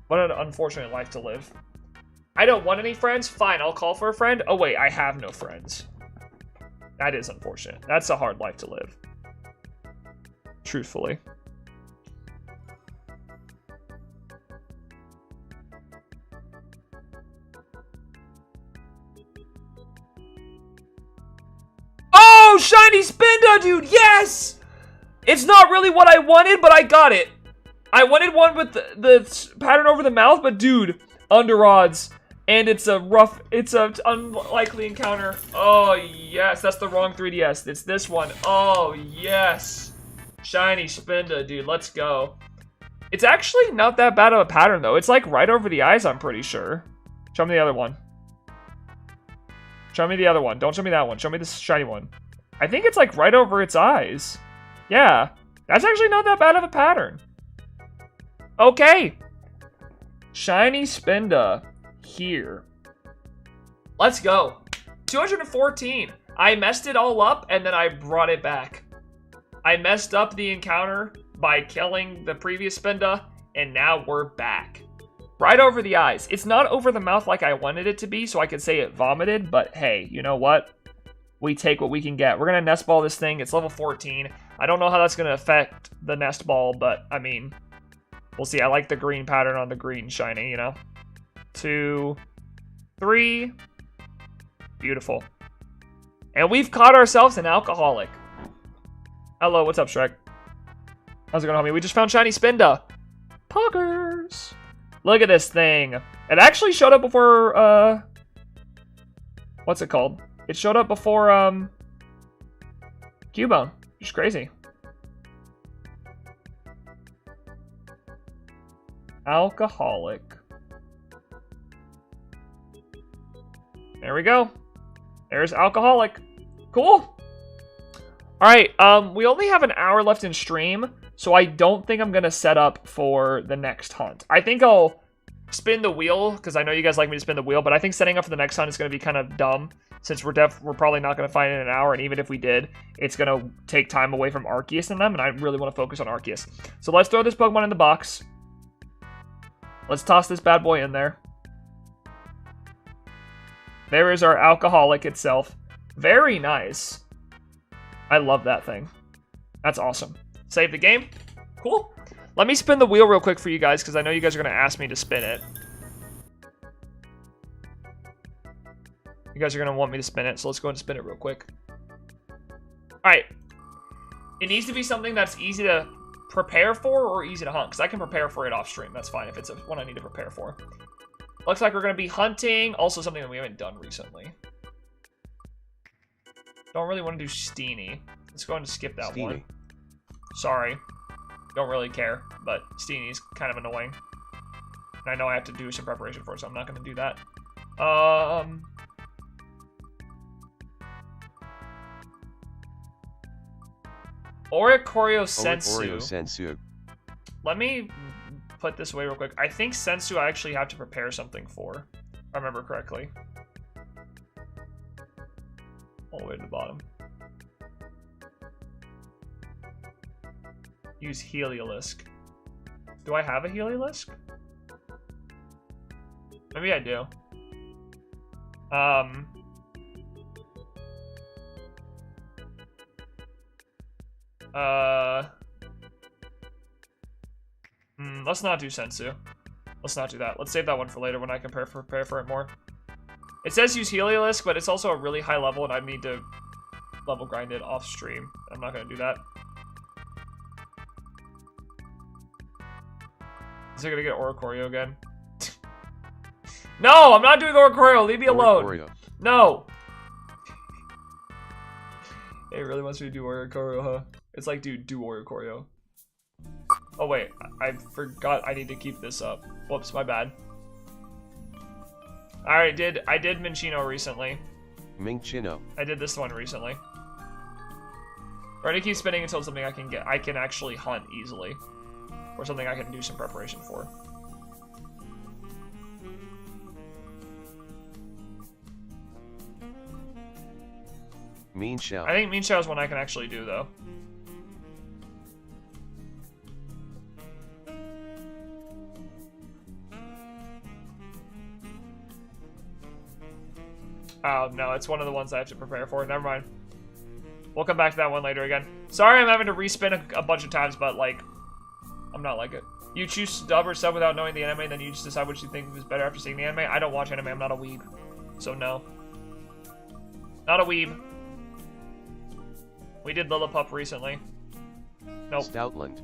What an unfortunate life to live. I don't want any friends? Fine, I'll call for a friend. Oh wait, I have no friends. That is unfortunate. That's a hard life to live. Truthfully. Oh, shiny Spinda, dude, yes! It's not really what I wanted, but I got it. I wanted one with the pattern over the mouth, but dude, under odds. And it's a unlikely encounter. Oh, yes, that's the wrong 3DS. It's this one. Oh, yes. Shiny Spinda, dude, let's go. It's actually not that bad of a pattern, though. It's like right over the eyes, I'm pretty sure. Show me the other one. Show me the other one. Don't show me that one. Show me this shiny one. I think it's like right over its eyes. Yeah. That's actually not that bad of a pattern. Okay. Shiny Spinda here. Let's go. 214. I messed it all up, and then I brought it back. I messed up the encounter by killing the previous Spinda, and now we're back. Right over the eyes. It's not over the mouth like I wanted it to be, so I could say it vomited, but hey, you know what? We take what we can get. We're going to nest ball this thing. It's level 14. I don't know how that's going to affect the nest ball, but, I mean, we'll see. I like the green pattern on the green shiny, you know? 2, 3. Beautiful. And we've caught ourselves an alcoholic. Hello, what's up, Shrek? How's it going, homie? We just found shiny Spinda. Poggers. Look at this thing. It actually showed up before, what's it called? It showed up before, Cubone. Which is crazy. Alcoholic. There we go. There's alcoholic. Cool. Alright, we only have an hour left in stream, so I don't think I'm gonna set up for the next hunt. I think I'll spin the wheel, because I know you guys like me to spin the wheel, but I think setting up for the next hunt is gonna be kind of dumb, since we're probably not gonna find it in an hour, and even if we did, it's gonna take time away from Arceus and them, and I really want to focus on Arceus. So let's throw this Pokemon in the box. Let's toss this bad boy in there. There is our alcoholic itself. Very nice. I love that thing. That's awesome. Save the game. Cool. Let me spin the wheel real quick for you guys, because I know you guys are going to ask me to spin it. You guys are going to want me to spin it, so let's go ahead and spin it real quick. Alright. It needs to be something that's easy to prepare for or easy to hunt, because I can prepare for it off stream. That's fine if it's one I need to prepare for. Looks like we're going to be hunting. Also something that we haven't done recently. Don't really want to do Steenie. Let's go ahead and skip that one. Sorry. Don't really care, but Steenie's kind of annoying. And I know I have to do some preparation for it, so I'm not going to do that. Oricorio Sensu. Let me put this away real quick. I think Sensu I actually have to prepare something for, if I remember correctly. All the way to the bottom. Use Heliolisk. Do I have a Heliolisk? Maybe I do. Let's not do Sensu. Let's not do that. Let's save that one for later when I can prepare for it more. It says use Heliolisk, but it's also a really high level, and I need to level grind it off stream. I'm not going to do that. Is it going to get Oricorio again? No, I'm not doing Oricorio. Leave me alone. No. It really wants me to do Oricorio, huh? It's like, dude, do Oricorio. Oh, wait. I forgot I need to keep this up. Whoops, my bad. I did Minchino recently. Minchino. I did this one recently. We're gonna keep spinning until something I can actually hunt easily. Or something I can do some preparation for. Minchao. I think Minchao is one I can actually do, though. Oh, no, it's one of the ones I have to prepare for. Never mind. We'll come back to that one later again. Sorry I'm having to respin a bunch of times, but, like, I'm not like it. You choose dub or sub without knowing the anime, then you just decide what you think is better after seeing the anime? I don't watch anime, I'm not a weeb. So, no. Not a weeb. We did Lillipup recently. Nope. Stoutland.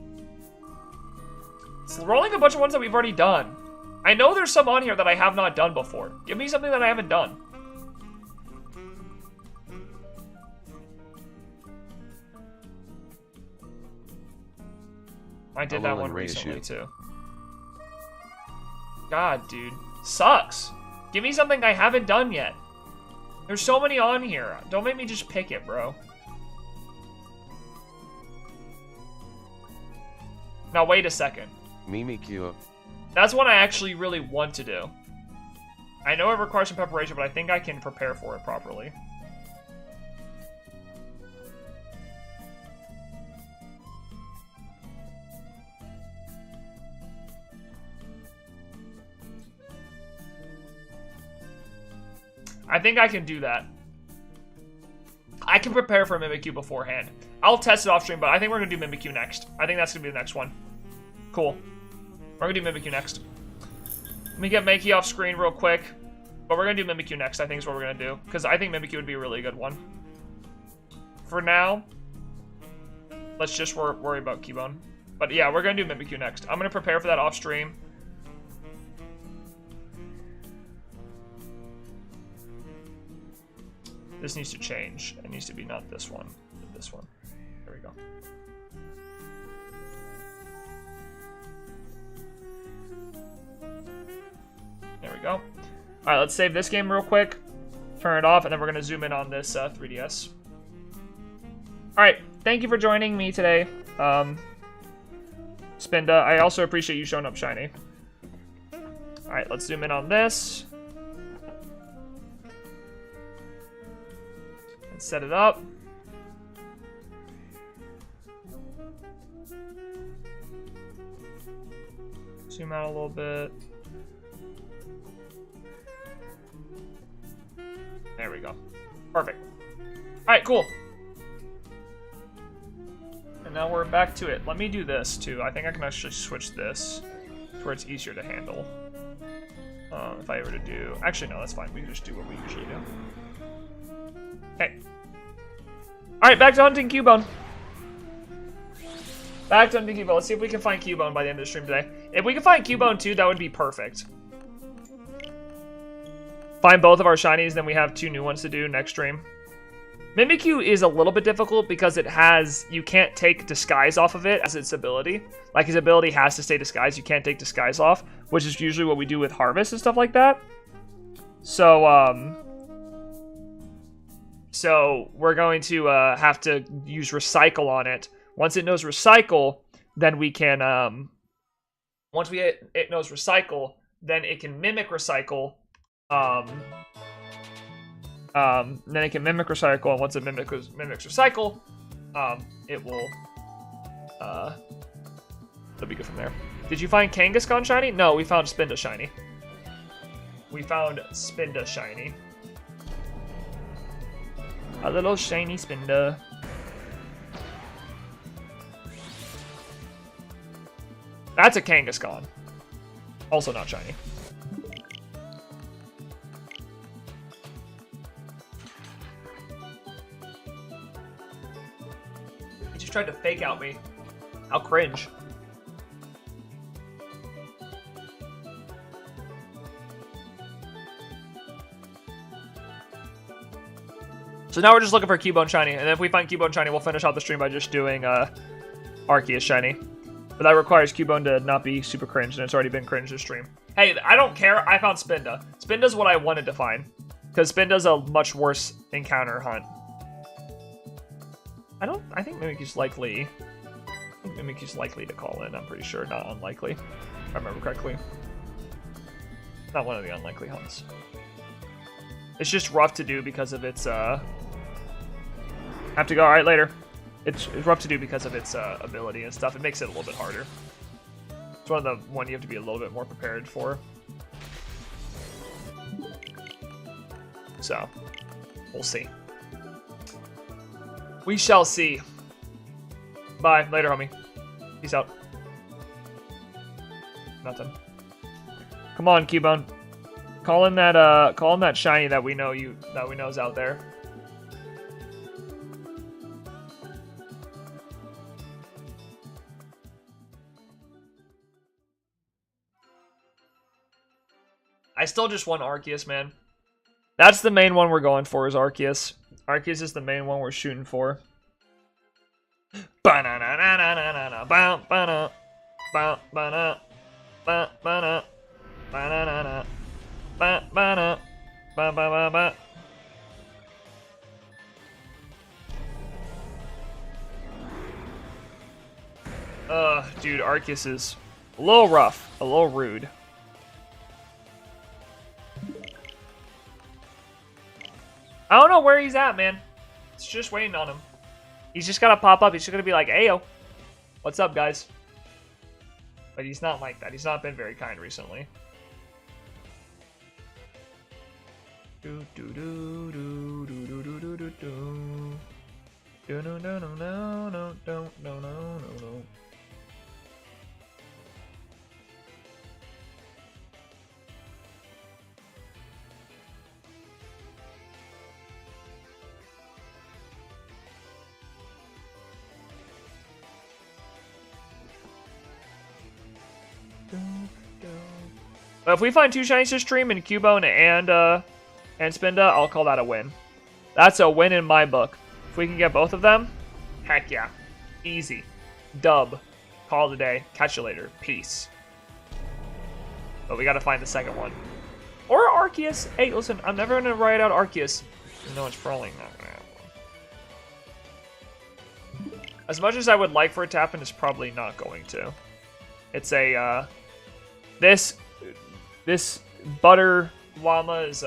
It's rolling a bunch of ones that we've already done. I know there's some on here that I have not done before. Give me something that I haven't done. I did that one recently, too. God, dude. Sucks. Give me something I haven't done yet. There's so many on here. Don't make me just pick it, bro. Now, wait a second. Mimikyu. That's what I actually really want to do. I know it requires some preparation, but I think I can prepare for it properly. I think I can do that. I can prepare for Mimikyu beforehand. I'll test it off stream, but I think we're going to do Mimikyu next. I think that's going to be the next one. Cool. We're going to do Mimikyu next. Let me get Makey off screen real quick. But we're going to do Mimikyu next, I think is what we're going to do. Because I think Mimikyu would be a really good one. For now, let's just worry about Cubone. But yeah, we're going to do Mimikyu next. I'm going to prepare for that off stream. This needs to change. It needs to be not this one, but this one. There we go. There we go. All right, let's save this game real quick. Turn it off, and then we're going to zoom in on this 3DS. All right, thank you for joining me today, Spinda. I also appreciate you showing up shiny. All right, let's zoom in on this. And set it up. Zoom out a little bit. There we go. Perfect. Alright, cool. And now we're back to it. Let me do this, too. I think I can actually switch this to where it's easier to handle. If I were to do... Actually, no, that's fine. We can just do what we usually do. Okay. Alright, back to hunting Cubone. Back to hunting Cubone. Let's see if we can find Cubone by the end of the stream today. If we can find Cubone, too, that would be perfect. Find both of our shinies, then we have 2 new ones to do next stream. Mimikyu is a little bit difficult because it has... You can't take Disguise off of it as its ability. Like, his ability has to stay Disguise. You can't take Disguise off, which is usually what we do with Harvest and stuff like that. So, So, we're going to have to use Recycle on it. Once it knows Recycle, then we can... Once it knows Recycle, then it can Mimic Recycle... then it can mimic recycle, and once it mimics recycle, it will, it'll be good from there. Did you find Kangaskhan shiny? No, we found Spinda shiny. We found Spinda shiny. A little shiny Spinda. That's a Kangaskhan. Also not shiny. Tried to fake out me. How cringe. So now we're just looking for Cubone shiny, and if we find Cubone shiny, we'll finish out the stream by just doing Arceus shiny. But that requires Cubone to not be super cringe, and it's already been cringe this stream. Hey, I don't care. I found Spinda. Spinda's what I wanted to find, because Spinda's a much worse encounter hunt. I think Mimikyu's likely. I think Mimikyu's likely to call in, I'm pretty sure. Not unlikely, if I remember correctly. Not one of the unlikely hunts. It's just rough to do because of its, Have to go, alright, later. It's rough to do because of its, ability and stuff. It makes it a little bit harder. It's one of the one you have to be a little bit more prepared for. So, we'll see. We shall see. Bye. Later, homie. Peace out. Nothing. Come on, Cubone. Call in that shiny that we know is out there. I still just want Arceus, man. That's the main one we're going for, is Arceus. Arceus is the main one we're shooting for. Ba-na-na-na. Ba-ba-na. Ba-ba-ba-ba. Dude, Arceus is a little rough, a little rude. I don't know where he's at, man. It's just waiting on him. He's just gotta pop up. He's just gonna be like, "Ayo, what's up, guys?" But he's not like that. He's not been very kind recently. Do do do do do do do do do do. Do no no no no no no no no no. But if we find 2 shinies to stream in Cubone and Spinda, I'll call that a win. That's a win in my book. If we can get both of them, heck yeah. Easy. Dub. Call it a day. Catch you later. Peace. But we gotta find the second one. Or Arceus. Hey, listen, I'm never gonna write out Arceus. You know, it's probably not gonna happen. As much as I would like for it to happen, it's probably not going to. It's a, This butter llama is,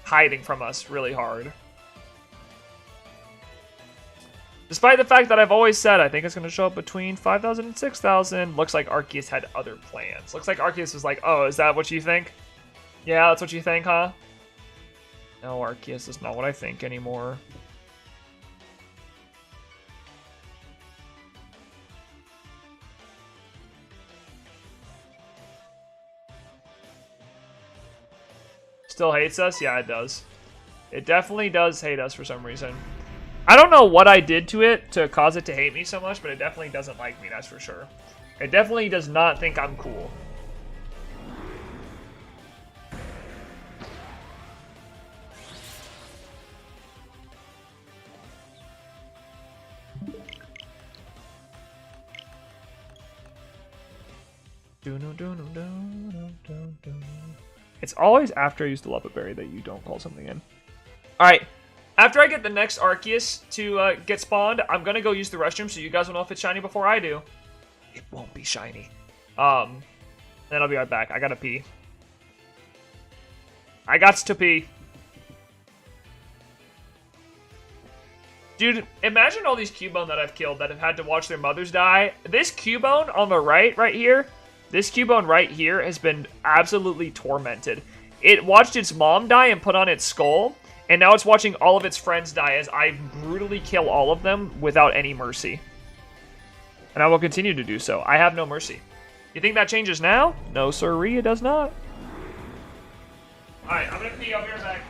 hiding from us really hard. Despite the fact that I've always said I think it's going to show up between 5,000 and 6,000, looks like Arceus had other plans. Looks like Arceus was like, oh, is that what you think? Yeah, that's what you think, huh? No, Arceus is not what I think anymore. Still hates us? Yeah, it does. It definitely does hate us for some reason. I don't know what I did to it to cause it to hate me so much, but it definitely doesn't like me, that's for sure. It definitely does not think I'm cool. It's always after I use the Lava Berry that you don't call something in. Alright, after I get the next Arceus to get spawned, I'm gonna go use the restroom so you guys will know if it's shiny before I do. It won't be shiny. Then I'll be right back. I gotta pee. I got to pee. Dude, imagine all these Cubone that I've killed that have had to watch their mothers die. This Cubone on the right here, this Cubone right here has been absolutely tormented. It watched its mom die and put on its skull, and now it's watching all of its friends die as I brutally kill all of them without any mercy. And I will continue to do so. I have no mercy. You think that changes now? No, sirree, it does not. Alright, I'm gonna pee. I'll be right back.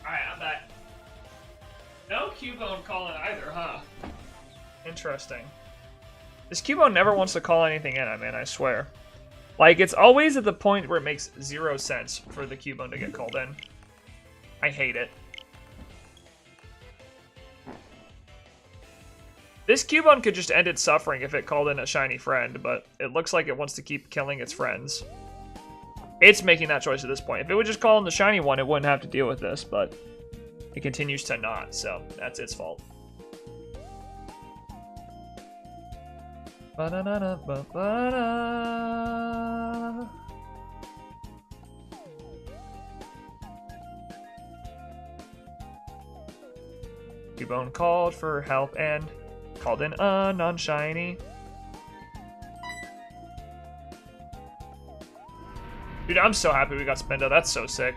Alright, I'm back. No Cubone calling either, huh? Interesting. This Cubone never wants to call anything in, man, I swear. Like, it's always at the point where it makes 0 sense for the Cubone to get called in. I hate it. This Cubone could just end its suffering if it called in a shiny friend, but it looks like it wants to keep killing its friends. It's making that choice at this point. If it would just call in the shiny one, it wouldn't have to deal with this, but it continues to not, so that's its fault. Ba-da-da-da-ba-ba-da. Cubone called for help and called in a non-shiny. Dude, I'm so happy we got Spinda. That's so sick.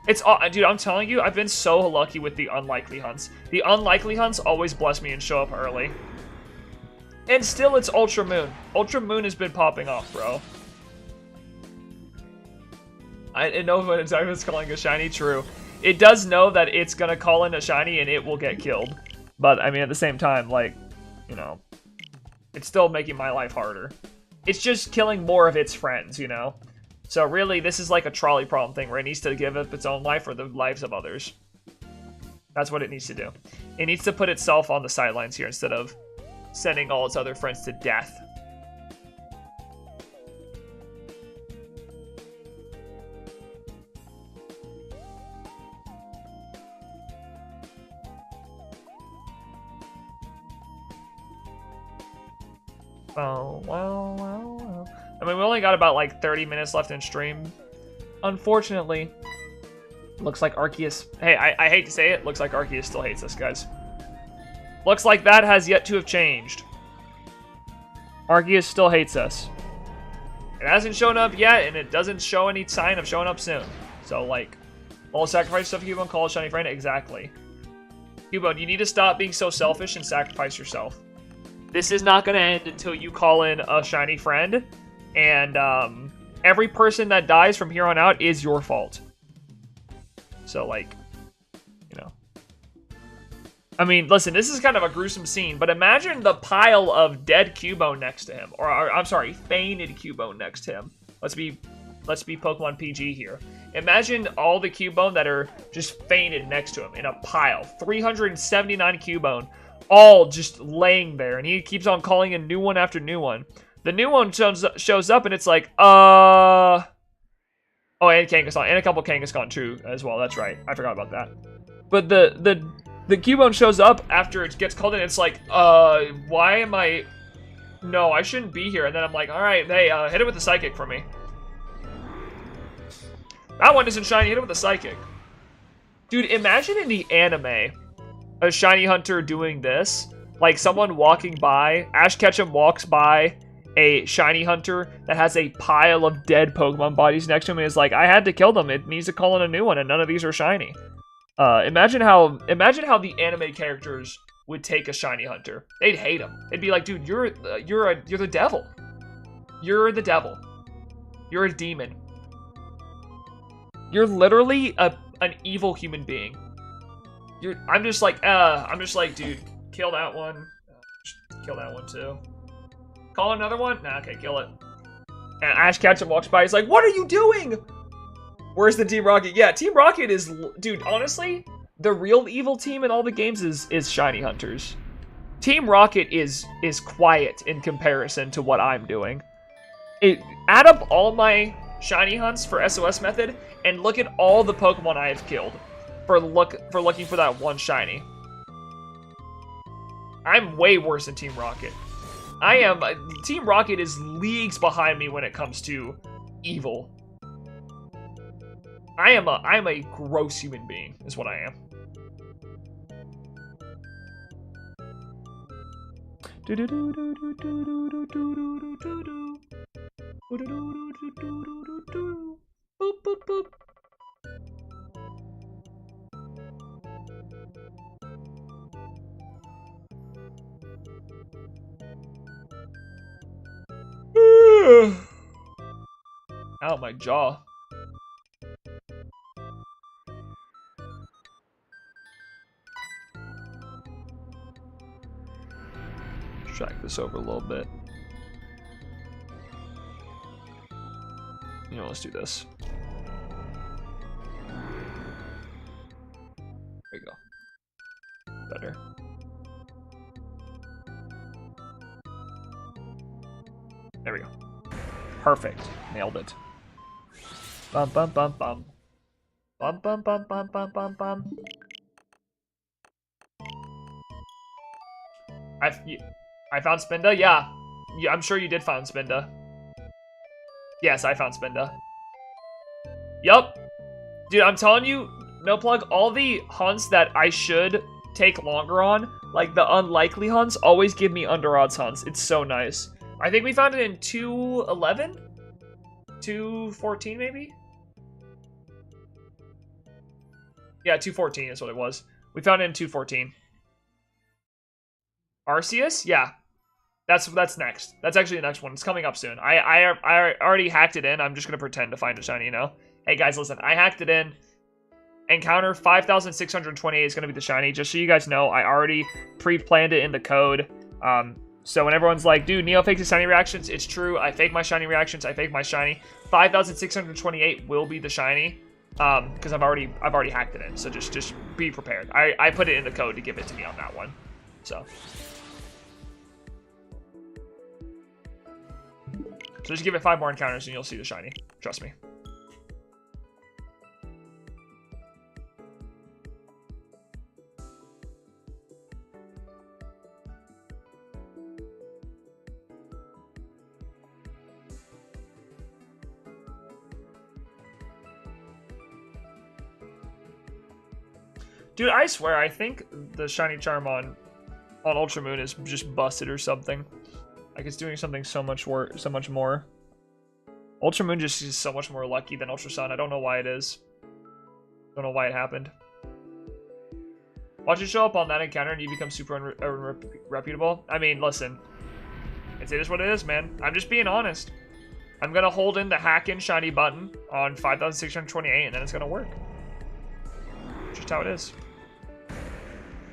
It's all, dude, I'm telling you, I've been so lucky with the unlikely hunts. The unlikely hunts always bless me and show up early. And still, it's Ultra Moon. Ultra Moon has been popping off, bro. I know what it's calling a shiny, true. It does know that it's gonna call in a shiny and it will get killed. But, I mean, at the same time, like, you know, it's still making my life harder. It's just killing more of its friends, you know? So really, this is like a trolley problem thing where it needs to give up its own life for the lives of others. That's what it needs to do. It needs to put itself on the sidelines here instead of sending all its other friends to death. Oh, wow. I mean, we only got about like 30 minutes left in stream. Unfortunately, looks like Arceus... Hey, I hate to say it, looks like Arceus still hates us, guys. Looks like that has yet to have changed. Arceus still hates us. It hasn't shown up yet, and it doesn't show any sign of showing up soon. So, like, all sacrifice stuff Cubone, call a shiny friend? Exactly. Cubone, you need to stop being so selfish and sacrifice yourself. This is not going to end until you call in a shiny friend. And every person that dies from here on out is your fault. So, like, you know. I mean, listen, this is kind of a gruesome scene, but imagine the pile of dead Cubone next to him. Or I'm sorry, fainted Cubone next to him. Let's be Pokemon PG here. Imagine all the Cubone that are just fainted next to him in a pile. 379 Cubone. All just laying there, and he keeps on calling in new one after new one. The new one shows up, and it's like, oh, and Kangaskhan, and a couple Kangaskhan too, as well. That's right, I forgot about that. But the Cubone shows up after it gets called in. It's like, why am I? No, I shouldn't be here. And then I'm like, all right, hey, hit it with the Psychic for me. That one isn't shiny. Hit it with the Psychic, dude. Imagine in the anime, a shiny hunter doing this, like someone walking by, Ash Ketchum walks by a shiny hunter that has a pile of dead Pokemon bodies next to him and is like, I had to kill them, it needs to call in a new one, and none of these are shiny. Imagine how the anime characters would take a shiny hunter. They'd hate him. They'd be like, dude, you're the devil. You're the devil. You're a demon. You're literally an evil human being. I'm just like, dude, kill that one. Kill that one too. Call another one? Nah, okay, kill it. And Ash Ketchum walks by, he's like, what are you doing? Where's the Team Rocket? Yeah, Team Rocket is, dude, honestly, the real evil team in all the games is shiny hunters. Team Rocket is quiet in comparison to what I'm doing. Add up all my shiny hunts for SOS method and look at all the Pokemon I have killed for looking for that one shiny. I'm way worse than Team Rocket. Team Rocket is leagues behind me when it comes to evil. I am a gross human being, is what I am. Boop, boop, boop. Ow, my jaw. Drag this over a little bit. You know, let's do this. There we go. Better. There we go. Perfect. Nailed it. Bum bum bum bum. Bum bum bum bum bum bum bum. I found Spinda? Yeah. I'm sure you did find Spinda. Yes, I found Spinda. Yup. Dude, I'm telling you, no plug, all the hunts that I should take longer on. Like, the unlikely hunts always give me under odds hunts. It's so nice. I think we found it in 211? 214, maybe? Yeah, 214 is what it was. We found it in 214. Arceus? Yeah. That's next. That's actually the next one. It's coming up soon. I already hacked it in. I'm just going to pretend to find a shiny, you know? Hey, guys, listen. I hacked it in. Encounter 5,628 is going to be the shiny. Just so you guys know, I already pre-planned it in the code. So when everyone's like, dude, Neo fakes his shiny reactions, it's true. I fake my shiny reactions. I fake my shiny. 5,628 will be the shiny. Because I've already hacked it in. So just be prepared. I put it in the code to give it to me on that one. So just give it 5 more encounters and you'll see the shiny. Trust me. Dude, I swear, I think the shiny charm on Ultra Moon is just busted or something. Like, it's doing something so much more. Ultra Moon just is so much more lucky than Ultra Sun. I don't know why it is. Don't know why it happened. Watch it show up on that encounter and you become super unreputable. I mean, listen. It is what it is, man. I'm just being honest. I'm gonna hold in the hack in shiny button on 5,628 and then it's gonna work. Just how it is.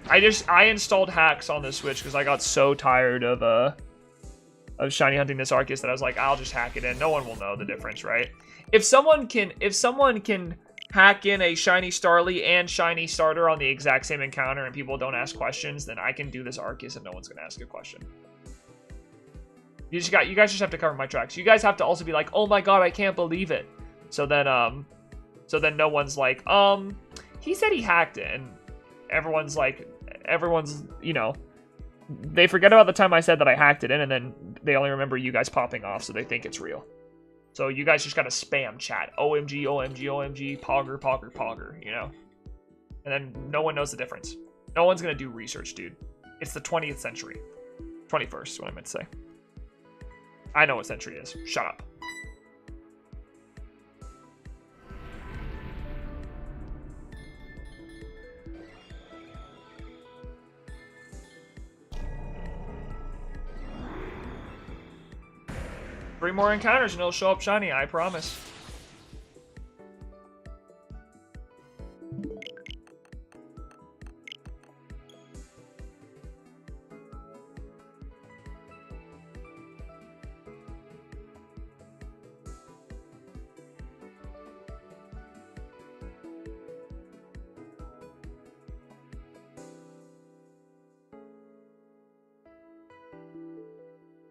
I installed hacks on this Switch because I got so tired of shiny hunting this Arceus that I was like, I'll just hack it in. No one will know the difference, right? If someone can hack in a shiny Starly and shiny starter on the exact same encounter and people don't ask questions, then I can do this Arceus and no one's gonna ask a question. You guys just have to cover my tracks. You guys have to also be like, oh my god, I can't believe it. So then no one's like, he said he hacked it, and everyone's, you know, they forget about the time I said that I hacked it in, and then they only remember you guys popping off, so they think it's real. So you guys just gotta spam chat. OMG, OMG, OMG, Pogger, Pogger, Pogger, you know? And then no one knows the difference. No one's gonna do research, dude. It's the 20th century. 21st is what I meant to say. I know what century is. Shut up. Three more encounters and it'll show up shiny, I promise.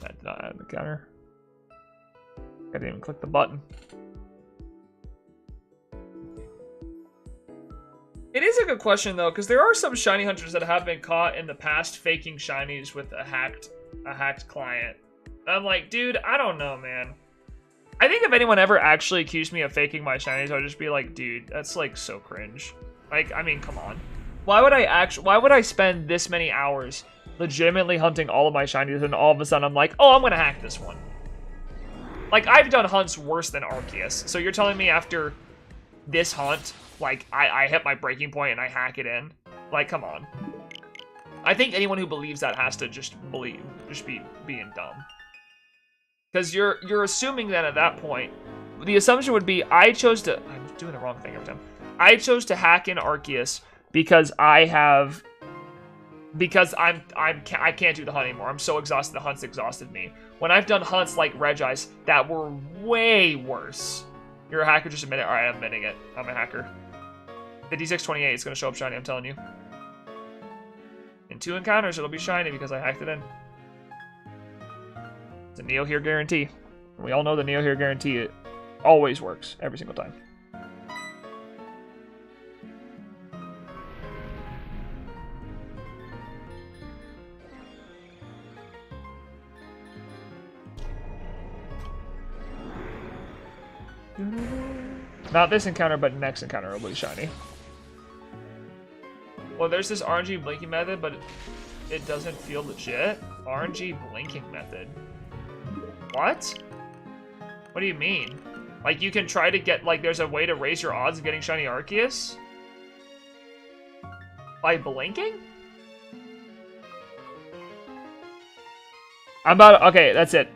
That did not add an encounter. I didn't even click the button. It is a good question though, because there are some shiny hunters that have been caught in the past faking shinies with a hacked client. And I'm like, dude, I don't know, man. I think if anyone ever actually accused me of faking my shinies, I'd just be like, dude, that's like so cringe. Like, I mean, come on. Why would I spend this many hours legitimately hunting all of my shinies and all of a sudden I'm like, oh, I'm gonna hack this one. Like, I've done hunts worse than Arceus. So you're telling me after this hunt, like, I hit my breaking point and I hack it in? Like, come on. I think anyone who believes that has to just be being dumb. Because you're assuming that at that point, the assumption would be, I'm doing the wrong thing every time. I chose to hack in Arceus because I can't do the hunt anymore. I'm so exhausted, the hunt's exhausted me. When I've done hunts like Regice that were way worse. You're a hacker, just admit it. Alright, I'm admitting it. I'm a hacker. 5628 is going to show up shiny, I'm telling you. In 2 encounters, it'll be shiny because I hacked it in. It's a NeoHere guarantee. We all know the NeoHere guarantee, it always works, every single time. Not this encounter, but next encounter will be shiny. Well, there's this RNG blinking method, but it doesn't feel legit. RNG blinking method. What? What do you mean? Like, you can try to get, like, there's a way to raise your odds of getting shiny Arceus? By blinking? Okay, that's it.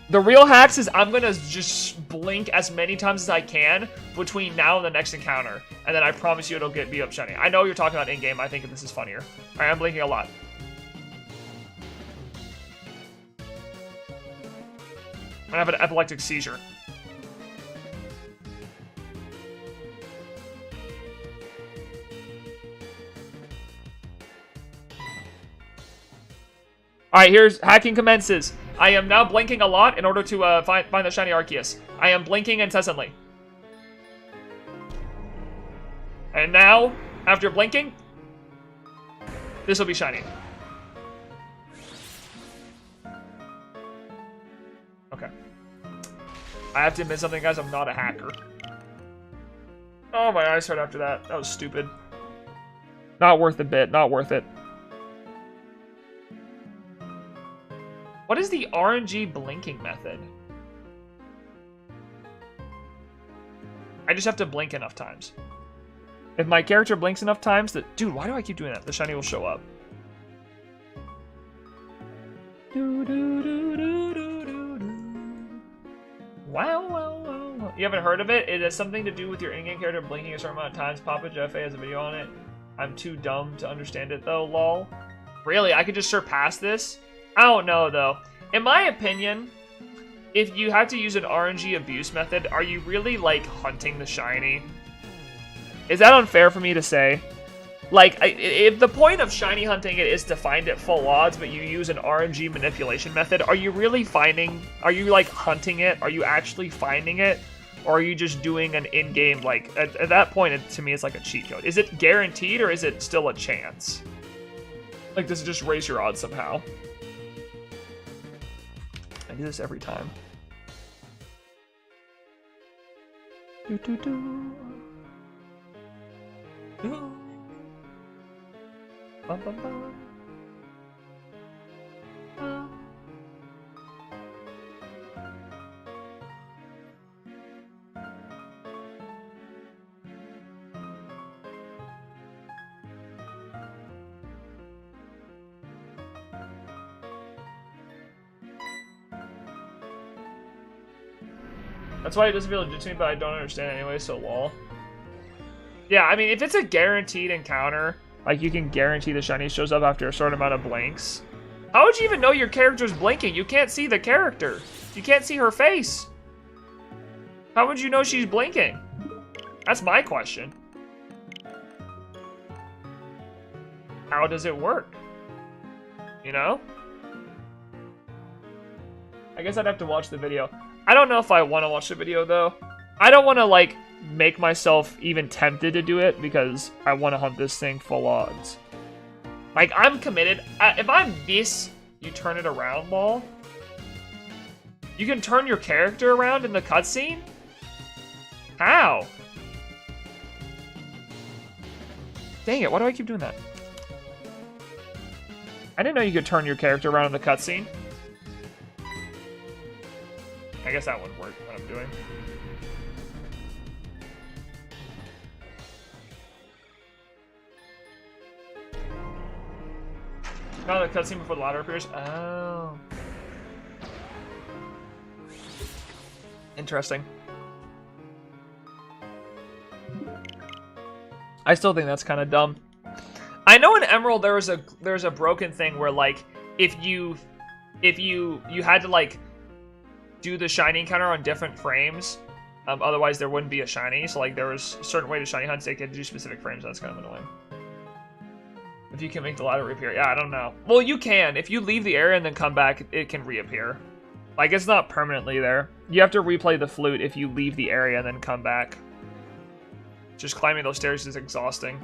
The real hacks is I'm gonna just blink as many times as I can between now and the next encounter. And then I promise you it'll get me up shiny. I know you're talking about in-game, I think this is funnier. Alright, I'm blinking a lot. I'm gonna have an epileptic seizure. Alright, here's hacking commences. I am now blinking a lot in order to find the shiny Arceus. I am blinking incessantly. And now, after blinking, this will be shiny. Okay. I have to admit something, guys. I'm not a hacker. Oh, my eyes hurt after that. That was stupid. Not worth a bit. Not worth it. What is the RNG blinking method? I just have to blink enough times. If my character blinks enough times, that... Dude, why do I keep doing that? The shiny will show up. Wow, wow, wow, wow. You haven't heard of it? It has something to do with your in-game character blinking a certain amount of times. Papa Jeff has a video on it. I'm too dumb to understand it, though, lol. Really? I could just surpass this? I don't know, though. In my opinion, if you have to use an RNG abuse method, are you really, like, hunting the shiny? Is that unfair for me to say? Like, if the point of shiny hunting it is to find it full odds, but you use an RNG manipulation method, are you really finding... Are you, like, hunting it? Are you actually finding it? Or are you just doing an in-game, like... At that point, to me, it's like a cheat code. Is it guaranteed, or is it still a chance? Like, does it just raise your odds somehow? I do this every time. Do do do. Do. Bum bum bum. That's why it doesn't feel legit to me, but I don't understand anyway, so lol. Yeah, I mean, if it's a guaranteed encounter, like you can guarantee the shiny shows up after a certain amount of blinks. How would you even know your character's blinking? You can't see the character. You can't see her face. How would you know she's blinking? That's my question. How does it work? You know? I guess I'd have to watch the video. I don't know if I want to watch the video, though. I don't want to, like, make myself even tempted to do it because I want to hunt this thing full odds. Like, I'm committed. If I'm this, you turn it around, lol. You can turn your character around in the cutscene? How? Dang it, why do I keep doing that? I didn't know you could turn your character around in the cutscene. I guess that wouldn't work, what I'm doing. Oh, the cutscene before the ladder appears? Oh. Interesting. I still think that's kind of dumb. I know in Emerald there's a broken thing where, like, if you had to, like, do the shiny encounter on different frames, otherwise there wouldn't be a shiny. So, like, there was a certain way to shiny hunt, so they could do specific frames. That's kind of annoying. If you can make the ladder reappear. Yeah, I don't know. Well, you can. If you leave the area and then come back, it can reappear. Like, it's not permanently there. You have to replay the flute if you leave the area and then come back. Just climbing those stairs is exhausting.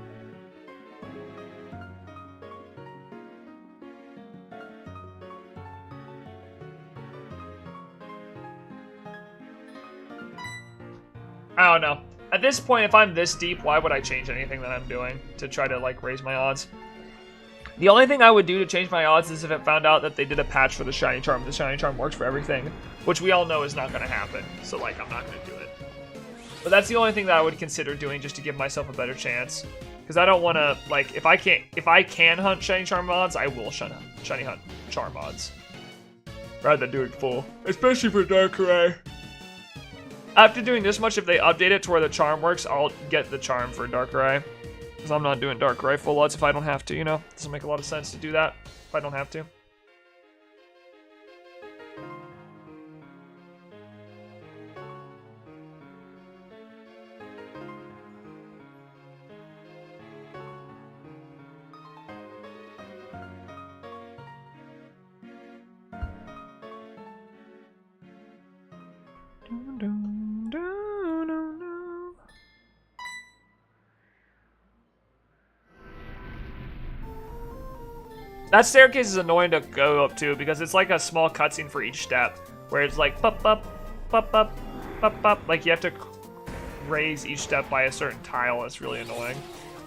I don't know. At this point, if I'm this deep, why would I change anything that I'm doing to try to, like, raise my odds? The only thing I would do to change my odds is if it found out that they did a patch for the Shiny Charm. The Shiny Charm works for everything, which we all know is not going to happen. So, like, I'm not going to do it. But that's the only thing that I would consider doing just to give myself a better chance. Because I don't want to, like, if I can hunt Shiny Charm mods, I will Shiny Hunt Charm mods. Rather than doing full. Especially for Darkrai. After doing this much, if they update it to where the Charm works, I'll get the Charm for Darkrai. Because I'm not doing Darkrai full lots if I don't have to, you know? Doesn't make a lot of sense to do that if I don't have to. That staircase is annoying to go up to because it's like a small cutscene for each step, where it's like pop up, pop up, pop up. Like you have to raise each step by a certain tile. It's really annoying.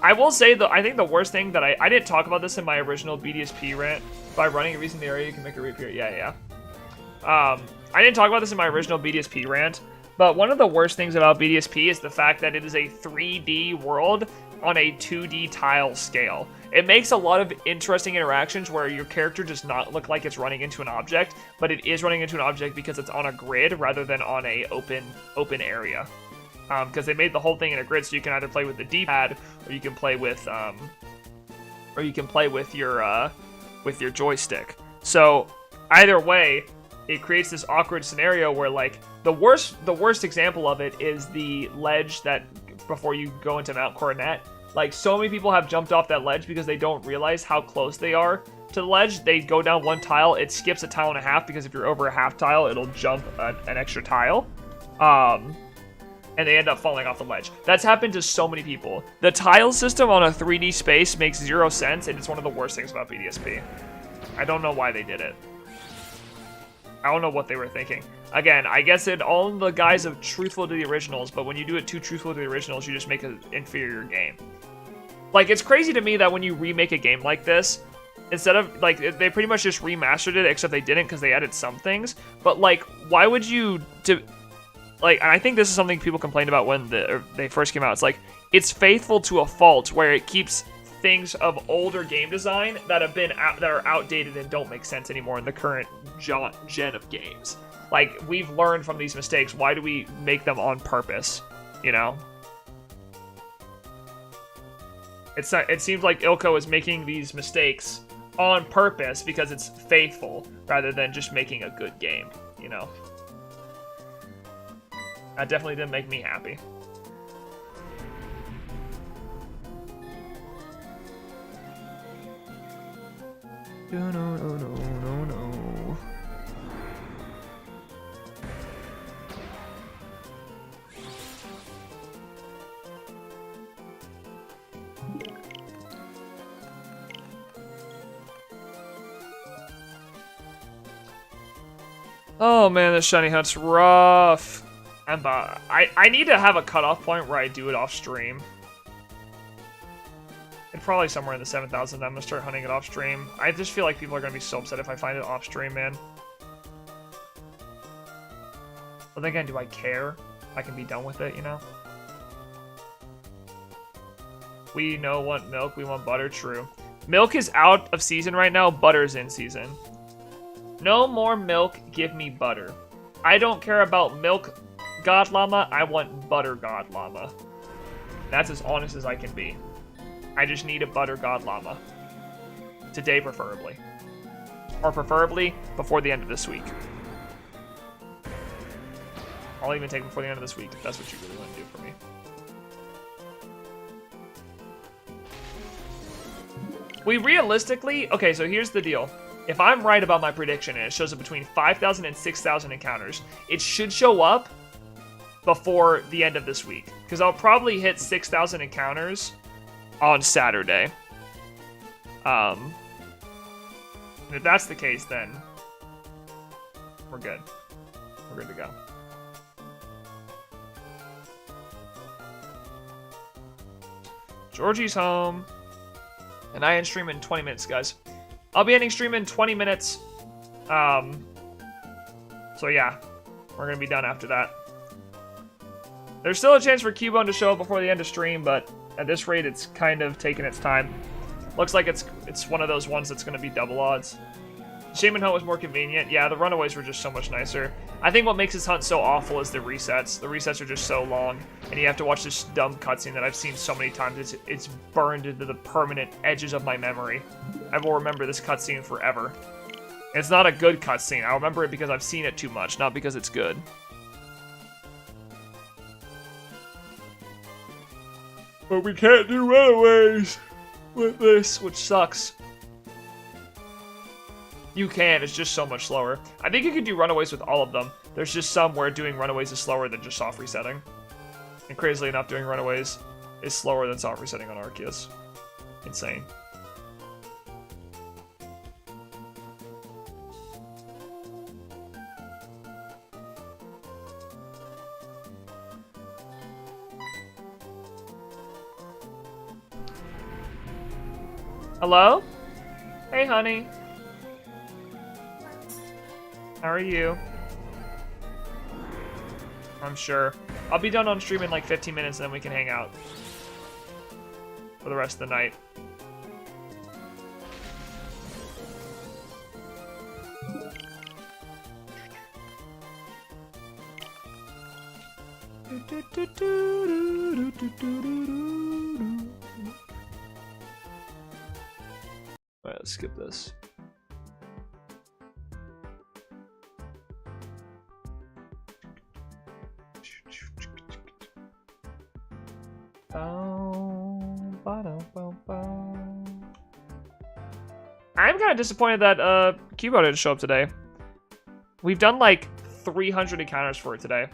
I will say though, I think the worst thing that I didn't talk about this in my original BDSP rant. By running a reason in the area, you can make it reappear. Yeah. I didn't talk about this in my original BDSP rant, but one of the worst things about BDSP is the fact that it is a 3D world on a 2D tile scale. It makes a lot of interesting interactions where your character does not look like it's running into an object, but it is running into an object because it's on a grid rather than on a open area. Because they made the whole thing in a grid, so you can either play with the D-pad or you can play with your joystick. So either way, it creates this awkward scenario where, like, the worst example of it is the ledge that before you go into Mount Coronet. Like, so many people have jumped off that ledge because they don't realize how close they are to the ledge. They go down one tile, it skips a tile and a half because if you're over a half tile, it'll jump an extra tile. And they end up falling off the ledge. That's happened to so many people. The tile system on a 3D space makes 0 sense, and it's one of the worst things about BDSP. I don't know why they did it. I don't know what they were thinking. Again, I guess it all in the guise of truthful to the originals, but when you do it too truthful to the originals, you just make an inferior game. Like, it's crazy to me that when you remake a game like this, instead of, like, they pretty much just remastered it, except they didn't because they added some things. But, like, why would you... Like, and I think this is something people complained about when they first came out. It's like, it's faithful to a fault where it keeps things of older game design that are outdated and don't make sense anymore in the current gen of games. Like, we've learned from these mistakes. Why do we make them on purpose? You know? It seems like Ilko is making these mistakes on purpose because it's faithful rather than just making a good game, you know? That definitely didn't make me happy. No. Oh man, this shiny hunt's rough. I need to have a cutoff point where I do it off stream. And probably somewhere in the 7,000, I'm gonna start hunting it off stream. I just feel like people are gonna be so upset if I find it off stream, man. But then again, do I care? I can be done with it, you know? We want milk, we want butter, true. Milk is out of season right now, butter's in season. No more milk, give me butter. I don't care about milk, God Llama, I want butter, God Llama. That's as honest as I can be. I just need a butter God Llama. Today, preferably. Or preferably, before the end of this week. I'll even take it before the end of this week, if that's what you really want to do for me. We realistically... Okay, so here's the deal. If I'm right about my prediction, and it shows up between 5,000 and 6,000 encounters, it should show up before the end of this week. Because I'll probably hit 6,000 encounters on Saturday. And if that's the case, then we're good. We're good to go. Georgie's home. And I end stream in 20 minutes, guys. I'll be ending stream in 20 minutes. So yeah, we're gonna be done after that. There's still a chance for Cubone to show up before the end of stream, but at this rate, it's kind of taking its time. Looks like it's one of those ones that's gonna be double odds. Shaman Hunt was more convenient. Yeah, the runaways were just so much nicer. I think what makes this hunt so awful is the resets. The resets are just so long, and you have to watch this dumb cutscene that I've seen so many times. It's burned into the permanent edges of my memory. I will remember this cutscene forever. It's not a good cutscene. I'll remember it because I've seen it too much, not because it's good. But we can't do runaways with this, which sucks. You can, it's just so much slower. I think you could do runaways with all of them. There's just some where doing runaways is slower than just soft resetting. And crazily enough, doing runaways is slower than soft resetting on Arceus. Insane. Hello? Hey, honey. How are you? I'm sure. I'll be done on stream in like 15 minutes and then we can hang out for the rest of the night. Alright, let's skip this. I'm kind of disappointed that Cubone didn't show up today. We've done like 300 encounters for it today,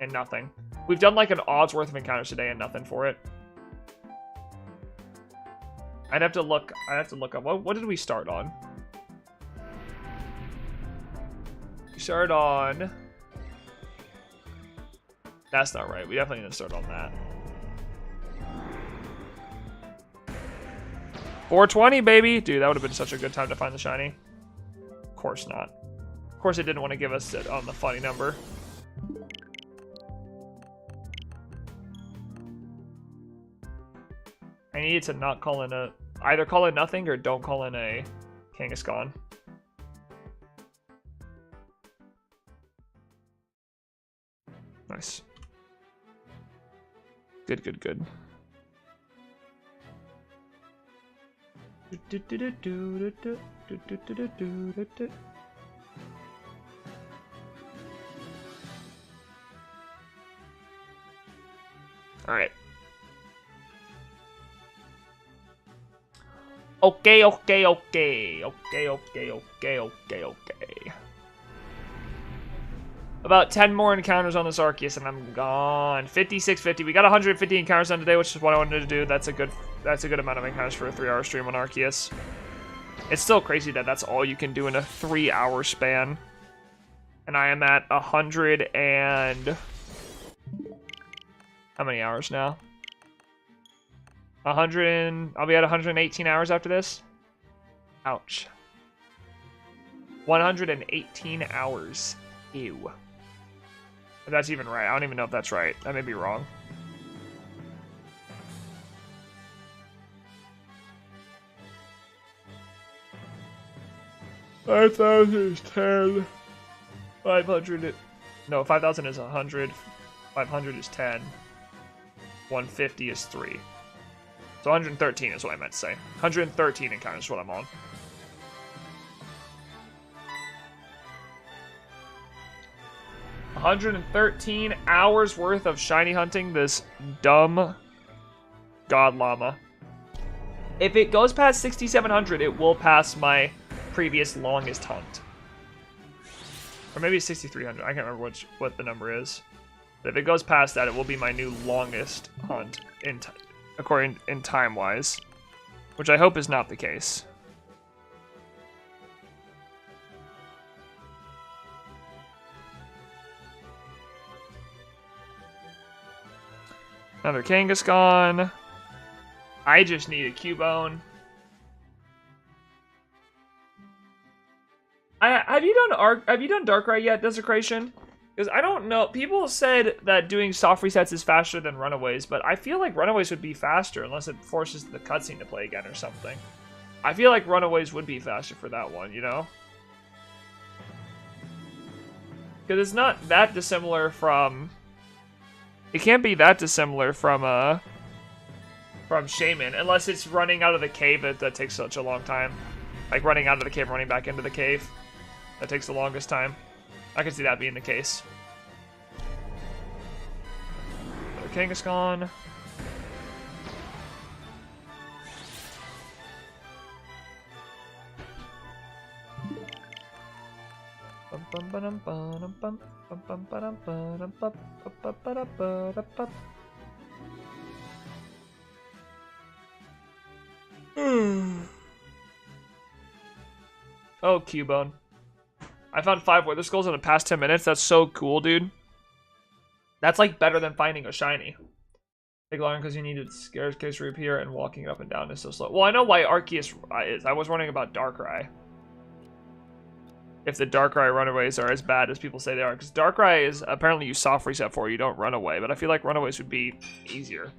and nothing. We've done like an odd's worth of encounters today and nothing for it. I'd have to look. I have to look up. What did we start on? We started on. That's not right. We definitely didn't start on that. 420, baby! Dude, that would have been such a good time to find the shiny. Of course not. Of course it didn't want to give us it on the funny number. I needed to not call in a... Either call in nothing or don't call in a Kangaskhan. Nice. Good, good, good. All right. Okay. About 10 more encounters on this Arceus and I'm gone. 5650. We got 150 encounters done today, which is what I wanted to do. That's a good amount of encounters for a 3-hour stream on Arceus. It's still crazy that that's all you can do in a 3-hour span. And I am at 100 and... How many hours now? 100 and... I'll be at 118 hours after this. Ouch. 118 hours. Ew. If that's even right. I don't even know if that's right. That may be wrong. $5,000 is 10. 500. No, 5,000 is 100. 500 is 10. 150 is 3. So 113 is what I meant to say. 113 encounters is what I'm on. $113 hours worth of shiny hunting this dumb god llama. If it goes past 6,700, it will pass my previous longest hunt. Or maybe 6,300. I can't remember what the number is. But if it goes past that, it will be my new longest hunt in time-wise, which I hope is not the case. Another Kangaskhan. I just need a Cubone. Have you done Darkrai yet, Desecration? Because I don't know. People said that doing soft resets is faster than Runaways, but I feel like Runaways would be faster unless it forces the cutscene to play again or something. I feel like Runaways would be faster for that one, you know? Because it's not that dissimilar from... It can't be that dissimilar from Shaman, unless it's running out of the cave that takes such a long time. Like running out of the cave, running back into the cave. That takes the longest time. I can see that being the case. Kangaskhan. Oh, Cubone. I found 5 weather skulls in the past 10 minutes. That's so cool, dude. That's like better than finding a shiny. Take longer because you needed scarce case reappear and walking it up and down is so slow. Well, I know why Arceus is. I was wondering about Darkrai. If the Darkrai runaways are as bad as people say they are. Because Darkrai is apparently you soft reset for, you don't run away. But I feel like runaways would be easier.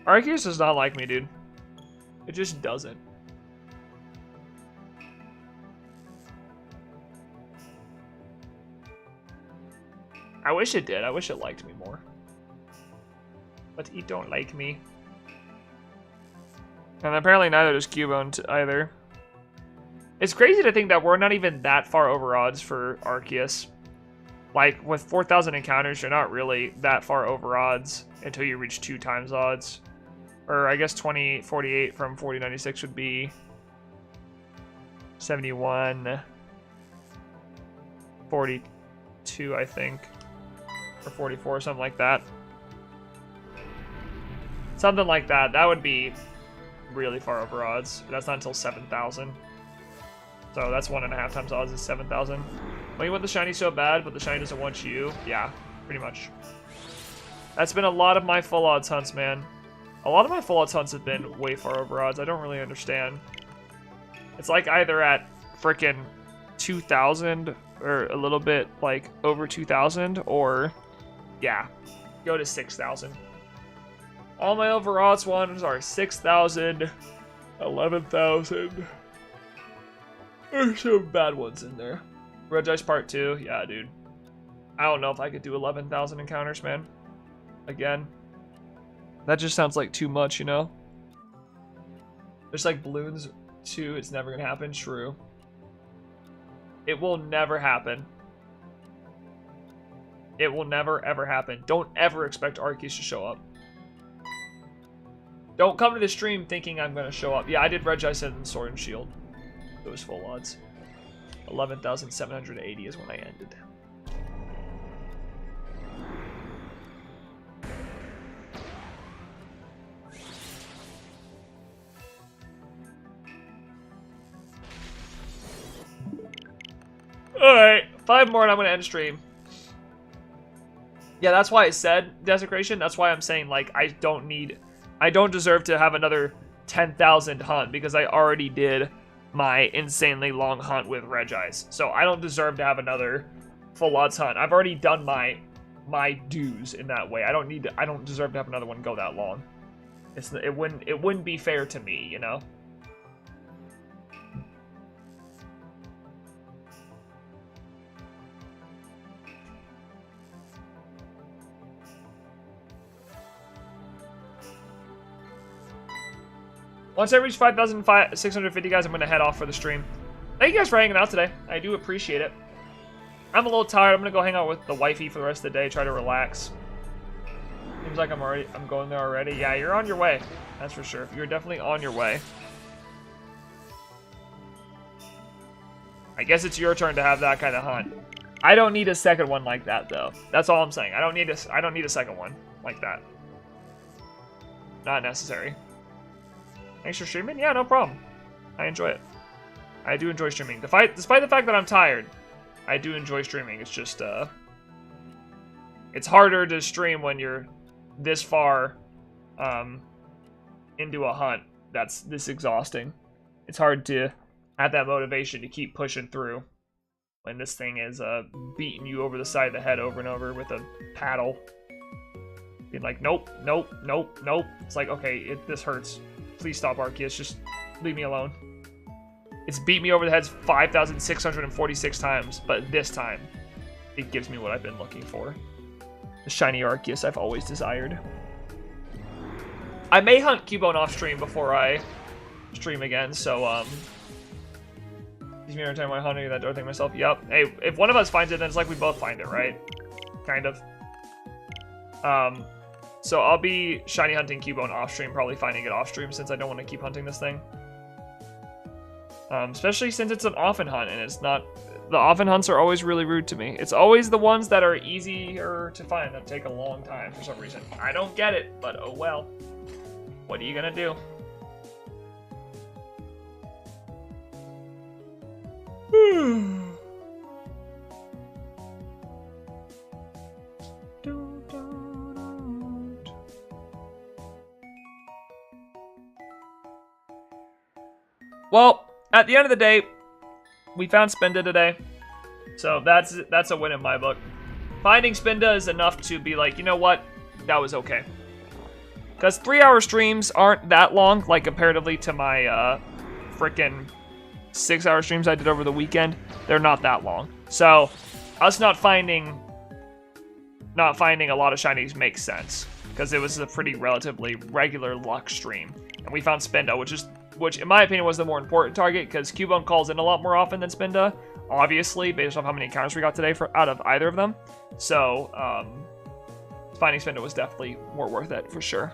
Arceus does not like me, dude. It just doesn't. I wish it did. I wish it liked me more. But it don't like me. And apparently neither does Cubone either. It's crazy to think that we're not even that far over odds for Arceus. Like, with 4,000 encounters, you're not really that far over odds until you reach 2 times odds. Or I guess 2048 from 4096 would be 71, 42, I think, or 44, something like that. Something like that. That would be really far over odds. That's not until 7,000. So that's 1.5 times odds is 7,000. Well, you want the shiny so bad, but the shiny doesn't want you. Yeah, pretty much. That's been a lot of my full odds hunts, man. A lot of my full odds hunts have been way far over odds. I don't really understand. It's like either at frickin' 2,000 or a little bit like over 2,000, or yeah, go to 6,000. All my over odds ones are 6,000, 11,000. There's some bad ones in there. Red Ice Part 2, yeah, dude. I don't know if I could do 11,000 encounters, man. Again. That just sounds like too much, you know? There's like Balloons 2, it's never gonna happen. True. It will never happen. It will never, ever happen. Don't ever expect Arceus to show up. Don't come to the stream thinking I'm gonna show up. Yeah, I did Regice and Sword and Shield. Those full odds. 11,780 is when I ended. Alright, 5 more and I'm gonna end stream. Yeah, that's why I said Desecration. That's why I'm saying, like, I don't deserve to have another 10,000 hunt because I already did my insanely long hunt with Regice. So I don't deserve to have another full odds hunt. I've already done my dues in that way. I don't deserve to have another one go that long. It wouldn't be fair to me, you know? Once I reach 5,650, guys, I'm going to head off for the stream. Thank you guys for hanging out today. I do appreciate it. I'm a little tired. I'm going to go hang out with the wifey for the rest of the day, try to relax. Seems like I'm going there already. Yeah, you're on your way. That's for sure. You're definitely on your way. I guess it's your turn to have that kind of hunt. I don't need a second one like that, though. That's all I'm saying. I don't need a second one like that. Not necessary. Thanks for streaming? Yeah, no problem. I enjoy it. I do enjoy streaming. Despite the fact that I'm tired, I do enjoy streaming. It's just, it's harder to stream when you're this far, into a hunt that's this exhausting. It's hard to have that motivation to keep pushing through when this thing is, beating you over the side of the head over and over with a paddle. Being like, nope, nope, nope, nope. It's like, okay, this hurts. Please stop, Arceus. Just leave me alone. It's beat me over the head 5,646 times, but this time, it gives me what I've been looking for. The shiny Arceus I've always desired. I may hunt Cubone off stream before I stream again, so, gives me every time I hunting that door thing myself. Yep. Hey, if one of us finds it, then it's like we both find it, right? Kind of. So I'll be shiny hunting Cubone off stream, probably finding it off stream since I don't want to keep hunting this thing. Especially since it's an often hunt and it's not... The often hunts are always really rude to me. It's always the ones that are easier to find that take a long time for some reason. I don't get it, but oh well. What are you gonna do? Well, at the end of the day, we found Spinda today, so that's a win in my book. Finding Spinda is enough to be like, you know what, that was okay. Because 3-hour streams aren't that long, like comparatively to my frickin' 6-hour streams I did over the weekend. They're not that long. So us not finding a lot of shinies makes sense because it was a pretty relatively regular luck stream, and we found Spinda, which in my opinion was the more important target because Cubone calls in a lot more often than Spinda, obviously based off how many encounters we got today out of either of them. So finding Spinda was definitely more worth it for sure.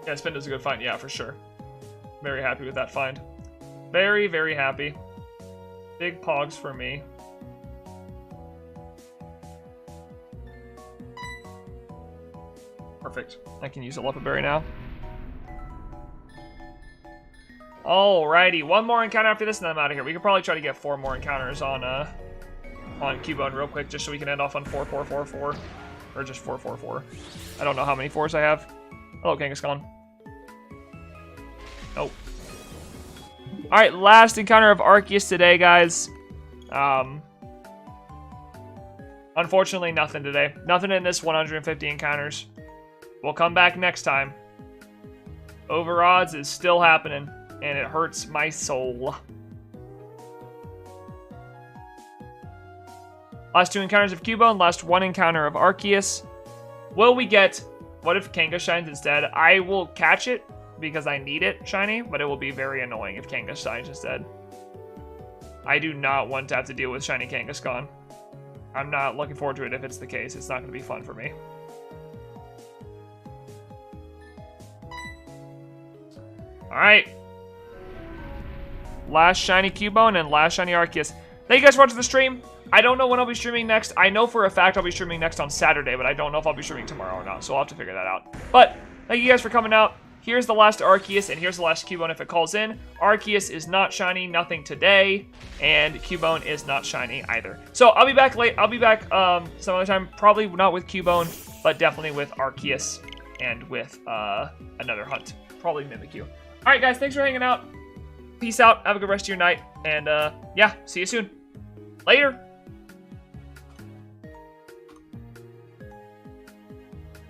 Yeah, Spinda's a good find. Yeah, for sure. Very happy with that find. Very, very happy. Big pogs for me. Perfect. I can use a Leopard Berry now. Alrighty, one more encounter after this and then I'm out of here. We could probably try to get 4 more encounters on Cubone real quick just so we can end off on 4-4-4-4. Or just 4-4-4. I don't know how many 4s I have. Hello, Kangaskhan. Nope. Alright, last encounter of Arceus today, guys. Unfortunately, nothing today. Nothing in this 150 encounters. We'll come back next time. Over odds is still happening, and it hurts my soul. Last 2 encounters of Cubone, last 1 encounter of Arceus. Will we get... What if Kanga shines instead? I will catch it because I need it shiny, but it will be very annoying if Kanga shines instead. I do not want to have to deal with shiny Kangaskhan. I'm not looking forward to it if it's the case. It's not going to be fun for me. Alright. Last shiny Cubone and last shiny Arceus. Thank you guys for watching the stream. I don't know when I'll be streaming next. I know for a fact I'll be streaming next on Saturday, but I don't know if I'll be streaming tomorrow or not, so I'll have to figure that out. But thank you guys for coming out. Here's the last Arceus, and here's the last Cubone if it calls in. Arceus is not shiny, nothing today, and Cubone is not shiny either. So I'll be back late. I'll be back some other time, probably not with Cubone, but definitely with Arceus and with another hunt. Probably Mimikyu. All right, guys, thanks for hanging out. Peace out. Have a good rest of your night, and yeah, see you soon. Later.